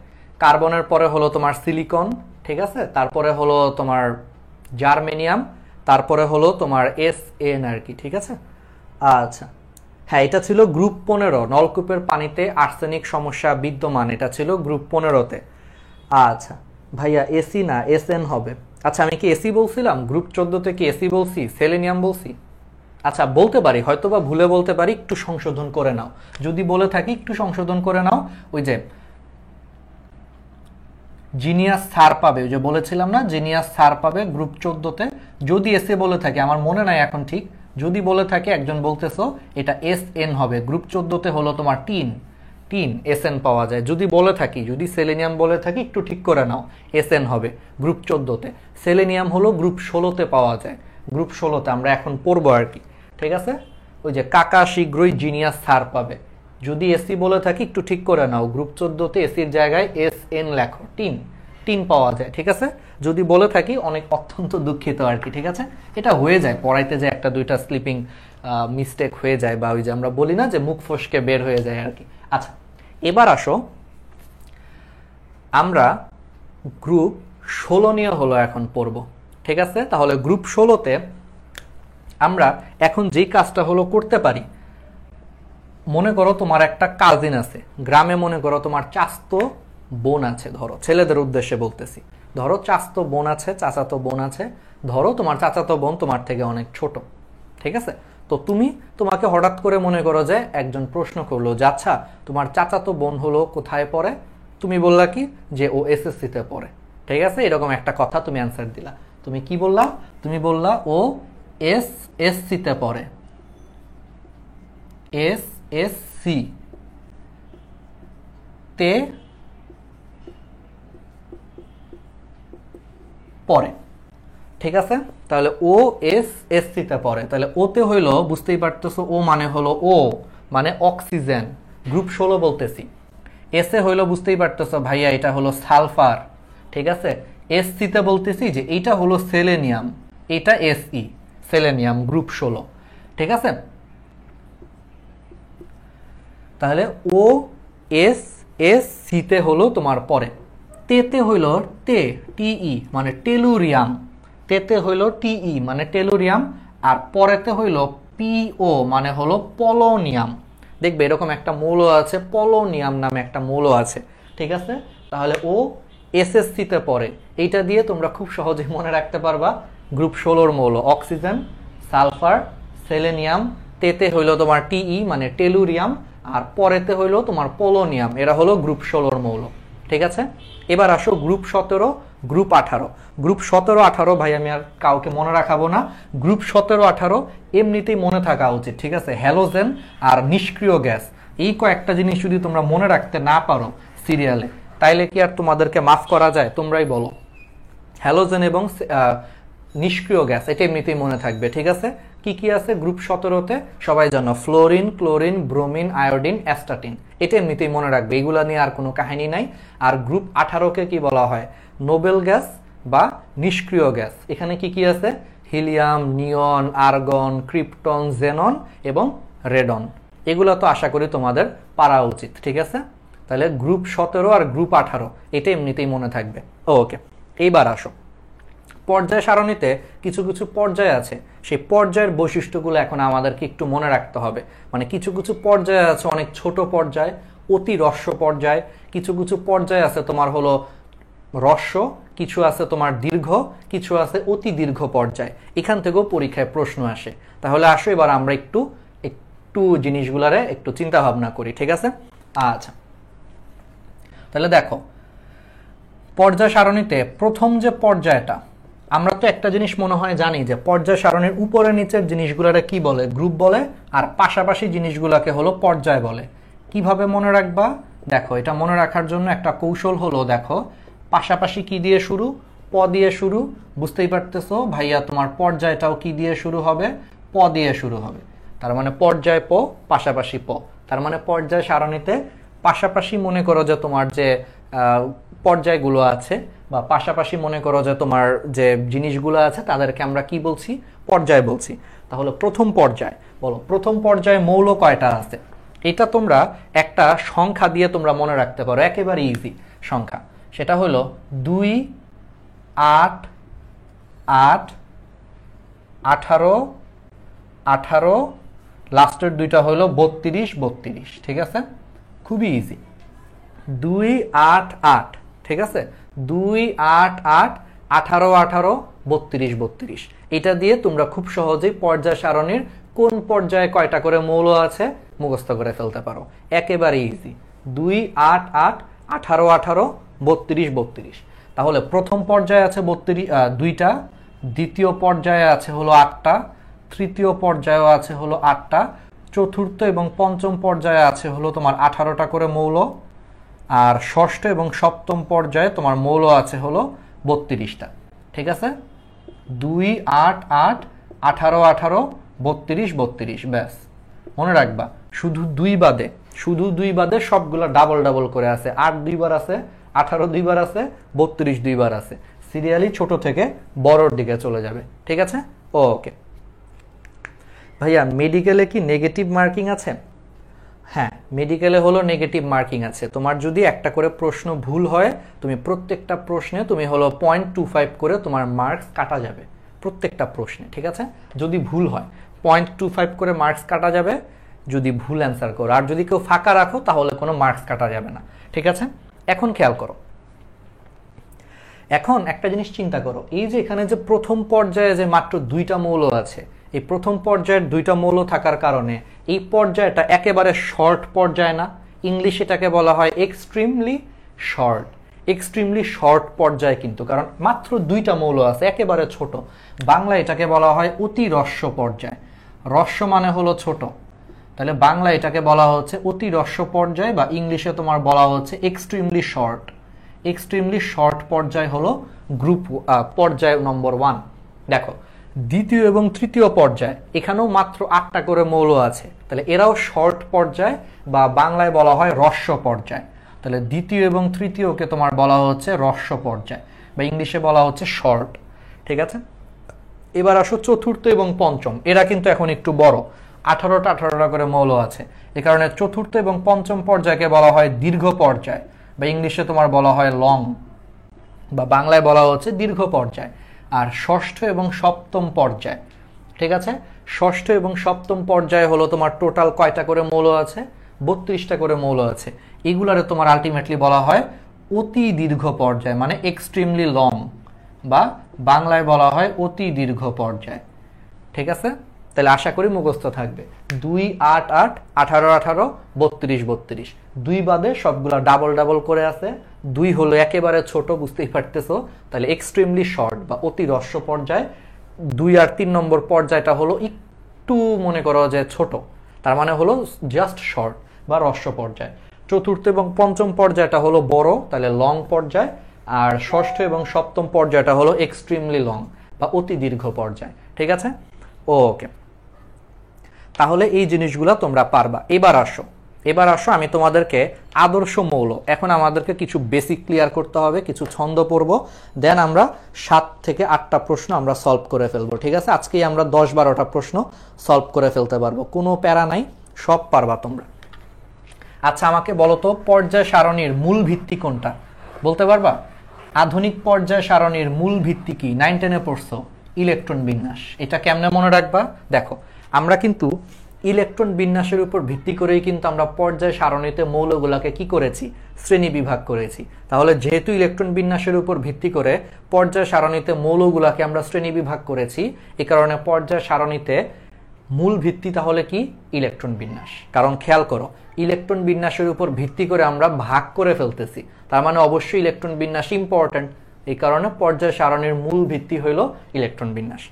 কার্বনের পরে হলো তোমার সিলিকন, ঠিক আছে? তারপরে হলো তোমার জার্মেনিয়াম, তারপরে হলো তোমার SN আর কি, ঠিক আছে? আচ্ছা, হ্যাঁ, এটা ছিল গ্রুপ 15, নলকূপের পানিতে আর্সেনিক সমস্যা বিদ্যমান, এটা ছিল গ্রুপ 15তে। আচ্ছা ভাইয়া এসি না এসএন হবে? আচ্ছা, আমি কি এসি বলছিলাম? গ্রুপ 14তে কি এসি বলছি, সেলেনিয়াম বলছি? আচ্ছা, বলতে পারি, হয়তো বা ভুলে বলতে পারি, একটু সংশোধন করে নাও। যদি বলে থাকি একটু সংশোধন করে নাও। ওই যে জিনিয়াস স্যার পাবে, ওই যে বলেছিলাম না, জিনিয়াস স্যার পাবে গ্রুপ 14তে। যদি এসে বলে থাকে, আমার মনে নাই এখন ঠিক, যদি বলে থাকে, একজন বলতেছো এটা SN হবে। গ্রুপ 14তে হলো তোমার টিন এসএন পাওয়া যায়। যদি বলে থাকি, যদি সেলেনিয়াম বলে থাকি একটু ঠিক করে নাও, এসএন হবে গ্রুপ 14তে। সেলেনিয়াম হলো গ্রুপ 16তে পাওয়া যায়, গ্রুপ 16তে আমরা এখন পড়বো আর কি, ঠিক আছে। ওই যে কাকা শীঘ্রই জিনিয়াস ছাড় পাবে, যদি এসি বলে থাকি একটু ঠিক করে নাও, গ্রুপ 14তে এসির জায়গায় এসএন লেখো, টিন টিন পাওয়া যায়, ঠিক আছে। যদি বলে থাকি অনেক অত্যন্ত দুঃখিত আর কি, ঠিক আছে। এটা হয়ে যায় পড়াইতে, যে একটা দুইটা স্লিপিং মিস্টেক হয়ে যায়, বা ওই যে আমরা বলি না যে মুখ ফসকে বের হয়ে যায় আর কি। আচ্ছা, এবার আসো আমরা গ্রুপ 16 নিয়ে হলো এখন পড়ব, ঠিক আছে। তাহলে গ্রুপ 16তে আমরা এখন যেই কাজটা হলো করতে পারি, মনে করো তোমার একটা কাজিন আছে গ্রামে, মনে করো তোমার চাচাতো বোন আছে, ধরো ছেলেদের উদ্দেশ্যে বলতেছি, ধরো চাচাতো বোন আছে, চাচাতো বোন আছে, ধরো তোমার চাচাতো বোন তোমার থেকে অনেক ছোট, ঠিক আছে। তো তোমাকে হঠাৎ করে মনে করো যে একজন প্রশ্ন করলো যে আচ্ছা তোমার চাচাতো বোন হলো কোথায় পড়ে, তুমি বললা কি যে ও এসএসসিতে পড়ে, ঠিক আছে। এরকম একটা কথা তুমি অ্যান্সার দিলা, তুমি কি বললা, তুমি বললা ও এসএসসিতে পড়ে, এসএসসি তে পড়ে, ঠিক আছে। তাহলে ও এসএসসিতে পড়ে, তাহলে ওতে হইলো, বুঝতেই পারতেছো, ও মানে হলো ও মানে অক্সিজেন, গ্রুপ 16 বলতেছি। এসে হইলো, বুঝতেই পারতেছো ভাইয়া, এটা হলো সালফার, ঠিক আছে। এসসিতে বলতেছি যে এইটা হলো সেলেনিয়াম, এটা এসই সেলেনিয়াম গ্রুপ 16, ঠিক আছে। তাহলে ও এসএসসিতে হলো তোমার পরে, তেতে হইল টিই মানে টেলুরিয়াম, তেতে হইল টিই মানে টেলুরিয়াম, আর পরেতে হইল পিও মানে হলো পলোনিয়াম। দেখবে এরকম একটা মৌল আছে, পলোনিয়াম নামে একটা মৌল আছে, ঠিক আছে। তাহলে ও এসএসসিতে পড়ে, এইটা দিয়ে তোমরা খুব সহজে মনে রাখতে পারবা গ্রুপ 16 মৌল, অক্সিজেন, সালফার, সেলেনিয়াম, তেতে হইল তোমার টিই মানে টেলুরিয়াম, আর পরেতে হইল তোমার পোলোনিয়াম, এরা হলো গ্রুপ 16 মৌল, ঠিক আছে। এবার আসো গ্রুপ 17, গ্রুপ 18। গ্রুপ 17, 18 ভাই আমি আর কাউকে মনে রাখাবো না, গ্রুপ 17, 18 এমনিতেই মনে থাকা উচিত, ঠিক আছে। হ্যালোজেন আর নিষ্ক্রিয় গ্যাস, এই কয়েকটা জিনিস যদি তোমরা মনে রাখতে না পারো সিরিয়ালে, তাইলে কি আর তোমাদেরকে মাফ করা যায়? তোমরাই বলো। হ্যালোজেন এবং নিষ্ক্রিয় গ্যাস এটা এমনিতেই মনে থাকবে, ঠিক আছে। কি কি আছে গ্রুপ 17তে সবাই জানো, fluorine, chlorine, bromine, iodine, astatine, এটা এমনিতেই মনে রাখবে, এগুলা নিয়ে আর কোনো কাহিনী নাই। আর গ্রুপ 18কে কি বলা হয়? নোবেল গ্যাস বা নিষ্ক্রিয় গ্যাস। এখানে কি কি আছে? হিলিয়াম, নিয়ন, আর্গন, ক্রিপ্টন, জেনন এবং রেডন। এগুলো তো আশা করি তোমাদের পারা উচিত, ঠিক আছে। তাহলে গ্রুপ 17 আর গ্রুপ 18 এটা এমনিতেই মনে থাকবে। ওকে, এইবার আসো পর্যায় সারণীতে কিছু কিছু পর্যায় আছে, সেই পর্যায়ের বৈশিষ্ট্যগুলো এখন আমাদেরকে একটু মনে রাখতে হবে। মানে কিছু কিছু পর্যায় আছে অনেক ছোট পর্যায়, অতি হ্রস্ব পর্যায়, কিছু কিছু পর্যায় আছে তোমার হলো হ্রস্ব, কিছু আছে তোমার দীর্ঘ, কিছু আছে অতি দীর্ঘ পর্যায়। এখান থেকেও পরীক্ষায় প্রশ্ন আসে। তাহলে আসো এবার আমরা একটু জিনিসগুলারে একটু চিন্তা ভাবনা করি, ঠিক আছে। আচ্ছা, তাহলে দেখো পর্যায় সারণীতে প্রথম যে পর্যায়টা, আমরা তো একটা জিনিস মনে হয় জানি যে পর্যায় সারণীর উপরে নিচের জিনিসগুলোরে কি বলে? গ্রুপ বলে, আর পাশাপাশি জিনিসগুলোকে হলো পর্যায় বলে। কিভাবে মনে রাখবা? দেখো, এটা মনে রাখার জন্য একটা কৌশল হলো, দেখো পাশাপাশি কি দিয়ে শুরু? প দিয়ে শুরু। বুঝতেই পারতেছো ভাইয়া, তোমার পর্যায়টাও কি দিয়ে শুরু হবে? প দিয়ে শুরু হবে। তার মানে পর্যায় প, পাশাপাশি প। তার মানে পর্যায় সারণীতে পাশাপাশি মনে করো যে তোমার যে পর্যায়গুলো আছে, বা পাশাপাশি মনে করো যে তোমার যে জিনিসগুলো আছে তাদেরকে আমরা কি বলছি? পর্যায় বলছি। তাহলে প্রথম পর্যায় বলো, প্রথম পর্যায়ে মৌল কয়টা আছে? এটা তোমরা একটা সংখ্যা দিয়ে তোমরা মনে রাখতে পারো, একেবারে ইজি সংখ্যা। সেটা হলো 2, 8, 8, 18, 18, লাস্টের দুইটা হলো 32, 32, ঠিক আছে। খুবই ইজি। 2, 8, 8, ঠিক আছে। 2, 8, 8, 18, 18, 32, 32, এটা দিয়ে তোমরা খুব সহজেই পর্যায় সারণীর কোন পর্যায়ে কয়টা করে মৌল আছে মুখস্থ করে ফেলতে পারো, একেবারে ইজি। 2, 8, 8, 18, 18, 32, 32। তাহলে প্রথম পর্যায়ে আছে 2টা, দ্বিতীয় পর্যায়ে আছে হলো 8টা, তৃতীয় পর্যায়েও আছে হলো 8টা, চতুর্থ এবং পঞ্চম পর্যায়ে আছে হলো তোমার 18টা করে মৌল, আর ষষ্ঠ এবং সপ্তম পর্যায়ে তোমার মৌল আছে হলো 32টা। ঠিক আছে, 2 8 8 18 18 32 32, ব্যাস মনে রাখবা। শুধু দুই বাদে সবগুলো ডাবল ডাবল করে আছে। 8 দুইবার আছে, 18 দুইবার আছে, 32 দুইবার আছে। সিরিয়ালি ছোট থেকে বড়র দিকে চলে যাবে। ঠিক আছে, ওকে ভাইয়া। মেডিকেলে কি নেগেটিভ মার্কিং আছে? হ্যাঁ, মেডিকেলে হলো নেগেটিভ মার্কিং আছে। তোমার যদি একটা করে প্রশ্ন ভুল হয়, তুমি প্রত্যেকটা প্রশ্নে তুমি হলো 0.25 করে তোমার মার্কস কাটা যাবে প্রত্যেকটা প্রশ্নে। ঠিক আছে, যদি ভুল হয় 0.25 করে মার্কস কাটা যাবে যদি ভুল অ্যান্সার করো। আর যদি কেউ ফাঁকা রাখো তাহলে কোনো মার্কস কাটা যাবে না। ঠিক আছে, এখন খেয়াল করো, এখন একটা জিনিস চিন্তা করো, এই যে এখানে যে প্রথম পর্যায়ে যে মাত্র 2টা মৌল আছে, এই প্রথম পর্যায়ের 2টা মৌল থাকার কারণে এই পর্যায়টা একেবারে শর্ট পর্যায় না। ইংলিশ এটাকে বলা হয় এক্সট্রিমলি শর্ট। এক্সট্রিমলি শর্ট পর্যায় কিন্তু, কারণ মাত্র 2টা মৌল আছে, একেবারে ছোট। বাংলা এটাকে বলা হয় অতি রস্য পর্যায়। রস্য মানে হলো ছোট, তাহলে বাংলা এটাকে বলা হচ্ছে অতি রস্য পর্যায়, বা ইংলিশে তোমার বলা হচ্ছে এক্সট্রিমলি শর্ট। এক্সট্রিমলি শর্ট পর্যায় হলো গ্রুপ পর্যায় নম্বর 1। দেখো, দ্বিতীয় এবং তৃতীয় পর্যায় এখানেও মাত্র 8টা করে মৌল আছে, তাহলে এরাও শর্ট পর্যায়, বা বাংলায় বলা হয় রস্য পর্যায়। তাহলে দ্বিতীয় এবং তৃতীয়কে তোমার বলা হচ্ছে রস্য পর্যায়, বা ইংলিশে বলা হচ্ছে শর্ট। ঠিক আছে, এবার আসো চতুর্থ এবং পঞ্চম। এরা কিন্তু এখন একটু বড়, 18টা করে মৌল আছে। এ কারণে চতুর্থ এবং পঞ্চম পর্যায়কে বলা হয় দীর্ঘ পর্যায়, বা ইংলিশে তোমার বলা হয় লং, বা বাংলায় বলা হচ্ছে দীর্ঘ পর্যায়। আর ষষ্ঠ এবং সপ্তম পর্যায়, ঠিক আছে, ষষ্ঠ এবং সপ্তম পর্যায়ে হলো তোমার টোটাল কয়টা করে মৌল আছে? 32টা করে মৌল আছে। এগুলারে তোমার আলটিমেটলি বলা হয় অতি দীর্ঘ পর্যায়, মানে এক্সট্রিমলি লং, বা বাংলায় বলা হয় অতি দীর্ঘ পর্যায়। ঠিক আছে, তাহলে আশা করি মুখস্থ থাকবে। 2 8 8 18 18 32 32, 2 বাদে সবগুলা ডাবল ডাবল করে আছে। 2 হলো একেবারে ছোট, বুঝতেই পারতেছো, তাহলে এক্সট্রিমলি শর্ট বা অতি রস্য পর্যায়। 2 আর 3 নম্বর পর্যায়টা হলো একটু মনে করো যে ছোট, তার মানে হলো জাস্ট শর্ট বা রস্য পর্যায়। চতুর্থ এবং পঞ্চম পর্যায়টা হলো বড়, তাহলে লং পর্যায়। আর ষষ্ঠ এবং সপ্তম পর্যায়টা হলো এক্সট্রিমলি লং বা অতি দীর্ঘ পর্যায়। ঠিক আছে, ওকে, তাহলে এই জিনিসগুলো তোমরা পারবা। এবার আসো আমি তোমাদেরকে আদর্শ মৌল, এখন আমাদেরকে কিছু বেসিক ক্লিয়ার করতে হবে, কিছু ছন্দ পড়ব, দেন আমরা 7 থেকে 8টা প্রশ্ন আমরা সলভ করে ফেলবো। ঠিক আছে, আজকেই আমরা 10-12টা প্রশ্ন সলভ করে ফেলতে পারবো, কোনো প্যারা নাই, সব পারবা তোমরা। আচ্ছা, আমাকে বলো তো পর্যায় সারণীর মূল ভিত্তি কোনটা? বলতে পারবা? আধুনিক পর্যায় সারণীর মূল ভিত্তি কি? 9-10-এ পড়ছো, ইলেকট্রন বিন্যাস। এটা কেমনে মনে রাখবা? দেখো, আমরা কিন্তু ইলেকট্রন বিন্যাসের উপর ভিত্তি করেই কিন্তু আমরা পর্যায় সারণীতে মৌলগুলোকে কি করেছি? শ্রেণী বিভাগ করেছি। তাহলে যেহেতু ইলেকট্রন বিন্যাসের উপর ভিত্তি করে পর্যায় সারণীতে মৌলগুলোকে আমরা শ্রেণী বিভাগ করেছি, এই কারণে পর্যায় সারণীতে মূল ভিত্তি তাহলে কি? ইলেকট্রন বিন্যাস। কারণ খেয়াল করো, ইলেকট্রন বিন্যাসের উপর ভিত্তি করে আমরা ভাগ করে ফেলতেছি, তার মানে অবশ্যই ইলেকট্রন বিন্যাস ইম্পর্টেন্ট। এই কারণে পর্যায় সারণীর মূল ভিত্তি হইল ইলেকট্রন বিন্যাস।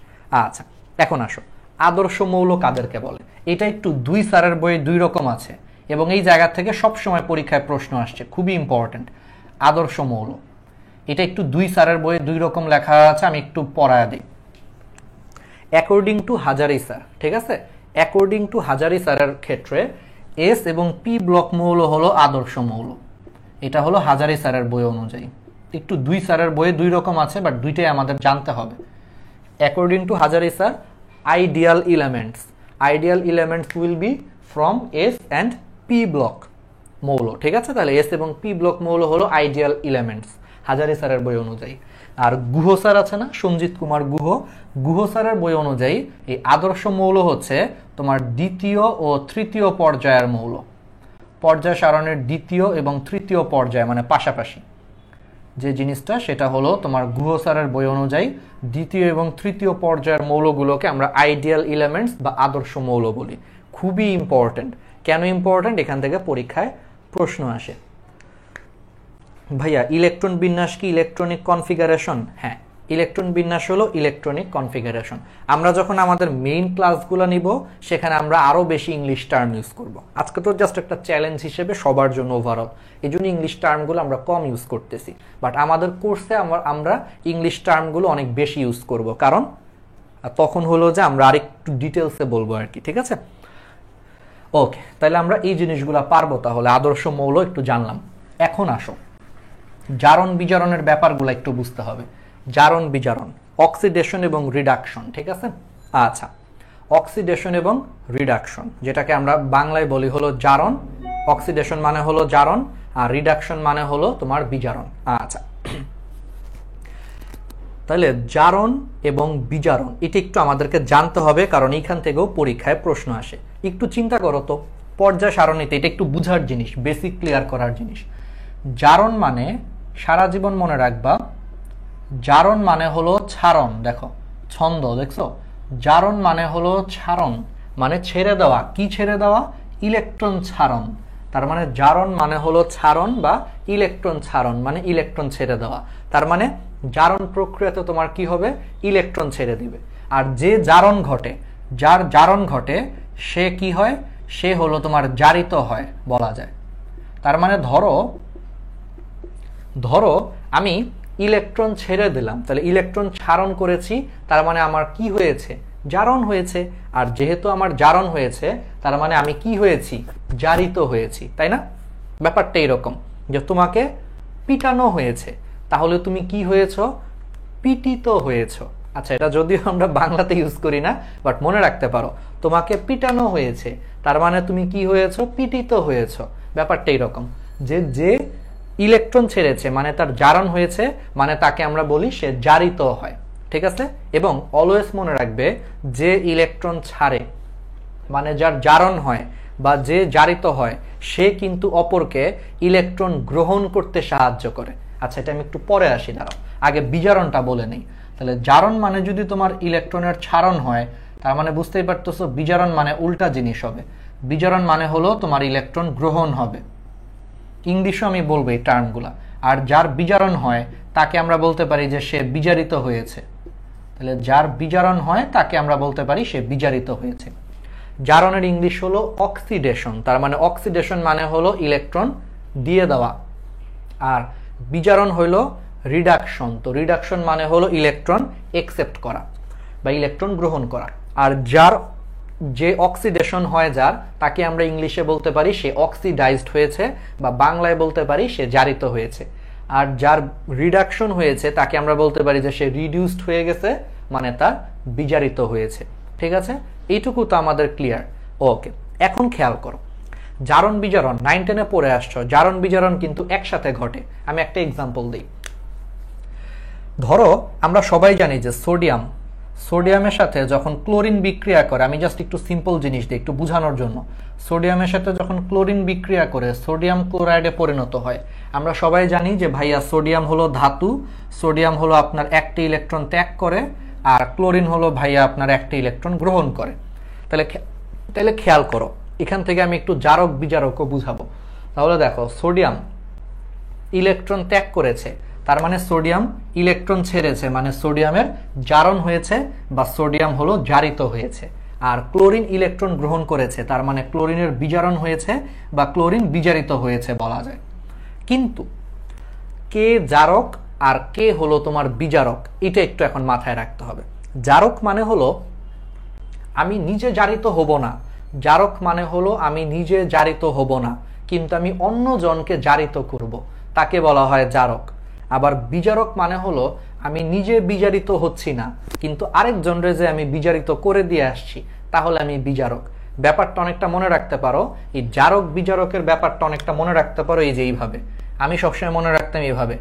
আচ্ছা, এখন আসো, আদর্শ মৌল কাদেরকে বলে? এটা একটু 2 স্যারের বইয়ে 2 রকম আছে, এবং এই জায়গা থেকে সবসময় পরীক্ষায় প্রশ্ন আসছে, খুবই ইম্পর্টেন্ট। আদর্শ মৌল এটা একটু 2 স্যারের বইয়ে 2 রকম লেখা আছে, আমি একটু পড়ায় দিই। অ্যাকর্ডিং টু হাজারি স্যার, ঠিক আছে, অ্যাকর্ডিং টু হাজারি স্যারের ক্ষেত্রে এস এবং পি ব্লক মৌল হলো আদর্শ মৌল। এটা হলো হাজারি স্যারের বই অনুযায়ী। একটু 2 স্যারের বইয়ে 2 রকম আছে, বাট দুইটাই আমাদের জানতে হবে। According to Hazari sir, ideal elements will be from S and P block মৌল। ঠিক আছে, তাহলে এস এবং পি ব্লক মৌল হলো আইডিয়াল এলিমেন্টস হাজারি স্যারের বই অনুযায়ী। আর গুহ স্যার আছে না, সঞ্জিত কুমার গুহ স্যারের বই অনুযায়ী এই আদর্শ মৌল হচ্ছে তোমার দ্বিতীয় ও তৃতীয় পর্যায়ের মৌল। পর্যায় সারণের দ্বিতীয় এবং তৃতীয় পর্যায় মানে পাশাপাশি যে জিনিসটা, সেটা হলো তোমার গুহ স্যারের বই অনুযায়ী দ্বিতীয় এবং তৃতীয় পর্যায়ের মৌলগুলোকে আমরা আইডিয়াল এলিমেন্টস বা আদর্শ মৌল বলি। খুবই ইম্পর্টেন্ট। কেন ইম্পর্টেন্ট? এখান থেকে পরীক্ষায় প্রশ্ন আসে। ভাইয়া ইলেকট্রন বিন্যাস কি ইলেকট্রনিক কনফিগারেশন? হ্যাঁ, ইলেকট্রন বিন্যাস হলো ইলেকট্রনিক কনফিগারেশন। আমরা যখন আমাদের মেইন ক্লাসগুলো নিব সেখানে আমরা আরো বেশি ইংলিশ টার্ম ইউজ করব। আজকে তো জাস্ট একটা চ্যালেঞ্জ হিসেবে সবার জন্য ওভারঅল, এই জন্য ইংলিশ টার্মগুলো আমরা কম ইউজ করতেছি, বাট আমাদের কোর্সে আমরা ইংলিশ টার্মগুলো অনেক বেশি ইউজ করব, কারণ তখন হলো যে আমরা আরেকটু ডিটেলসে বলবো আর কি, ঠিক আছে? ওকে, তাহলে আমরা এই জিনিসগুলো পারবো। তাহলে আদর্শ মৌল একটু জানলাম। এখন আসো জারণ বিজারণের ব্যাপারগুলো একটু বুঝতে হবে। জারণ বিজারণ, অক্সিডেশন এবং রিডাকশন, ঠিক আছে? আচ্ছা, অক্সিডেশন এবং রিডাকশন, যেটাকে আমরা বাংলায় বলি হলো জারণ। অক্সিডেশন মানে হলো জারণ, আর রিডাকশন মানে হলো তোমার বিজারণ। আচ্ছা, তাহলে জারণ এবং বিজারণ এটা একটু আমাদেরকে জানতে হবে, কারণ এইখান থেকেও পরীক্ষায় প্রশ্ন আসে। একটু চিন্তা করো তো, পর্যায় সারণীতে এটা একটু বুঝার জিনিস, বেসিক ক্লিয়ার করার জিনিস। জারণ মানে সারা জীবন মনে রাখবা, জারণ মানে হলো ছাড়ন। দেখো ছন্দ দেখছো, জারণ মানে হলো ছাড়ন, মানে ছেড়ে দেওয়া। কি ছেড়ে দেওয়া? ইলেকট্রন ছাড়ন। তার মানে জারণ মানে হলো ছাড়ন বা ইলেকট্রন ছাড়ন, মানে ইলেকট্রন ছেড়ে দেওয়া। তার মানে জারণ প্রক্রিয়াতে তোমার কি হবে? ইলেকট্রন ছেড়ে দিবে। আর যে জারণ ঘটে, যার জারণ ঘটে সে কি হয়? সে হলো তোমার জারিত হয় বলা যায়। তার মানে ধরো আমি ইলেকট্রন ছেড়ে দিলাম, তাহলে ইলেকট্রন ছাড়ন করেছি, তার মানে আমার কি হয়েছে? জারণ হয়েছে। আর যেহেতু আমার জারণ হয়েছে, তার মানে আমি কি হয়েছি? জারিত হয়েছি, তাই না? ব্যাপারটা এরকম যে তোমাকে পিটানো হয়েছে, তাহলে তুমি কি হয়েছো? পিটিত হয়েছো। আচ্ছা, এটা যদিও আমরা বাংলাতে ইউজ করি না, বাট মনে রাখতে পারো, তোমাকে পিটানো হয়েছে, তার মানে তুমি কি হয়েছো? পিটিত হয়েছো। ব্যাপারটা এরকম যে যে ইলেকট্রন ছেড়েছে মানে তার জারণ হয়েছে, মানে তাকে আমরা বলি সে জারিত হয়, ঠিক আছে? এবং অলওয়েজ মনে রাখবে, যে ইলেকট্রন ছাড়ে মানে যার জারণ হয় বা যে জারিত হয়, সে কিন্তু অপরকে ইলেকট্রন গ্রহণ করতে সাহায্য করে। আচ্ছা, এটা আমি একটু পরে আসি, দাঁড়াও, আগে বিজারণটা বলে নেই। তাহলে জারণ মানে যদি তোমার ইলেকট্রনের ছাড়ন হয়, তার মানে বুঝতেই পারতেছো বিজারণ মানে উল্টা জিনিস হবে। বিজারণ মানে হলো তোমার ইলেকট্রন গ্রহণ হবে। ইংলিশও আমি বলবো এই টার্মগুলা। আর যার বিজারণ হয় তাকে আমরা বলতে পারি যে সে বিজারিত হয়েছে। তাহলে যার বিজারণ হয় তাকে আমরা বলতে পারি সে বিজারিত হয়েছে। জারণের ইংলিশ হলো অক্সিডেশন। তার মানে অক্সিডেশন মানে হলো ইলেকট্রন দিয়ে দেওয়া, আর বিজারণ হলো রিডাকশন। তো রিডাকশন মানে হলো ইলেকট্রন একসেপ্ট করা বা ইলেকট্রন গ্রহণ করা। আর যার যে অক্সিডেশন হয় যার, তাকে আমরা ইংলিশে বলতে পারি সে অক্সিডাইজড হয়েছে, বা বাংলায় বলতে পারি সে জারিত হয়েছে। আর যার রিডাকশন হয়েছে তাকে আমরা বলতে পারি যে সে রিডিউসড হয়ে গেছে, মানে তার বিজারিত হয়েছে। ঠিক আছে, এইটুকু তো আমাদের ক্লিয়ার। ওকে, এখন খেয়াল করো, জারণ বিজারণ 9-10-এ পড়ে আসছো, জারণ বিজারণ কিন্তু একসাথে ঘটে। আমি একটা এক্সাম্পল দিই। ধরো আমরা সবাই জানি যে সোডিয়ামের সাথে যখন ক্লোরিন বিক্রিয়া করে, আমি জাস্ট একটু সিম্পল জিনিস দিই একটু বোঝানোর জন্য। সোডিয়ামের সাথে যখন ক্লোরিন বিক্রিয়া করে সোডিয়াম ক্লোরাইডে পরিণত হয়। আমরা সবাই জানি যে ভাইয়া সোডিয়াম হলো ধাতু, সোডিয়াম হলো আপনার একটি ইলেকট্রন ত্যাগ করে, আর ক্লোরিন হলো ভাইয়া আপনার একটি ইলেকট্রন গ্রহণ করে। তাহলে খেয়াল করো, এখান থেকে আমি একটু জারক বিজারকও বুঝাবো। তাহলে দেখো, সোডিয়াম ইলেকট্রন ত্যাগ করেছে, তার মানে সোডিয়াম ইলেকট্রন ছেড়েছে, মানে সোডিয়ামের জারণ হয়েছে বা সোডিয়াম হলো জারিত হয়েছে। আর ক্লোরিন ইলেকট্রন গ্রহণ করেছে, তার মানে ক্লোরিনের বিজারণ হয়েছে বা ক্লোরিন বিজারিত হয়েছে বলা যায়। কিন্তু কে জারক আর কে হলো তোমার বিজারক, এটা একটু এখন মাথায় রাখতে হবে। জারক মানে হলো আমি নিজে জারিত হব না, জারক মানে হলো আমি নিজে জারিত হব না, কিন্তু আমি অন্য জনকে জারিত করব, তাকে বলা হয় জারক। আবার বিজারক মানে হলো আমি নিজে বিজারিত হচ্ছি না, কিন্তু আরেকজনরে যে আমি বিজারিত করে দিয়ে আসছি, তাহলে আমি বিজারক। ব্যাপারটা অনেকটা মনে রাখতে পারো, এই জারক বিজারকের ব্যাপারটা অনেকটা মনে রাখতে পারো এই যে এইভাবে। আমি সবসময় মনে রাখতাম এইভাবে,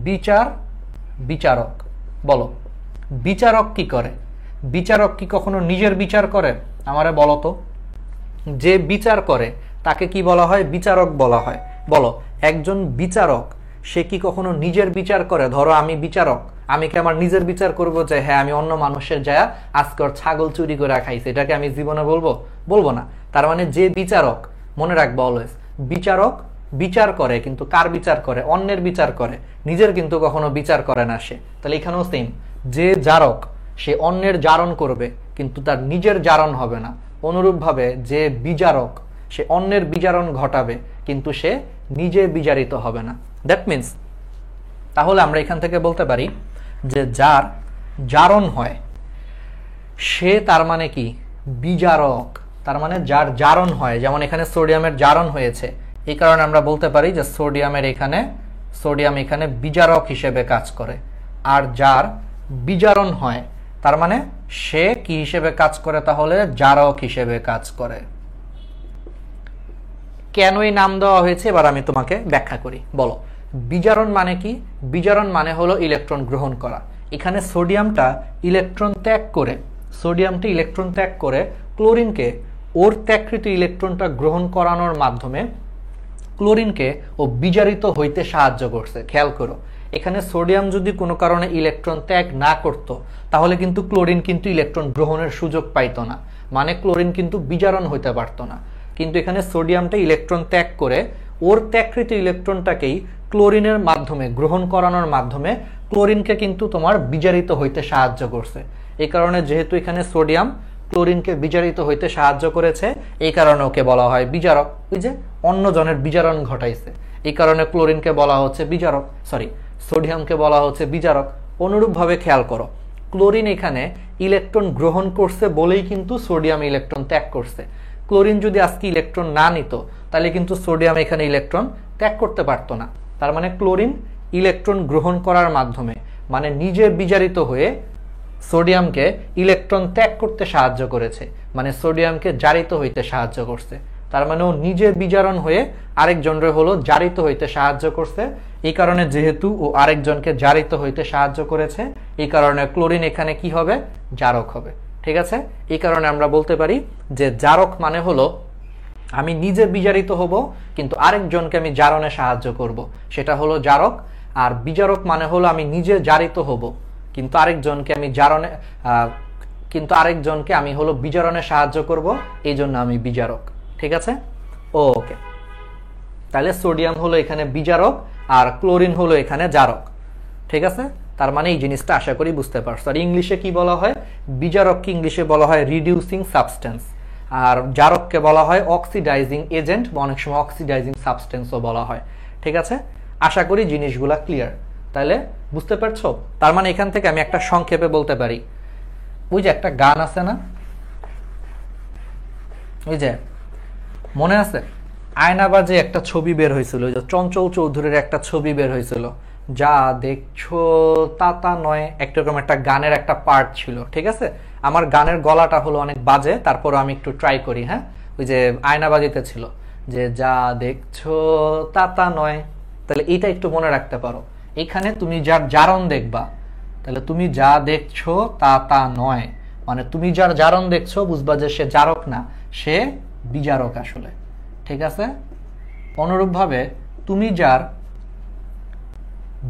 বিচারক। বলো, বিচারক কি করে? বিচারক কি কখনো নিজের বিচার করে? আমারে বলো তো। যে বিচার করে তাকে কি বলা হয়? বিচারক বলা হয়। বলো, একজন বিচারক সে কি কখনো নিজের বিচার করে? ধরো আমি বিচারক, আমি কি আমার নিজের বিচার করব যে হ্যাঁ আমি অন্য মানুষের যায় আজকে ওর ছাগল চুরি করে খাইছে, এটাকে আমি জীবনে বলবো না। তার মানে যে বিচারক, মনে রাখবো অলওয়েজ, বিচারক বিচার করে, কিন্তু কার বিচার করে? অন্যের বিচার করে, নিজের কিন্তু কখনো বিচার করে না সে। তাহলে এখানেও সেম, যে জারক সে অন্যের জারণ করবে কিন্তু তার নিজের জারণ হবে না, অনুরূপভাবে যে বিজারক সে অন্যের বিজারণ ঘটাবে কিন্তু সে নিজে বিজারিত হবে না। দ্যাট মিন্স তাহলে আমরা এখান থেকে বলতে পারি যে যার জারণ হয় সে তার মানে কি বিজারক, তার মানে যার জারণ হয়, যেমন এখানে সোডিয়ামের জারণ হয়েছে, এই কারণে আমরা বলতে পারি যে সোডিয়াম এখানে বিজারক হিসেবে কাজ করে। আর যার বিজারণ হয় তার মানে সে কি হিসেবে কাজ করে, তাহলে জারক হিসেবে কাজ করে। কেন এই নাম দেওয়া হয়েছে এবার আমি তোমাকে ব্যাখ্যা করি। বলো বিজারণ মানে কি? বিজারণ মানে হলো ইলেকট্রন গ্রহণ করা। এখানে সোডিয়ামটা ইলেকট্রন ত্যাগ করে ক্লোরিনকে ওর ত্যাগকৃত ইলেকট্রনটা গ্রহণ করানোর মাধ্যমে ক্লোরিনকে ও বিজারিত হইতে সাহায্য করছে। খেয়াল করো, এখানে সোডিয়াম যদি কোনো কারণে ইলেকট্রন ত্যাগ না করত তাহলে কিন্তু ক্লোরিন কিন্তু ইলেকট্রন গ্রহণের সুযোগ পাইতো না, মানে ক্লোরিন কিন্তু বিজারণ হইতে পারতো না। কিন্তু এখানে সোডিয়ামটা ইলেকট্রন ত্যাগ করে ওর ত্যাগকৃত ইলেকট্রনটাকেই ক্লোরিনের মাধ্যমে গ্রহণ করানোর মাধ্যমে ক্লোরিনকে কিন্তু তোমার বিজারিত হইতে সাহায্য করছে। এই কারণে যেহেতু এখানে সোডিয়াম ক্লোরিনকে বিজারিত হইতে সাহায্য করেছে, এই কারণে ওকে বলা হয় বিজারক। ওই যে অন্যজনের বিজারণ ঘটাইছে, এই কারণে ক্লোরিনকে বলা হচ্ছে বিজারক, সোডিয়ামকে বলা হচ্ছে বিজারক। অনুরূপভাবে খেয়াল করো, ক্লোরিন এখানে ইলেকট্রন গ্রহণ করছে বলেই কিন্তু সোডিয়াম ইলেকট্রন ত্যাগ করছে। ক্লোরিন যদি আজকে ইলেকট্রন না নিত তাহলে কিন্তু সোডিয়াম এখানে ইলেকট্রন ত্যাগ করতে পারতো না। তার মানে ক্লোরিন ইলেকট্রন গ্রহণ করার মাধ্যমে, মানে নিজে বিজারিত হয়ে সোডিয়ামকে ইলেকট্রন ত্যাগ করতে সাহায্য করেছে, মানে সোডিয়ামকে জারিত হইতে সাহায্য করছে। তার মানে ও নিজে বিজারণ হয়ে আরেকজনের হলো জারিত হইতে সাহায্য করছে। এই কারণে যেহেতু ও আরেকজনকে জারিত হইতে সাহায্য করেছে, এই কারণে ক্লোরিন এখানে কি হবে? জারক হবে। ঠিক আছে, এই কারণে আমরা বলতে পারি যে জারক মানে হলো আমি নিজে বিজারিত হব কিন্তু আরেকজনকে আমি জারণে সাহায্য করব, সেটা হলো জারক। আর বিজারক মানে হলো আমি নিজে জারিত হব কিন্তু আরেকজনকে আমি হলো বিজারণে সাহায্য করব, এই জন্য আমি বিজারক। ঠিক আছে, ওকে। তাহলে সোডিয়াম হলো এখানে বিজারক আর ক্লোরিন হলো এখানে জারক। ঠিক আছে, তার মানে এই জিনিসটা আশা করি বুঝতে পারছো। আর ইংলিশে কি বলা হয়? বিজারককে ইংলিশে বলা হয় রিডিউসিং সাবস্টেন্স, আর জারককে বলা হয় অক্সিডাইজিং এজেন্ট বা অনেক সময় অক্সিডাইজিং সাবস্টেন্সও বলা হয়। ঠিক আছে, আশা করি জিনিসগুলা ক্লিয়ার। তাহলে বুঝতে পারছো? তার মানে এখান থেকে আমি একটা সংক্ষেপে বলতে পারি, ওই যে একটা গান আছে না, ওই যে মনে আছে আয়নাবাজে একটা ছবি বের হয়েছিল, ওই যে চঞ্চল চৌধুরীর একটা ছবি বের হয়েছিল, যা দেখছো তা নয়, একরকম একটা গানের একটা পার্ট ছিল। ঠিক আছে, আমার গানের গলাটা হলো অনেক বাজে, তারপর আমি একটু ট্রাই করি। হ্যাঁ, ওই যে আয়নাবাজিতে ছিল যে যা দেখছো তা নয়, তাহলে এইটা একটু মনে রাখতে পারো। এখানে তুমি যার জারণ দেখবা, তাহলে তুমি যা দেখছো তা নয়, মানে তুমি যার জারণ দেখছো বুঝবা যে সে জারক না, সে বিজারক আসলে। ঠিক আছে, অনুরূপভাবে তুমি যার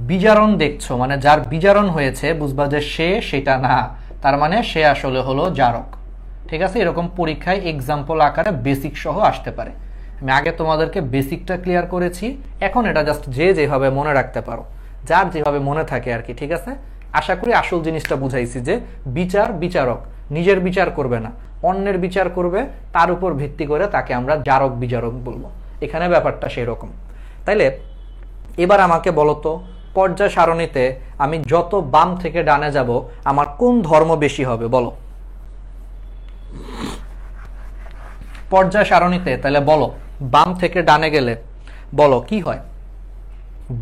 বিজারণ দেখছো, মানে যার বিজারণ হয়েছে বুঝবা যে সে সেটা না, তার মানে সে আসলে হলো জারক। ঠিক আছে, এরকম পরীক্ষায় এক্সাম্পল আকারে বেসিক সহ আসতে পারে। আমি আগে তোমাদেরকে বেসিকটা ক্লিয়ার করেছি, এখন এটা জাস্ট যে যেভাবে মনে রাখতে পারো, যার যেভাবে মনে থাকে আর কি। ঠিক আছে, আশা করি আসল জিনিসটা বুঝাইছি যে বিচারক নিজের বিচার করবে না, অন্যের বিচার করবে, তার উপর ভিত্তি করে তাকে আমরা জারক বিজারক বলবো। এখানে ব্যাপারটা সেই রকম। তাইলে এবার আমাকে বলো তো, পর্যায় সারণীতে আমি যত বাম থেকে ডানে যাব আমার কোন ধর্ম বেশি হবে? বলো পর্যায় সারণীতে, তাহলে বলো বাম থেকে ডানে গেলে বলো কি হয়?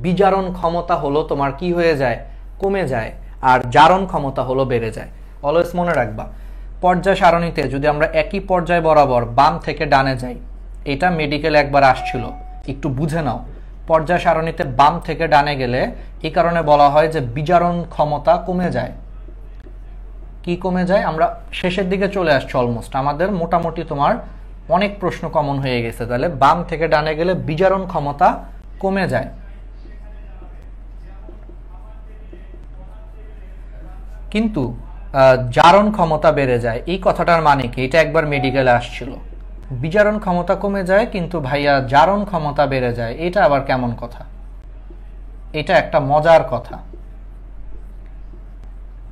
বিজারণ ক্ষমতা হলো তোমার কি হয়ে যায়? কমে যায়, আর জারণ ক্ষমতা হলো বেড়ে যায়। অলওয়েজ মনে রাখবা, পর্যায় সারণীতে যদি আমরা একই পর্যায় বরাবর বাম থেকে ডানে যাই, এটা মেডিকেল একবার আসছিল, একটু বুঝে নাও। পর্যায় সারণীতে বাম থেকে ডানে গেলে এই কারণে বলা হয় যে বিজারণ ক্ষমতা কমে যায়। কি কমে যায়? আমরা শেষের দিকে চলে আসছি অলমোস্ট, আমাদের মোটামুটি তোমার অনেক প্রশ্ন কমন হয়ে গেছে। তাহলে বাম থেকে ডানে গেলে বিজারণ ক্ষমতা কমে যায়, কিন্তু জারণ ক্ষমতা বেড়ে যায়। এই কথাটার মানে কি? এটা একবার মেডিকেলে আসছিল, বিজারণ ক্ষমতা কমে যায় কিন্তু ভাইয়া জারণ ক্ষমতা বেড়ে যায়, এটা আবার কেমন কথা? এটা একটা মজার কথা।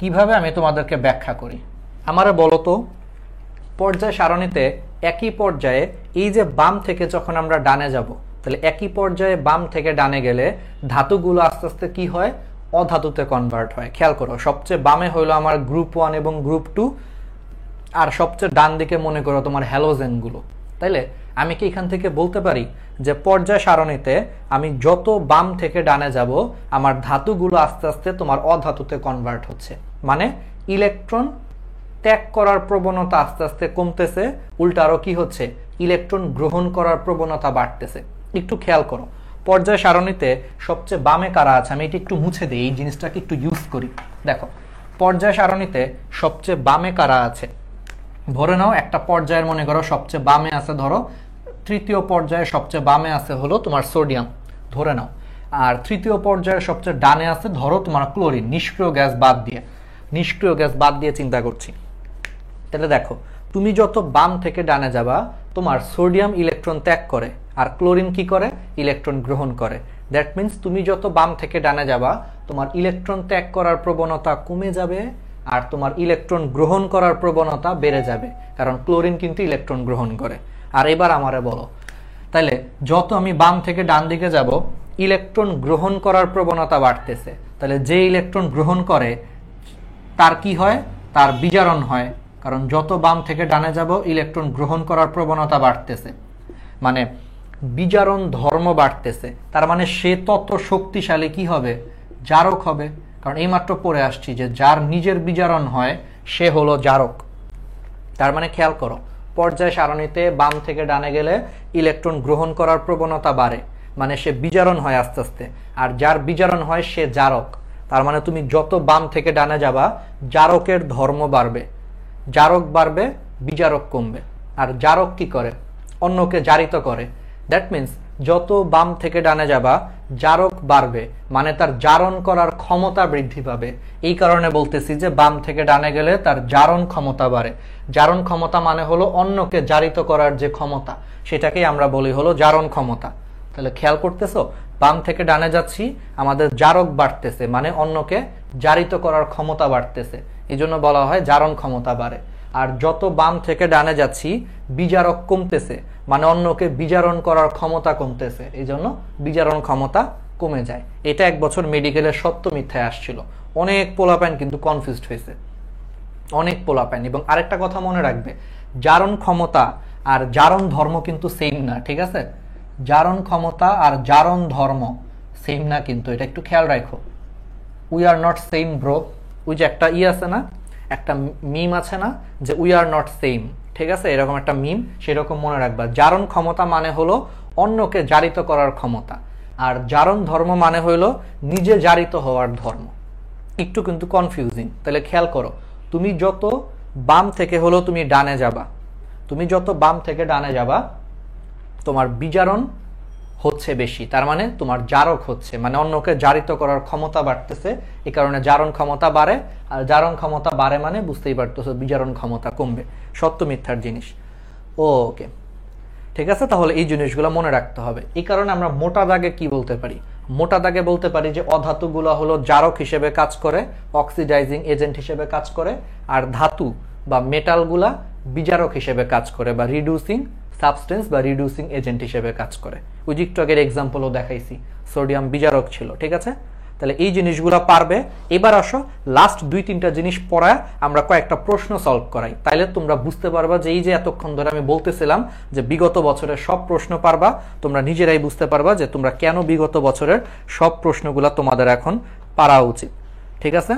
কিভাবে আমি তোমাদেরকে ব্যাখ্যা করি। আমারে বলো তো, পর্যায় সারণীতে একই পর্যায়ে এই যে বাম থেকে যখন আমরা ডানে যাব, তাহলে একই পর্যায়ে বাম থেকে ডানে গেলে ধাতুগুলো আস্তে আস্তে কি হয়, অধাতুতে কনভার্ট হয়। খেয়াল করো, সবচেয়ে বামে হইলো আমার গ্রুপ 1 এবং গ্রুপ 2, আর সবচেয়ে ডান দিকে মনে করো তোমার হ্যালোজেনগুলো। তাইলে আমি কি এখান থেকে বলতে পারি যে পর্যায় সারণীতে আমি যত বাম থেকে ডানে যাব আমার ধাতুগুলো আস্তে আস্তে তোমার অধাতুতে কনভার্ট হচ্ছে, মানে ইলেকট্রন ত্যাগ করার প্রবণতা আস্তে আস্তে কমতেছে, উল্টা আরো কি হচ্ছে, ইলেকট্রন গ্রহণ করার প্রবণতা বাড়তেছে। একটু খেয়াল করো, পর্যায় সারণীতে সবচেয়ে বামে কারা আছে, আমি এটা একটু মুছে দিই, এই জিনিসটাকে একটু ইউজ করি। দেখো, পর্যায় সারণীতে সবচেয়ে বামে কারা আছে, ধরে নাও একটা পর্যায়ের মনে করো সবচেয়ে বামে আছে, ধরো তৃতীয় পর্যায়ে সবচেয়ে বামে আছে হলো তোমার সোডিয়াম ধরে নাও, আর তৃতীয় পর্যায়ের সবচেয়ে ডানে আছে ধরো তোমার ক্লোরিন, নিষ্ক্রিয় গ্যাস বাদ দিয়ে চিন্তা করছি। তাহলে দেখো, তুমি যত বাম থেকে ডানে যাবা তোমার সোডিয়াম ইলেকট্রন ত্যাগ করে, আর ক্লোরিন কি করে, ইলেকট্রন গ্রহণ করে। দ্যাট মিন্স তুমি যত বাম থেকে ডানে যাবা তোমার ইলেকট্রন ত্যাগ করার প্রবণতা কমে যাবে, আর তোমার ইলেকট্রন গ্রহণ করার প্রবণতা বেড়ে যাবে, কারণ ক্লোরিন কিন্তু ইলেকট্রন গ্রহণ করে। আর এবার আমারে বলো, তাহলে যত আমি বাম থেকে ডান দিকে যাব ইলেকট্রন গ্রহণ করার প্রবণতা বাড়তেছে, তাহলে যে ইলেকট্রন গ্রহণ করে তার কি হয়, তার বিজারণ হয়, কারণ যত বাম থেকে ডানে যাব ইলেকট্রন গ্রহণ করার প্রবণতা বাড়তেছে, মানে বিজারণ ধর্ম বাড়তেছে। তার মানে সে তত শক্তিশালী কি হবে, জারক হবে। কারণ এইমাত্র পড়ে আসছি যে যার নিজের বিজারণ হয় সে হলো জারক। তার মানে খেয়াল করো, পর্যায় সারণীতে বাম থেকে ডানে গেলে ইলেকট্রন গ্রহণ করার প্রবণতা বাড়ে, মানে সে বিজারণ হয় আস্তে আস্তে, আর যার বিজারণ হয় সে জারক। তার মানে তুমি যত বাম থেকে ডানে যাবা জারকের ধর্ম বাড়বে, জারক বাড়বে, বিজারক কমবে। আর জারক কি করে, অন্যকে জারিত করে। দ্যাট মিন্স যত বাম থেকে ডানে যাবা জারক বাড়বে, মানে তার জারণ করার ক্ষমতা বৃদ্ধি পাবে। এই কারণে বলতেছি যে বাম থেকে ডানে গেলে তার জারণ ক্ষমতা বাড়ে। জারণ ক্ষমতা মানে হলো অন্যকে জারিত করার যে ক্ষমতা, সেটাকেই আমরা বলি হলো জারণ ক্ষমতা। তাহলে খেয়াল করতেছো, বাম থেকে ডানে যাচ্ছি আমাদের জারক বাড়তেছে, মানে অন্যকে জারিত করার ক্ষমতা বাড়তেছে, এই জন্য বলা হয় জারণ ক্ষমতা বাড়ে। আর যত বাম থেকে ডানে যাচ্ছি বিজারক কমতেছে, মানে অন্যকে বিজারণ করার ক্ষমতা কমতেছে, এই জন্য বিজারণ ক্ষমতা কমে যায়। এটা এক বছর মেডিকেলের সত্য মিথ্যায় আসছিল, অনেক পোলাপাইন কিন্তু কনফিউজড হয়েছে, অনেক পোলাপাইন। এবং আরেকটা কথা মনে রাখবে, জারণ ক্ষমতা আর জারণ ধর্ম কিন্তু সেম না, ঠিক আছে? জারণ ক্ষমতা আর জারণ ধর্ম সেম না, কিন্তু এটা একটু খেয়াল রাখো। We are not same bro, ওই যে একটা আছে না, একটা মিম আছে না যে উই আর নট সেম, ঠিক আছে? এরকম একটা মিম, সেরকম মনে রাখবা। জারণ ক্ষমতা মানে হলো অন্যকে জারিত করার ক্ষমতা, আর জারণ ধর্ম মানে হলো নিজে জারিত হওয়ার ধর্ম। একটু কিন্তু কনফিউজিং। তাহলে খেয়াল করো, তুমি যত বাম থেকে হলো তুমি ডানে যাবা, তুমি যত বাম থেকে ডানে যাবা তোমার বিজারণ হচ্ছে বেশি, তার মানে তোমার জারক হচ্ছে, মানে অন্যকে জারিত করার ক্ষমতা বাড়তেছে, এই কারণে জারণ ক্ষমতা বাড়ে। আর জারণ ক্ষমতা বাড়ে মানে বুঝতেই পারতেছো বিজারণ ক্ষমতা কমবে, সত্য মিথ্যার জিনিস। ওকে, ঠিক আছে? তাহলে এই জিনিসগুলো মনে রাখতে হবে। এই কারণে আমরা মোটা দাগে কি বলতে পারি, মোটা দাগে বলতে পারি যে অধাতুগুলো হলো জারক হিসেবে কাজ করে, অক্সিডাইজিং এজেন্ট হিসেবে কাজ করে, আর ধাতু বা মেটালগুলা বিজারক হিসেবে কাজ করে, বা রিডিউসিং সাবস্টেন্স বা রিডিউসিং এজেন্ট হিসেবে কাজ করে। ওই যে একটু আগের এক্সাম্পলও দেখাইছি, সোডিয়াম বিজারক ছিল, ঠিক আছে? তাহলে এই জিনিসগুলো পারবে। এবার আসো লাস্ট 2-3টা জিনিস পড়ায় আমরা কয়েকটা প্রশ্ন সলভ করাই, তাইলে তোমরা বুঝতে পারবা যে এই যে এতক্ষণ ধরে আমি বলতেছিলাম যে বিগত বছরের সব প্রশ্ন পারবা, তোমরা নিজেরাই বুঝতে পারবা যে তোমরা কেন বিগত বছরের সব প্রশ্নগুলো তোমাদের এখন পারা উচিত, ঠিক আছে?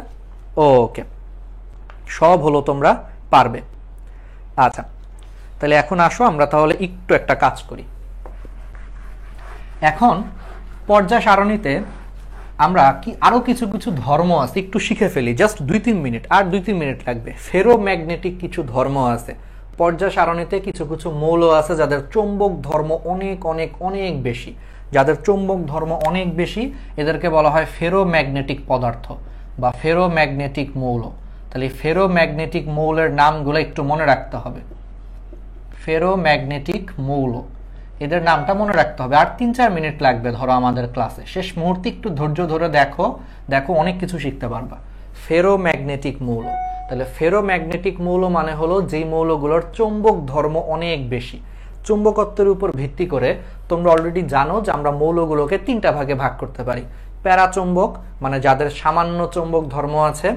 ওকে, সব হলো তোমরা পারবে। আচ্ছা, তাহলে এখন আসো আমরা তাহলে একটু একটা কাজ করি। এখন পর্যায় সারণীতে আমরা কি আরো কিছু কিছু ধর্ম আছে একটু শিখে ফেলি, জাস্ট 2-3 মিনিট, আর 2-3 মিনিট লাগবে। ফেরোম্যাগনেটিক কিছু ধর্ম আছে পর্যায় সারণীতে, কিছু কিছু মৌল আছে যাদের চৌম্বক ধর্ম অনেক অনেক অনেক বেশি, যাদের চৌম্বক ধর্ম অনেক বেশি, এদেরকে বলা হয় ফেরোম্যাগনেটিক পদার্থ বা ফেরোম্যাগনেটিক মৌল। তাহলে ফেরোম্যাগনেটিক মৌলের নামগুলো একটু মনে রাখতে হবে। ফেরোম্যাগনেটিক মৌল, এদের নামটা মনে রাখতে হবে। আর 3-4 মিনিট লাগবে ধরো আমাদের ক্লাসে, শেষ মুহূর্তে একটু ধৈর্য ধরে দেখো, দেখো অনেক কিছু শিখতে পারবা। ফেরোম্যাগনেটিক মৌল। তাহলে ফেরোম্যাগনেটিক মৌল মানে হলো যেই মৌলগুলোর চৌম্বক ধর্ম অনেক বেশি। চুম্বকত্বের উপর ভিত্তি করে তোমরা অলরেডি জানো যে আমরা মৌলগুলোকে তিনটা ভাগে ভাগ করতে পারি। প্যারাচুম্বক মানে যাদের সামান্য চৌম্বক ধর্ম আছে,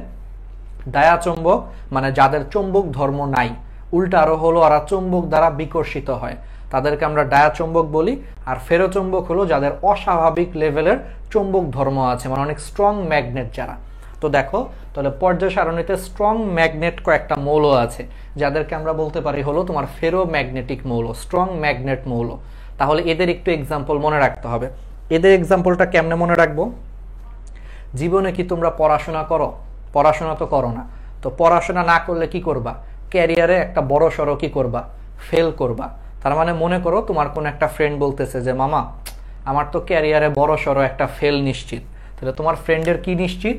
ডায়াচুম্বক মানে যাদের চৌম্বক ধর্ম নাই, উল্টা আরো হলো ওরা চৌম্বক দ্বারা বিকর্ষিত হয়, তাদেরকে আমরা ডায়াচুম্বক বলি। আর ফেরোচুম্বক হলো যাদের অস্বাভাবিক লেভেলের চৌম্বক ধর্ম আছে, মানে অনেক স্ট্রং ম্যাগনেট যারা। তো দেখো তাহলে পর্যায় সারণীতে স্ট্রং ম্যাগনেট কয়েকটা মৌল আছে যাদেরকে আমরা বলতে পারি হলো তোমার ফেরোম্যাগনেটিক মৌল, স্ট্রং ম্যাগনেট মৌল। তাহলে এদের একটু এক্সাম্পল মনে রাখতে হবে। এদের এক্সাম্পলটা কেমনে মনে রাখবো? জীবনে কি তোমরা পড়াশোনা করো? পড়াশোনা তো করো না, তো পড়াশোনা না করলে কি করবা? ক্যারিয়ারে একটা বড় সড়ো কি করবা? ফেল করবা। তার মানে মনে করো তোমার কোন একটা ফ্রেন্ড বলতেছে যে মামা আমার তো ক্যারিয়ারে বড় সড়ো একটা ফেল নিশ্চিত। তাহলে তোমার ফ্রেন্ডের কি নিশ্চিত?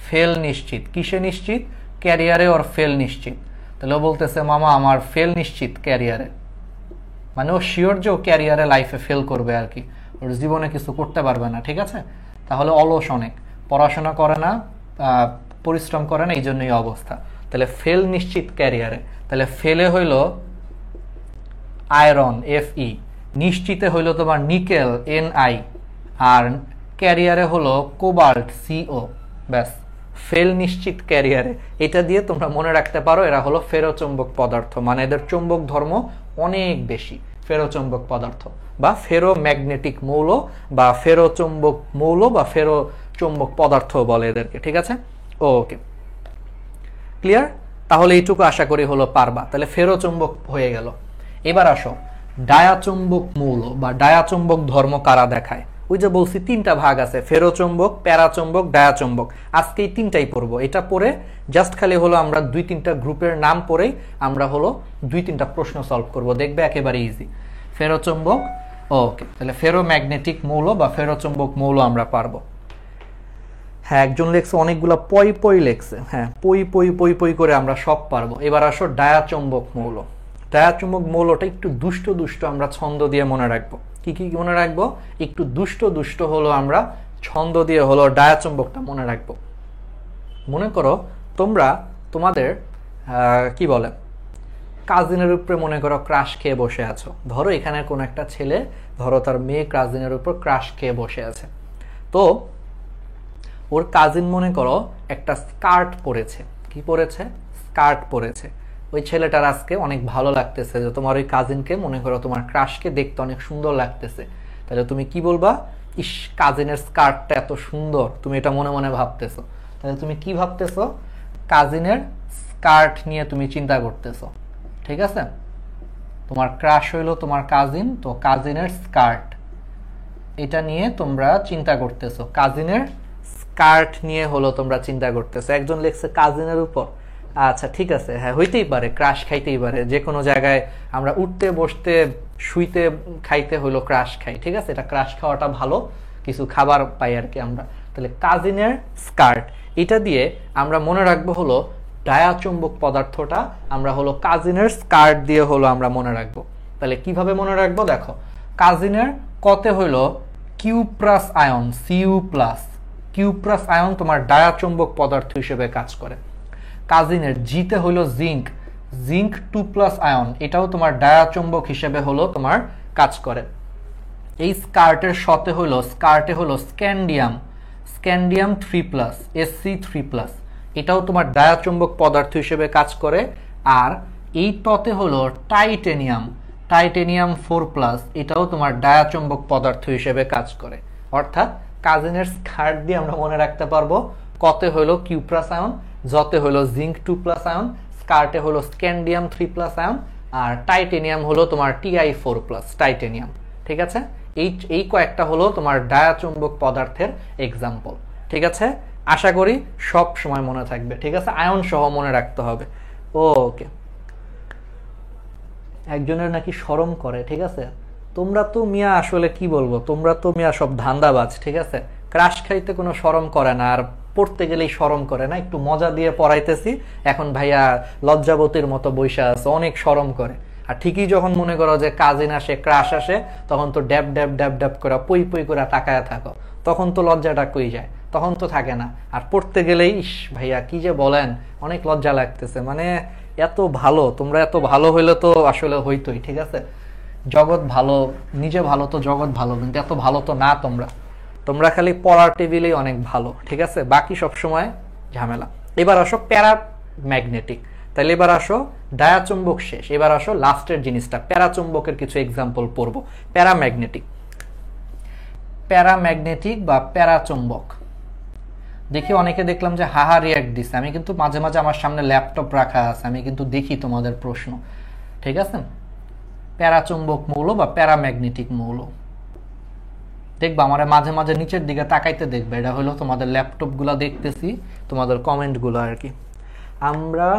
ফেল নিশ্চিত। কিসে নিশ্চিত? ক্যারিয়ারে ওর ফেল নিশ্চিত। তাহলে ও বলতেছে মামা আমার ফেল নিশ্চিত ক্যারিয়ারে, মানে ও শিওর যে ও ক্যারিয়ারে লাইফে ফেল করবে আর কি, ওর জীবনে কিছু করতে পারবে না। ঠিক আছে, তাহলে অলস অনেক, পড়াশোনা করে না, পরিশ্রম করে না, এই জন্যই অবস্থা। তাহলে ফেল নিশ্চিত ক্যারিয়ারে। তাহলে ফেলে হইল আয়রন Fe, নিশ্চিতে হইল তোমার নিকেল Ni, আর ক্যারিয়ারে হলো কোবাল্ট CO। ব্যাস, ফেল নিশ্চিত ক্যারিয়ারে। এটা দিয়ে তোমরা মনে রাখতে পারো এরা হলো ফেরোচৌম্বক পদার্থ, মানে এদের চৌম্বক ধর্ম অনেক বেশি, ফেরোচৌম্বক পদার্থ বা ফেরোম্যাগনেটিক মৌল বা ফেরোচৌম্বক মৌল বা ফেরোচৌম্বক পদার্থ বলে এদেরকে। ঠিক আছে, ওকে, ক্লিয়ার? তাহলে এইটুকু আশা করি হলো পারবা। তাহলে ফেরোচৌম্বক হয়ে গেল। এবার আসো ডায়াচুম্বক মৌল বা ডায়াচুম্বক ধর্ম কারা দেখায়। ওই যে বলছি তিনটা ভাগ আছে, ফেরোচুম্বক, প্যারাচুম্বক, ডায়াচুম্বক। আজকে এই তিনটাই পড়বো। এটা পড়ে জাস্ট খালি হলো আমরা দুই তিনটা গ্রুপের নাম পড়েই আমরা হলো দুই তিনটা প্রশ্ন সলভ করব, দেখবে একেবারে ইজি। ফেরোচুম্বক, ওকে, তাহলে ফেরোম্যাগনেটিক মৌল বা ফেরোচুম্বক মৌল আমরা পারবো। হ্যাঁ, একজন লেখছে অনেকগুলা পই পই লেখছে। হ্যাঁ, পই পই পই পই করে আমরা সব পারবো। এবার আসো ডায়াচুম্বক মৌল। ডায়াচুম্বক মৌলটা একটু দুষ্ট দুষ্ট আমরা ছন্দ দিয়ে মনে রাখবো। কি কি মনে রাখবো? একটু দুষ্ট দুষ্ট হলো আমরা ছন্দ দিয়ে হলো ডায়াচুম্বকটা মনে রাখবো। মনে করো তোমরা তোমাদের কি বলে কাজিনের উপরে মনে করো ক্রাশ খেয়ে বসে আছো। ধরো এখানে কোন একটা ছেলে ধরো তার মেয়ে কাজিনের উপর ক্রাশ খেয়ে বসে আছে। তো ওর কাজিন মনে করো একটা স্কার্ট পরেছে। কি পরেছে? স্কার্ট পরেছে। ওই ছেলেটার আজকে অনেক ভালো লাগতেছে যে তোমার ওই কাজিনকে মনে করো তোমার ক্রাশকে দেখতে অনেক সুন্দর লাগতেছে। তাহলে তুমি কি বলবা? ইস, কাজিনের স্কার্টটা এত সুন্দর, তুমি এটা মনে মনে ভাবতেছো। তাহলে তুমি কি ভাবতেছো? কাজিনের স্কার্ট নিয়ে তুমি চিন্তা করতেছো। ঠিক আছে, তোমার ক্রাশ হইলো তোমার কাজিন, তো কাজিনের স্কার্ট এটা নিয়ে তোমরা চিন্তা করতেছো। কাজিনের স্কার্ট নিয়ে হলো তোমরা চিন্তা করতেছো। একজন লেখছে কাজিনের উপর। আচ্ছা ঠিক আছে, হ্যাঁ হইতেই পারে, ক্রাশ খাইতেই পারে। যে কোনো জায়গায় আমরা উঠতে বসতে শুইতে খাইতে হইলো ক্রাশ খাই। ঠিক আছে, এটা ক্রাশ খাওয়াটা ভালো, কিছু খাবার পাই আর কি আমরা। তাহলে কাজিনের স্কার্ট এটা দিয়ে আমরা মনে রাখবো হলো ডায়াচুম্বক পদার্থটা আমরা হলো কাজিনের স্কার্ট দিয়ে হলো আমরা মনে রাখবো। তাহলে কিভাবে মনে রাখবো? দেখো, কাজিনের কতে হইলো Cu plus ion, Cu plus. Cu plus ion তোমার ডায়াচুম্বক পদার্থ হিসেবে কাজ করে। কাজিনের জিতে হলো জিঙ্ক, জিঙ্ক 2+ আয়ন, এটাও তোমার ডায়াচুম্বক হিসেবে হলো তোমার কাজ করে। এই স্কার্টের সাথে হলো স্কার্টে হলো স্ক্যান্ডিয়াম, স্ক্যান্ডিয়াম 3+, Sc3+, এটাও তোমার ডায়াচুম্বক পদার্থ হিসেবে কাজ করে। আর এই ততে হলো টাইটেনিয়াম, টাইটেনিয়াম 4+, এটাও তোমার ডায়াচুম্বক পদার্থ হিসেবে কাজ করে। অর্থাৎ কাজিনের স্কার্ট দিয়ে আমরা মনে রাখতে পারবো কতে হলো কিউ প্লাস আয়ন, যতে হলো জিঙ্ক 2+ আয়ন, স্কার্টে হলো স্ক্যান্ডিয়াম 3+ আয়ন, আর টাইটেনিয়াম হলো তোমার Ti4+, টাইটেনিয়াম। ঠিক আছে, এই কয়েকটা হলো তোমার ডায়াচুম্বক পদার্থের এক্সাম্পল। ঠিক আছে, আশা করি সব সময় মনে থাকবে। ঠিক আছে, আয়ন সহ মনে রাখতে হবে। ওকে, একজনের নাকি শরম করে। ঠিক আছে, তোমরা তো মিয়া আসলে কি বলবো, তোমরা তো মিয়া সব ধান্দাবাজ। ঠিক আছে, ক্রাশ খাইতে কোনো শরম করে না, আর পড়তে গেলেই শরম করে না। একটু মজা দিয়ে পড়াইতেছি, এখন ভাইয়া লজ্জাবতীর মতো বৈশা আছে, অনেক শরম করে। আর ঠিকই যখন মনে করো যে কাজিন আসে, ক্রাশ আসে, তখন তো ড্যাব ড্যাব ড্যাব ড্যাব করে পই পই করে তাকায় থাকো, তখন তো লজ্জাটা কই যায়, তখন তো থাকে না। আর পড়তে গেলেই ইস ভাইয়া কি যে বলেন, অনেক লজ্জা লাগতেছে। মানে এত ভালো, তোমরা এত ভালো হইলে তো আসলে হইতোই, ঠিক আছে? জগৎ ভালো, নিজে ভালো তো জগৎ ভালো, কিন্তু এত ভালো তো না তোমরা। তোমরা খালি পড়ার টেবিলেই অনেক ভালো, ঠিক আছে? বাকি সব সময় ঝামেলা। এবার আসো প্যারাম্যাগনেটিক। তাহলে এবার আসো, ডায়াচুম্বক শেষ, এবার আসো লাস্টের জিনিসটা, প্যারাচুম্বকের কিছু এক্সাম্পল পড়বো। প্যারাম্যাগনেটিক, প্যারাম্যাগনেটিক বা প্যারাচুম্বক। দেখি অনেকে দেখলাম যে হাহা রিয়াক্ট দিচ্ছে। আমি কিন্তু মাঝে মাঝে আমার সামনে ল্যাপটপ রাখা আছে, আমি কিন্তু দেখি তোমাদের প্রশ্ন, ঠিক আছে? প্যারাচুম্বক মৌল বা প্যারাম্যাগনেটিক মৌল, দেখবা আমার মাঝে মাঝে নিচের দিকে তাকাইতে দেখবে। এটা হলো তোমাদের ল্যাপটপগুলো দেখতেছি, তোমাদের কমেন্টগুলো আর কি। আমরা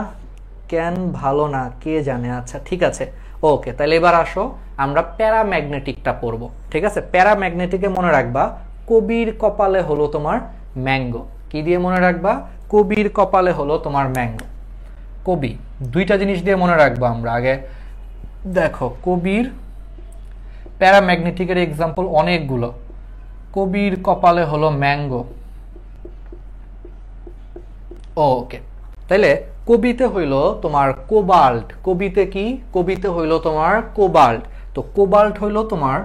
কেন ভালো না কে জানে। আচ্ছা ঠিক আছে, ওকে। তাহলে এবার আসো আমরা প্যারাম্যাগনেটিকটা পড়বো, ঠিক আছে? প্যারাম্যাগনেটিকে মনে রাখবা কবির কপালে হলো তোমার ম্যাঙ্গো। কি দিয়ে মনে রাখবা? কবির কপালে হলো তোমার ম্যাঙ্গো। কবি, দুইটা জিনিস দিয়ে মনে রাখবো আমরা। আগে দেখো, কবির প্যারাম্যাগনেটিকের এক্সাম্পল অনেকগুলো। কবির কপালে হলো ম্যাঙ্গো, ওকে। তাইলে কবিতে হইল তোমার কোবাল্ট। কবিতে কি? কবিতে হইল তোমার কোবাল্ট। তো কোবাল্ট হইল তোমার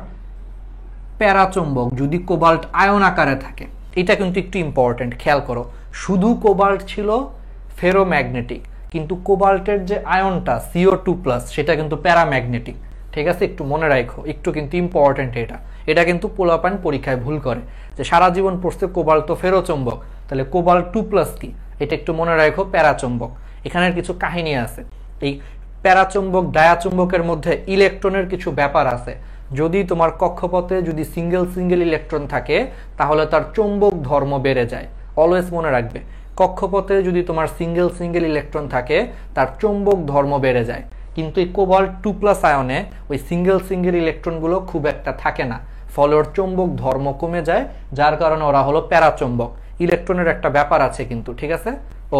প্যারাচুম্বক যদি কোবাল্ট আয়ন আকারে থাকে। এটা কিন্তু একটু ইম্পর্টেন্ট, খেয়াল করো। শুধু কোবাল্ট ছিল ফেরোম্যাগনেটিক, কিন্তু কোবাল্টের যে আয়নটা CO2+, সেটা কিন্তু প্যারাম্যাগনেটিক, ঠিক আছে? একটু মনে রাখো, একটু কিন্তু ইম্পর্টেন্ট এটা। এটা কিন্তু পোলাপান পরীক্ষায় ভুল করে, যে সারা জীবন পড়ছে কোবাল্ট তো ফেরোচুম্বক, তাহলে কোবাল্ট 2+ কি? এটা একটু মনে রাখো, প্যারাচুম্বক। এখানের কিছু কাহিনী আছে। এই প্যারাচুম্বক ডায়াচুম্বকের মধ্যে ইলেকট্রনের কিছু ব্যাপার আছে। যদি তোমার কক্ষপথে যদি সিঙ্গেল সিঙ্গেল ইলেকট্রন থাকে, তাহলে তার চৌম্বক ধর্ম বেড়ে যায়। অলওয়েজ মনে রাখবে, কক্ষপথে যদি তোমার সিঙ্গেল সিঙ্গেল ইলেকট্রন থাকে, তার চৌম্বক ধর্ম বেড়ে যায়। কিন্তু এই কোবাল্ট 2+ আয়নে ওই সিঙ্গেল সিঙ্গেল ইলেকট্রনগুলো খুব একটা থাকে না, ফলে ওর চৌম্বক ধর্ম কমে যায়, যার কারণে ওরা হলো প্যারাচুম্বক। ইলেকট্রনের একটা ব্যাপার আছে কিন্তু, ঠিক আছে?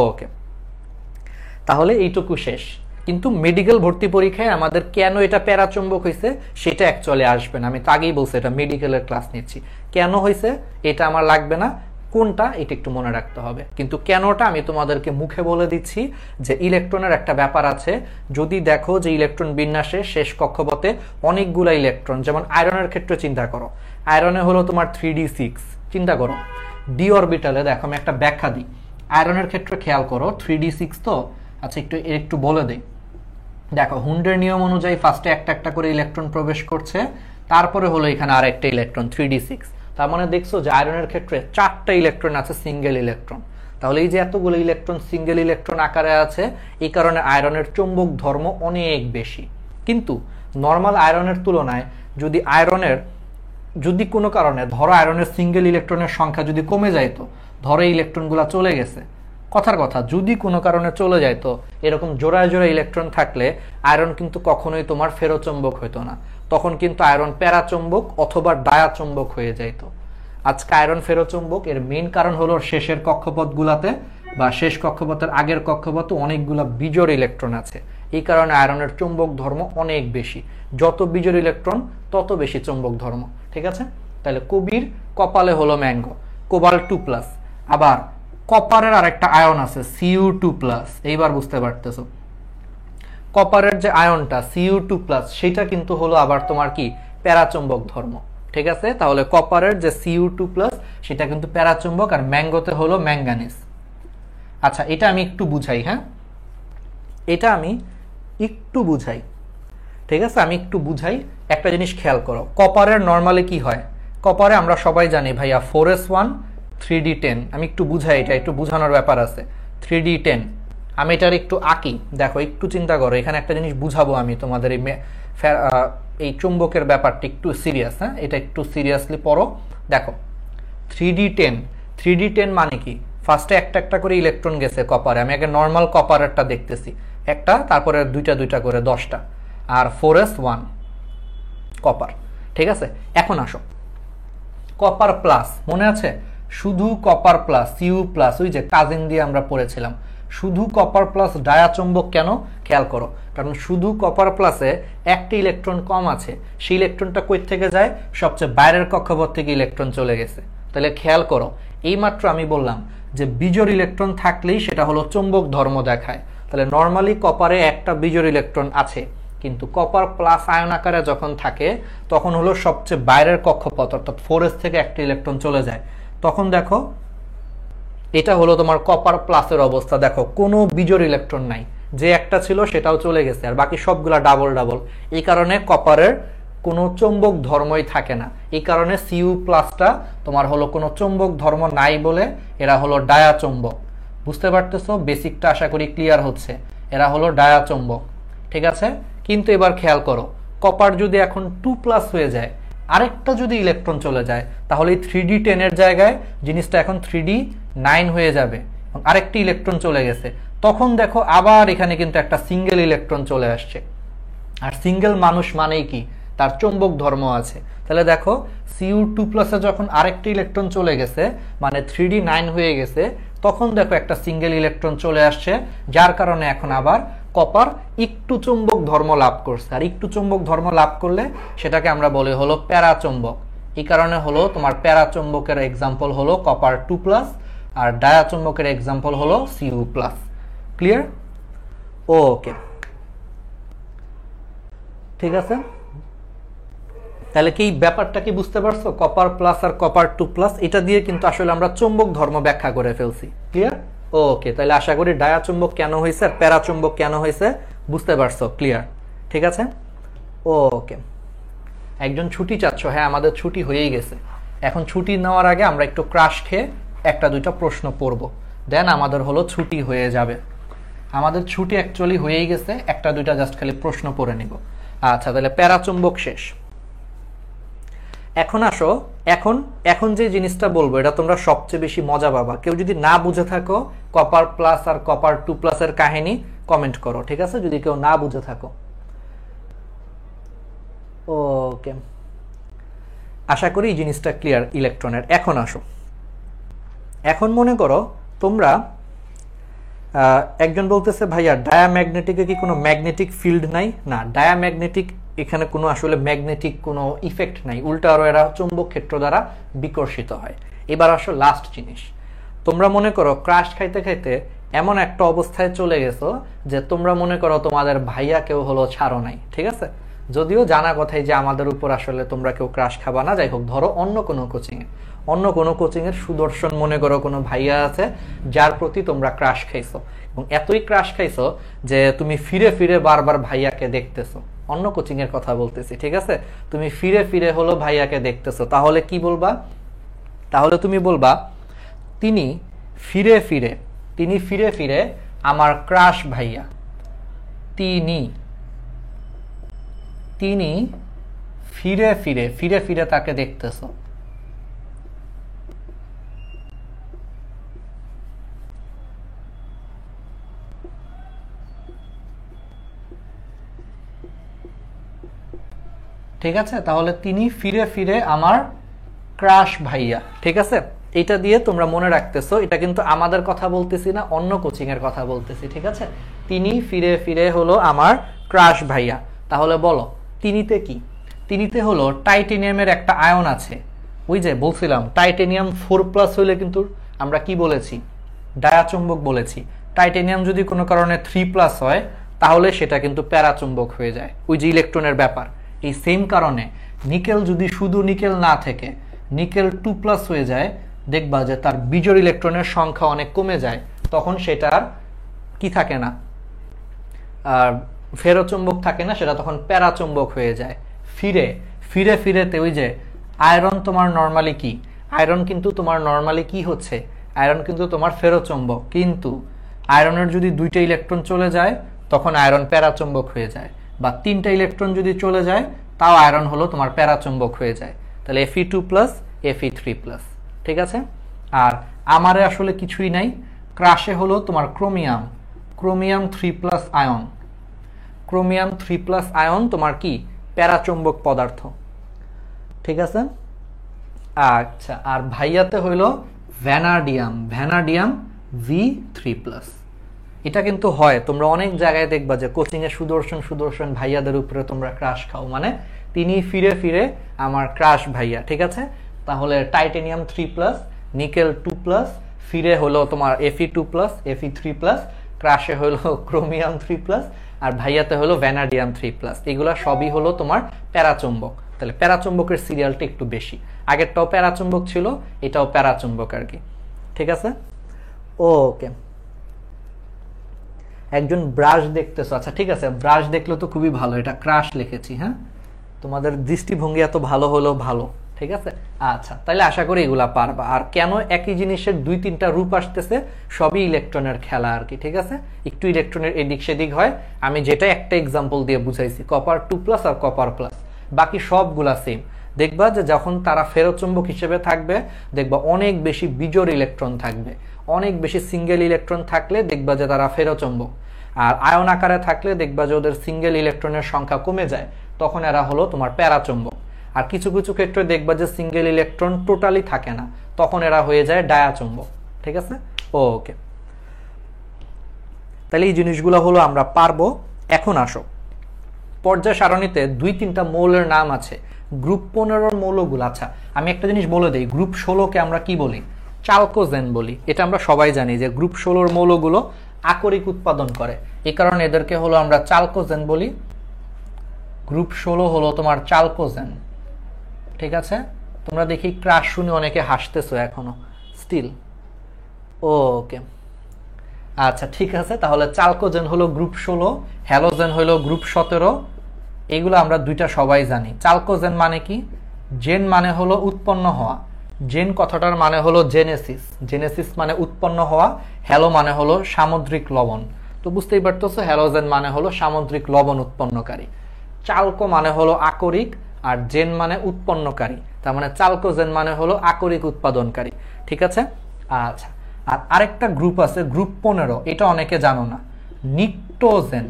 ওকে, তাহলে এইটুকু শেষ। কিন্তু মেডিকেল ভর্তি পরীক্ষায় আমাদের কেন এটা প্যারাচুম্বক হয়েছে সেটা অ্যাকচুয়ালি আসবে না। আমি তো আগেই বলছি এটা মেডিকেলের ক্লাস নিচ্ছি। কেন হয়েছে এটা আমার লাগবে না, কোনটা এটা একটু মনে রাখতে হবে। কিন্তু কেনটা আমি তোমাদেরকে মুখে বলে দিচ্ছি, যে ইলেকট্রনের একটা ব্যাপার আছে। যদি দেখো যে ইলেকট্রন বিন্যাসে শেষ কক্ষপথে অনেকগুলো ইলেকট্রন, যেমন আয়রনের ক্ষেত্রে চিন্তা করো, আয়রনে হলো তোমার 3d6, চিন্তা করো। ডি অরবিটালে দেখো, আমি একটা ব্যাখ্যা দিই। আয়রনের ক্ষেত্রে খেয়াল করো 3d6 তো, আচ্ছা একটু বলে দেই। দেখো, হুন্ডের নিয়ম অনুযায়ী ফার্স্টে একটা একটা করে ইলেকট্রন প্রবেশ করছে, তারপরে হলো এখানে আরেকটা ইলেকট্রন 3d6। তার মানে দেখছো যে আয়রনের ক্ষেত্রে 4টা ইলেকট্রন আছে, সিঙ্গেল ইলেকট্রন। তাহলে এই যে এতগুলো ইলেকট্রন সিঙ্গেল ইলেকট্রন আকারে আছে, এই কারণে আয়রনের চৌম্বক ধর্ম অনেক বেশি। কিন্তু নর্মাল আয়রনের তুলনায় যদি কোনো কারণে ধরো আয়রনের সিঙ্গেল ইলেকট্রনের সংখ্যা যদি কমে যাইতো, ধরো এই ইলেকট্রনগুলো চলে গেছে, কথার কথা যদি কোনো কারণে চলে যায়, তো এরকম জোড়ায় জোড়ায় ইলেকট্রন থাকলে আয়রন কিন্তু কখনোই তোমার ফেরোচুম্বক হইতো না। তখন কিন্তু আয়রন প্যারাচুম্বক অথবা ডায়াচুম্বক হয়ে যাইত। আজকে আয়রন ফেরোচুম্বক এর মেইন কারণ হলো শেষের কক্ষপথগুলাতে বা শেষ কক্ষপথের আগের কক্ষপথে অনেকগুলো বিজোড় ইলেকট্রন আছে। এই কারণে আয়রনের চুম্বক ধর্ম অনেক বেশি। যত বিজোড় ইলেকট্রন তত বেশি চুম্বক ধর্ম, ঠিক আছে? তাহলে কবির কপালে হলো ম্যাঙ্গো, কোবাল্ট 2+। আবার কপারের আরেকটা আয়ন আছে Cu2+। এইবার বুঝতে পারতেছো, কপারের যে আয়নটা Cu2+, সেটা কিন্তু হলো আবার তোমার কি প্যারাচুম্বক ধর্ম, ঠিক আছে? তাহলে কপারের যে Cu2+, সেটা কিন্তু প্যারাচুম্বক, আর ম্যাঙ্গোতে হলো ম্যাঙ্গানিজ। আচ্ছা, এটা আমি একটু বুঝাই, হ্যাঁ, এটা আমি একটু বুঝাই, ঠিক আছে? আমি একটু বুঝাই। একটা জিনিস খেয়াল করো, কপারের নর্মালি কি হয়? কপারে আমরা সবাই জানি ভাইয়া 4s1 3d10। আমি একটু বুঝাই, এটা একটু বুঝানোর ব্যাপার আছে। 3d10 আমি এটার একটু আঁকি, দেখো একটু চিন্তা করো। এখানে একটা জিনিস বুঝাবো আমি তোমাদের, এই চুম্বকের ব্যাপারটা একটু সিরিয়াস, হ্যাঁ, এটা একটু সিরিয়াসলি পড়ো। দেখো 3d10 মানে কি? ফার্স্টে একটা একটা করে ইলেকট্রন গেছে কপারে। আমি আগে নর্মাল কপারেরটা দেখতেছি, একটা, তারপরে দুইটা দুইটা করে 10টা, আর 4s1 কপার, ঠিক আছে? এখন আসো কপার প্লাস, মনে আছে? শুধু কপার প্লাস Cu+, ওই যে কাজিন দিয়ে আমরা পড়েছিলাম। শুধু কপার প্লাস ডায়াচুম্বক কেন? খেয়াল করো, কারণ শুধু কপার প্লাসে একটা ইলেকট্রন কম আছে। সেই ইলেকট্রনটা কই থেকে যায়? সবচেয়ে বাইরের কক্ষপথ থেকে ইলেকট্রন চলে গেছে। তাহলে খেয়াল করো, এইমাত্র আমি বললাম যে বিজোড় ইলেকট্রন থাকলেই সেটা হলো চৌম্বক ধর্ম দেখায়। তাহলে নর্মালি কপারে একটা বিজোড় ইলেকট্রন আছে, কিন্তু কপার প্লাস আয়ন আকারে যখন থাকে তখন হলো সবচেয়ে বাইরের কক্ষপথ অর্থাৎ 4s থেকে একটা ইলেকট্রন চলে যায়। তখন দেখো এটা হলো তোমার কপার প্লাসের অবস্থা, দেখো কোনো বিজোড় ইলেকট্রন নাই, যে একটা ছিল সেটাও চলে গেছে আর বাকি সবগুলা ডাবল ডাবল। এই কারণে কপারের কোনো চৌম্বক ধর্মই থাকে না। এই কারণে Cu প্লাসটা তোমার হলো কোনো চৌম্বক ধর্ম নাই বলে এরা হলো ডায়া চৌম্বক। বুঝতে পারতেছো? বেসিকটা আশা করি ক্লিয়ার হচ্ছে। এরা হলো ডায়া চৌম্বক, ঠিক আছে? কিন্তু এবার খেয়াল করো, কপার যদি এখন 2+ হয়ে যায়, আরেকটা যদি ইলেকট্রন চলে যায়, তাহলে এই 3d10 এর জায়গায় জিনিসটা এখন 3d9 হয়ে যাবে। আরেকটি ইলেকট্রন চলে গেছে, তখন দেখো আবার এখানে কিন্তু একটা সিঙ্গেল ইলেকট্রন চলে আসছে। আর সিঙ্গেল মানুষ মানেই কি? তার চৌম্বক ধর্ম আছে। তাহলে দেখো Cu2+ এ যখন আরেকটি ইলেকট্রন চলে গেছে, মানে 3d9 হয়ে গেছে, তখন দেখো একটা সিঙ্গেল ইলেকট্রন চলে আসছে, যার কারণে এখন আবার কপার একটু চৌম্বক ধর্ম লাভ করছে। আর একটু চৌম্বক ধর্ম লাভ করলে সেটাকে আমরা বলি হলো প্যারাচৌম্বক। এই কারণে হলো তোমার প্যারাচৌম্বকের এক্সাম্পল হলো কপার 2+, আর ডায়াচৌম্বকের এক্সাম্পল হলো Cu+। ক্লিয়ার? ওকে, ঠিক আছে। তাহলে কি ব্যাপারটা কি বুঝতে পারছো? কপার প্লাস আর কপার 2+, এটা দিয়ে কিন্তু আসলে আমরা চৌম্বক ধর্ম ব্যাখ্যা করে ফেলছি। ক্লিয়ার? ওকে, তাহলে আশা করি ডায়াচৌম্বক কেন হয়েছে আর প্যারাচৌম্বক কেন হয়েছে বুঝতে পারছো। ক্লিয়ার? ঠিক আছে, ওকে। একজন ছুটি চাচ্ছ? হ্যাঁ, আমাদের ছুটি হয়েই গেছে। এখন ছুটি নেওয়ার আগে আমরা একটু ক্রাশ খেয়ে একটা দুইটা প্রশ্ন পড়ব, দেন আমাদের হলো ছুটি হয়ে যাবে। আমাদের ছুটি অ্যাকচুয়ালি হয়েই গেছে, একটা দুইটা জাস্ট খালি প্রশ্ন পড়ে নিব। আচ্ছা, তাহলে প্যারাচৌম্বক শেষ। এখন আসো, এখন যে জিনিসটা বলবো এটা তোমরা সবচেয়ে বেশি মজা পাবা। কেউ যদি না বুঝে থাকো কপার প্লাস আর কপার 2+ এর কাহিনী, কমেন্ট করো, ঠিক আছে? যদি কেউ না বুঝে থাকো। ওকে, আশা করি এই জিনিসটা ক্লিয়ার ইলেকট্রনের। এখন আসো, এখন মনে করো তোমরা একজন বলতেছে ভাইয়া ডায়াম্যাগনেটিকে কি কোনো ম্যাগনেটিক ফিল্ড নাই? না, ডায়াম্যাগনেটিক এখানে কোনো আসলে ম্যাগনেটিক কোনো ইফেক্ট নাই, উল্টা আরো এরা চৌম্বক ক্ষেত্র দ্বারা বিকর্ষিত হয়। এবার আসো লাস্ট জিনিস, তোমরা মনে করো ক্রাশ খাইতে খাইতে এমন একটা অবস্থায় চলে গেছো যে তোমরা মনে করো তোমাদের ভাইয়া কেউ হলো ছাড়ো নাই, ঠিক আছে? যদিও জানা কথাই যে আমাদের উপর আসলে তোমরা কেউ ক্রাশ খাবা না। যাই হোক, ধরো অন্য কোনো কোচিংয়ের সুদর্শন মনে করো কোনো ভাইয়া আছে যার প্রতি তোমরা ক্রাশ খাইছো, এবং এতই ক্রাশ খাইছো যে তুমি ফিরে ফিরে বারবার ভাইয়াকে দেখতেছো। অন্য কোচিংয়ের কথা বলতেছি, ঠিক আছে? তুমি ফিরে ফিরে হলো ভাইয়াকে দেখতেছো, তাহলে কি বলবা? তাহলে তুমি বলবা তিনি ফিরে ফিরে আমার ক্রাশ ভাইয়া। তিনি ফিরে ফিরে তাকে দেখতেছো। ঠিক আছে, তাহলে তিনি ফিরে ফিরে আমার ক্রাশ ভাইয়া, ঠিক আছে? এটা দিয়ে তোমরা মনে রাখতেছো, এটা কিন্তু আমাদের কথা বলতেছি না, অন্য কোচিং এর কথা বলতেছি, ঠিক আছে? তিনি ফিরে ফিরে হলো আমার ক্রাশ ভাইয়া। তাহলে বলো তিনিতে কি? তিনিতে হলো টাইটেনিয়ামের একটা আয়ন আছে। ওই যে বলছিলাম টাইটেনিয়াম 4+ হইলে কিন্তু আমরা কি বলেছি? ডায়াচুম্বক বলেছি। টাইটেনিয়াম যদি কোনো কারণে 3+ হয় তাহলে সেটা কিন্তু প্যারাচুম্বক হয়ে যায়, ওই যে ইলেকট্রনের ব্যাপার। এই সেম কারণে নিকেল যদি শুধু নিকেল না থেকে নিকেল 2+ হয়ে যায়, দেখবা যে তার বিজোড় ইলেকট্রনের সংখ্যা অনেক কমে যায়, তখন সেটার কি থাকে না, ফেরোচুম্বক থাকে না, সেটা তখন প্যারাচুম্বক হয়ে যায়। ফিরেতে ওই যে আয়রন তোমার নর্মালি কি? আয়রন কিন্তু তোমার নর্মালি কি হচ্ছে? আয়রন কিন্তু তোমার ফেরোচুম্বক, কিন্তু আয়রনের যদি 2টা ইলেকট্রন চলে যায় তখন আয়রন প্যারাচুম্বক হয়ে যায়, বা 3টা ইলেকট্রন যদি চলে যায় তাও আয়রন হলো তোমার প্যারাচুম্বক হয়ে যায়। তাহলে Fe2+, Fe3+, ঠিক আছে? আর আমারে আসলে কিছুই নাই, ক্রাশে হলো তোমার ক্রোমিয়াম 3+ আয়ন। ক্রোমিয়াম 3+ আয়ন তোমার কি? প্যারাচুম্বক পদার্থ, ঠিক আছে? আচ্ছা, আর ভাইয়াতে হইলো ভ্যানাডিয়াম V3+। এটা কিন্তু হয়, তোমরা অনেক জায়গায় দেখবা যে কোচিং এ সুদর্শন ভাইয়াদের উপরে তোমরা ক্রাশ খাও, মানে তিনি ফিরে ফিরে আমার ক্রাশ ভাইয়া, ঠিক আছে? তাহলে টাইটেনিয়াম 3+, নিকেল 2+, ফিরে হলো তোমার Fe2+, Fe3+, ক্রাশে হলো ক্রোমিয়াম 3+, আর ভাইয়াতে হলো ভ্যানাডিয়াম 3+। এগুলা সবই হলো তোমার প্যারাচুম্বক। তাহলে প্যারাচুম্বকের সিরিয়ালটা একটু বেশি, আগেরটাও প্যারাচুম্বক ছিল, এটাও প্যারাচুম্বক আর কি। ঠিক আছে, ওকে। একজন ব্রাশ দেখতেছো, আচ্ছা ঠিক আছে, ব্রাশ দেখলে তো খুবই ভালো, এটা ক্রাশ লিখেছি। হ্যাঁ, তোমাদের দৃষ্টিভঙ্গি এত ভালো হলো ভালো। ঠিক আছে, আচ্ছা তাহলে আশা করি এগুলা পারবা। আর কেন একই জিনিসের 2-3টা রূপ আসতেছে, সবই ইলেকট্রনের খেলা আর কি। ঠিক আছে, একটু ইলেকট্রনের এদিক সেদিক হয়, আমি যেটা একটা এক্সাম্পল দিয়ে বুঝাইছি, কপার 2+ আর কপার প্লাস, বাকি সবগুলা সেম। দেখবা যে যখন তারা ফেরোচুম্বক হিসেবে থাকবে, দেখবা অনেক বেশি বিজোড় ইলেকট্রন থাকবে, অনেক বেশি সিঙ্গেল ইলেকট্রন থাকলে দেখবা যে তারা ফেরোচুম্বক। আর আয়ন আকারে থাকলে দেখবা যে ওদের সিঙ্গেল ইলেকট্রনের সংখ্যা কমে যায়, তখন এরা হলো তোমার প্যারাচুম্বক। আর কিছু কিছু ক্ষেত্রে দেখবা যে সিঙ্গেল ইলেকট্রন টোটালি থাকে না, তখন এরা হয়ে যায় ডায়াচুম্বক। ঠিক আছে, ওকে। তাহলে এই জিনিসগুলো হলো আমরা পারবো। এখন আসো, পর্যায় সারণীতে 2-3টা মৌলের নাম আছে, গ্রুপ 15 মৌলগুলো। আচ্ছা আমি একটা জিনিস বলে দিই, গ্রুপ 16কে আমরা কি বলি? চালকোজেন বলি। এটা আমরা সবাই জানি যে গ্রুপ 16 মৌলগুলো আকরিক উৎপাদন করে, এই কারণে এদেরকে হলো আমরা চালকোজেন বলি। গ্রুপ 16 হলো তোমার চালকোজেন। ঠিক আছে, তোমরা দেখি ক্রাশ শুনে অনেকে হাসতেছো এখনো স্টিল। ওকে, আচ্ছা ঠিক আছে, তাহলে চালকোজেন হলো গ্রুপ 16, হ্যালোজেন হলো গ্রুপ 17। এগুলো আমরা দুইটা সবাই জানি। চালকোজেন মানে কি? জেন মানে হলো উৎপন্ন হওয়া, জেন কথাটার মানে হলো জেনেসিস, জেনেসিস মানে উৎপন্ন হওয়া। হ্যালো মানে হলো সামুদ্রিক লবণ, তো বুঝতেই পারতেছো হ্যালোজেন মানে হলো সামুদ্রিক লবণ উৎপন্নকারী। চালকো মানে হলো আকরিক, আর জেন মানে উৎপন্নকারী, তার মানে চালকোজেন মানে হলো আকরিক উৎপাদনকারী। ঠিক আছে, আচ্ছা। আর আরেকটা গ্রুপ আছে গ্রুপ 15, এটা অনেকে জানো না, নিকটোজেন।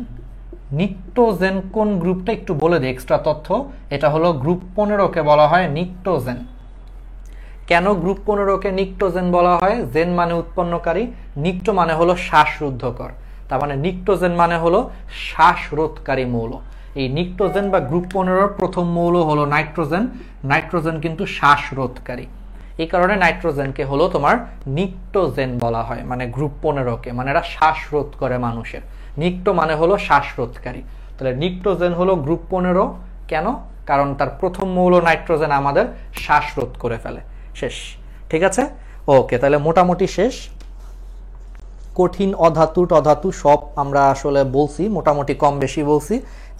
নিকটোজেন কোন গ্রুপটা একটু বলে দিই এক্সট্রা তথ্য, এটা হলো গ্রুপ 15কে বলা হয় নিকটোজেন। কেন গ্রুপ 15কে নিকটোজেন বলা হয়? জেন মানে উৎপন্নকারী, নিকটো মানে হলো শ্বাসরুদ্ধকর, তার মানে নিকটোজেন মানে হলো শ্বাসরোধকারী মৌল। এই নিকটোজেন বা গ্রুপ 15 প্রথম মৌল হলো নাইট্রোজেন, নাইট্রোজেন কিন্তু শ্বাসরোধকারী, এই কারণে নাইট্রোজেনকে হলো তোমার নিকটোজেন বলা হয়, মানে গ্রুপ 15কে, মানে এরা শ্বাসরোধ করে মানুষের। নিকটো মানে হলো শ্বাসরোধকারী, তাহলে নিকটোজেন হলো গ্রুপ 15। কেন? কারণ তার প্রথম মৌল নাইট্রোজেন আমাদের শ্বাসরোধ করে ফেলে। শেষ, ঠিক আছে, ওকে। তাহলে মোটামুটি শেষ, কঠিন অধাতু অধাতু সব আমরা আসলে বলছি, মোটামুটি কম বেশি বলছি।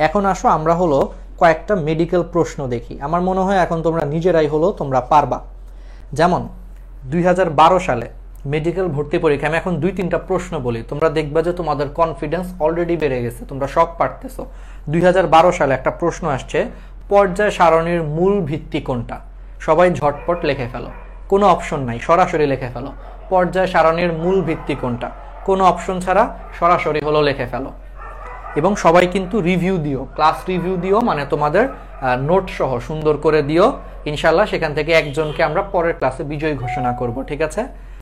এখন আসো আমরা হলো কয়েকটা মেডিকেল প্রশ্ন দেখি, আমার মনে হয় এখন তোমরা নিজেরাই হলো তোমরা পারবা। যেমন 2012 সালে মেডিকেল ভর্তি পরীক্ষা, আমি এখন 2-3টা প্রশ্ন বলি, তোমরা দেখবা যে তোমাদের কনফিডেন্স অলরেডি বেড়ে গেছে, তোমরা সব পারতেছো। 2012 সালে একটা প্রশ্ন আসছে, পর্যায় সারণীর মূল ভিত্তি কোনটা? সবাই ঝটপট লিখে ফেলো, কোনো অপশন নাই, সরাসরি লিখে ফেলো। পর্যায় সারণীর মূল ভিত্তি কোনটা? কোনো অপশন ছাড়া সরাসরি হলো লিখে ফেলো। এবং সবাই কিন্তু রিভিউ দিও, ক্লাস রিভিউ দিও, মানে তোমাদের নোট সহ সুন্দর করে দিও। ইনশাল্লাহ সেখান থেকে একজনকে আমরা পরের ক্লাসে বিজয়ী ঘোষণা করব। ঠিক আছে,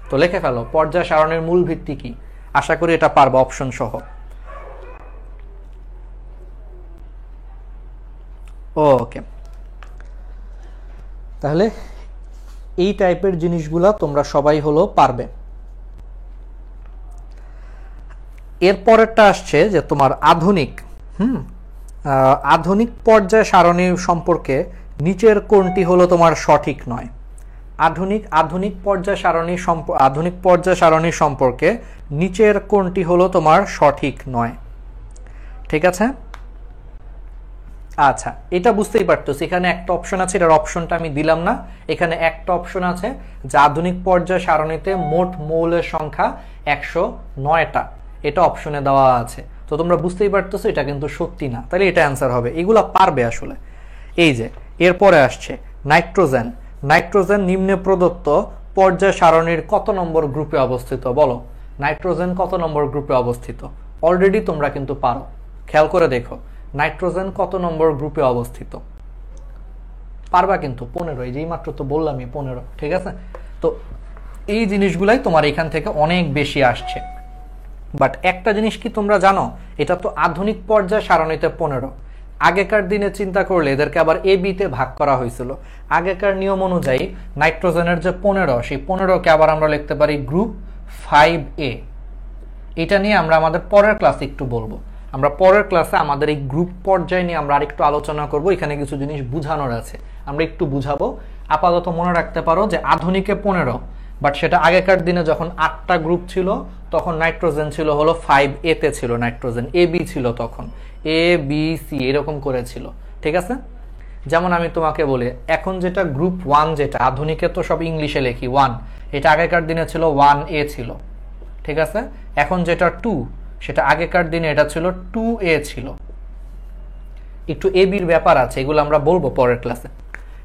তো লিখে ফেলো পর্যায় সারণীর মূল ভিত্তি কি। আশা করি এটা পারবো অপশন সহ। ওকে, তাহলে এই টাইপের জিনিসগুলা তোমরা সবাই হলো পারবে। এরপরেরটা আসছে যে তোমার আধুনিক আধুনিক পর্যায় সারণী সম্পর্কে নিচের কোনটি হলো তোমার সঠিক নয়? আধুনিক পর্যায় সারণী সম্পর্কে নিচের কোনটি হলো তোমার সঠিক নয়? ঠিক আছে, আচ্ছা এটা বুঝতেই পারতেছি, এখানে একটা অপশন আছে, এটার অপশনটা আমি দিলাম না। এখানে একটা অপশন আছে যে আধুনিক পর্যায় সারণীতে মোট মৌলের সংখ্যা 109টা, এটা অপশনে দেওয়া আছে। তো তোমরা বুঝতেই পারতেছো এটা কিন্তু সত্যি না, তাহলে এটা অ্যান্সার হবে। এগুলা পারবে আসলে। এই যে এরপরে আসছে নাইট্রোজেন। নাইট্রোজেন নিম্নে প্রদত্ত পর্যায় সারণীর কত নম্বর গ্রুপে অবস্থিত? বলো, নাইট্রোজেন কত নম্বর গ্রুপে অবস্থিত? অলরেডি তোমরা কিন্তু পারো, খেয়াল করে দেখো নাইট্রোজেন কত নম্বর গ্রুপে অবস্থিত। পারবা কিন্তু 15, এই যেই মাত্র তো বললামই 15। ঠিক আছে, তো এই জিনিসগুলাই তোমার এখান থেকে অনেক বেশি আসছে। বাট একটা জিনিস কি তোমরা জানো, এটা তো আধুনিক পর্যায় সারণীতে 15, আগেকার দিনে চিন্তা করলে এদেরকে আবার এ বিতে ভাগ করা হয়েছিল। আগেকার নিয়ম অনুযায়ী নাইট্রোজেনের যে 15, সেই 15কে আবার আমরা লিখতে পারি গ্রুপ 5A। এটা নিয়ে আমরা আমাদের পরের ক্লাসে একটু বলবো। আমরা পরের ক্লাসে আমাদের এই গ্রুপ পর্যায়ে নিয়ে আমরা আরেকটু আলোচনা করব। এখানে কিছু জিনিস বুঝানোর আছে, আমরা একটু বুঝাবো। আপাতত মনে রাখতে পারো যে আধুনিকে 15, বাট সেটা আগেকার দিনে যখন 8টা গ্রুপ ছিল তখন নাইট্রোজেন ছিল হলো 5A তে ছিল, নাইট্রোজেন এ বি ছিল, তখন এ বি সি এরকম করেছিল, ঠিক আছে। যেমন আমি তোমাকে বলি, এখন যেটা গ্রুপ 1, যেটা আধুনিকে তো সব ইংলিশে লেখি 1, এটা আগেকার দিনে ছিল 1A ছিল, ঠিক আছে। এখন যেটা 2, সেটা আগেকার দিনে এটা ছিল 2A ছিল। একটু এ বির ব্যাপার আছে, এগুলো আমরা বলবো পরের ক্লাসে,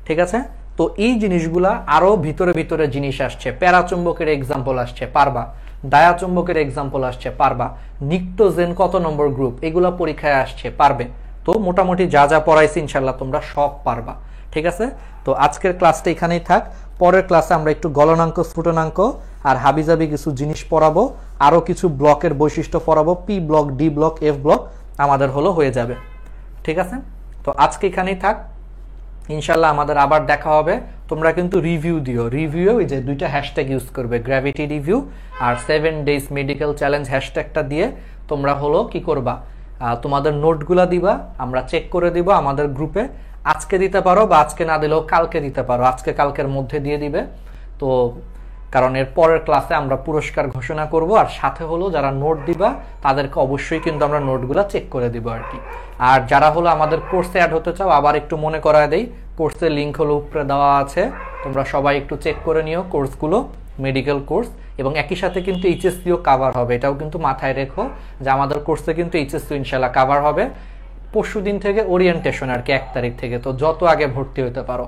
ঠিক আছে। তো এই জিনিসগুলা আরো ভিতরে ভিতরে জিনিস আসছে। প্যারাচুম্বকের এক্সাম্পল আসছে, পারবা। ডায়াচুম্বকের এক্সাম্পল আসছে, পারবা। নিক্টোজেন কত নম্বর গ্রুপ, এগুলা পরীক্ষায় আসছে, পারবে। তো মোটামুটি যা যা পড়াইছি ইনশাল্লাহ তোমরা সব পারবা, ঠিক আছে। তো আজকের ক্লাসটা এখানেই থাক। পরের ক্লাসে আমরা একটু গলনাঙ্ক, স্ফুটনাঙ্ক আর হাবিজাবি কিছু জিনিস পড়াবো, আরো কিছু ব্লকের বৈশিষ্ট্য পড়াবো। P block, D block, F block আমাদের হয়ে যাবে, ঠিক আছে। তো আজকে এখানেই থাক, ইনশাল্লাহ আমাদের আবার দেখা হবে। তোমরা কিন্তু রিভিউ দিও, রিভিউ এই যে 2টা হ্যাশট্যাগ ইউজ করবে, গ্র্যাভিটি রিভিউ আর 7 ডেজ মেডিকেল চ্যালেঞ্জ হ্যাশট্যাগটা দিয়ে তোমরা কি করবা, তোমাদের নোটগুলা দিবা, আমরা চেক করে দিব আমাদের গ্রুপে। আজকে দিতে পারো বা আজকে না দিলেও কালকে দিতে পারো, আজকে কালকের মধ্যে দিয়ে দিবে। তো কারণ এর পরের ক্লাসে আমরা পুরস্কার ঘোষণা করব, আর সাথে যারা নোট দিবা তাদেরকে অবশ্যই কিন্তু আমরা নোটগুলা চেক করে দিব আর কি। আর যারা আমাদের কোর্সে অ্যাড হতে চাও, আবার একটু মনে করায় দেই, কোর্সের লিঙ্ক উপরে দেওয়া আছে, তোমরা সবাই একটু চেক করে নিও কোর্সগুলো, মেডিকেল কোর্স। এবং একই সাথে কিন্তু এইচএসসিও কাভার হবে, এটাও কিন্তু মাথায় রেখো যে আমাদের কোর্সে কিন্তু এইচএসসি ইনশাল্লাহ কাভার হবে। পরশুদিন থেকে ওরিয়েন্টেশন আর কি, 1 তারিখ থেকে, তো যত আগে ভর্তি হতে পারো,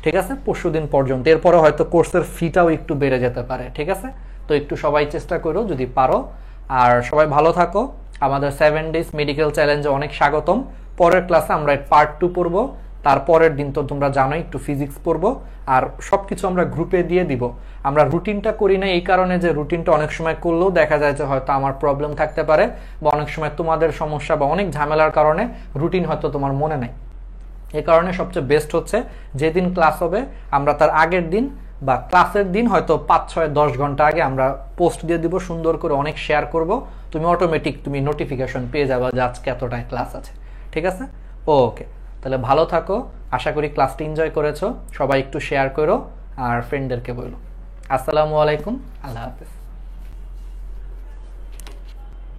ঠিক আছে, পরশুদিন পর্যন্ত। এরপরে হয়তো কোর্সের ফিটাও একটু বেড়ে যেতে পারে, ঠিক আছে। তো একটু সবাই চেষ্টা করো যদি পারো, আর সবাই ভালো থাকো। আমাদের 7 ডেজ মেডিকেল চ্যালেঞ্জে অনেক স্বাগতম। পরের ক্লাসে আমরা পার্ট 2 পড়বো, তারপরের দিন তো তোমরা জানোই একটু ফিজিক্স পড়বো, আর সবকিছু আমরা গ্রুপে দিয়ে দিব। আমরা রুটিনটা করি না এই কারণে যে রুটিনটা অনেক সময় করলেও দেখা যায় যে হয়তো আমার প্রবলেম থাকতে পারে, বা অনেক সময় তোমাদের সমস্যা বা অনেক ঝামেলার কারণে রুটিন হয়তো তোমার মনে নাই। এই কারণে সবচেয়ে বেস্ট হচ্ছে যেদিন ক্লাস হবে আমরা তার আগের দিন বা ক্লাসের দিন হয়তো 5, 6, 10 ঘন্টা আগে আমরা পোস্ট দিয়ে দিব, সুন্দর করে অনেক শেয়ার করব, তুমি অটোমেটিক তুমি নোটিফিকেশন পেয়ে যাবে যে আজকে এতটায় ক্লাস আছে, ঠিক আছে। ওকে, তাহলে ভালো থাকো, আশা করি ক্লাসটা এনজয় করেছো। সবাই একটু শেয়ার করো আর ফ্রেন্ডদেরকে বলো। আসসালামু আলাইকুম, আল্লাহ হাফেজ।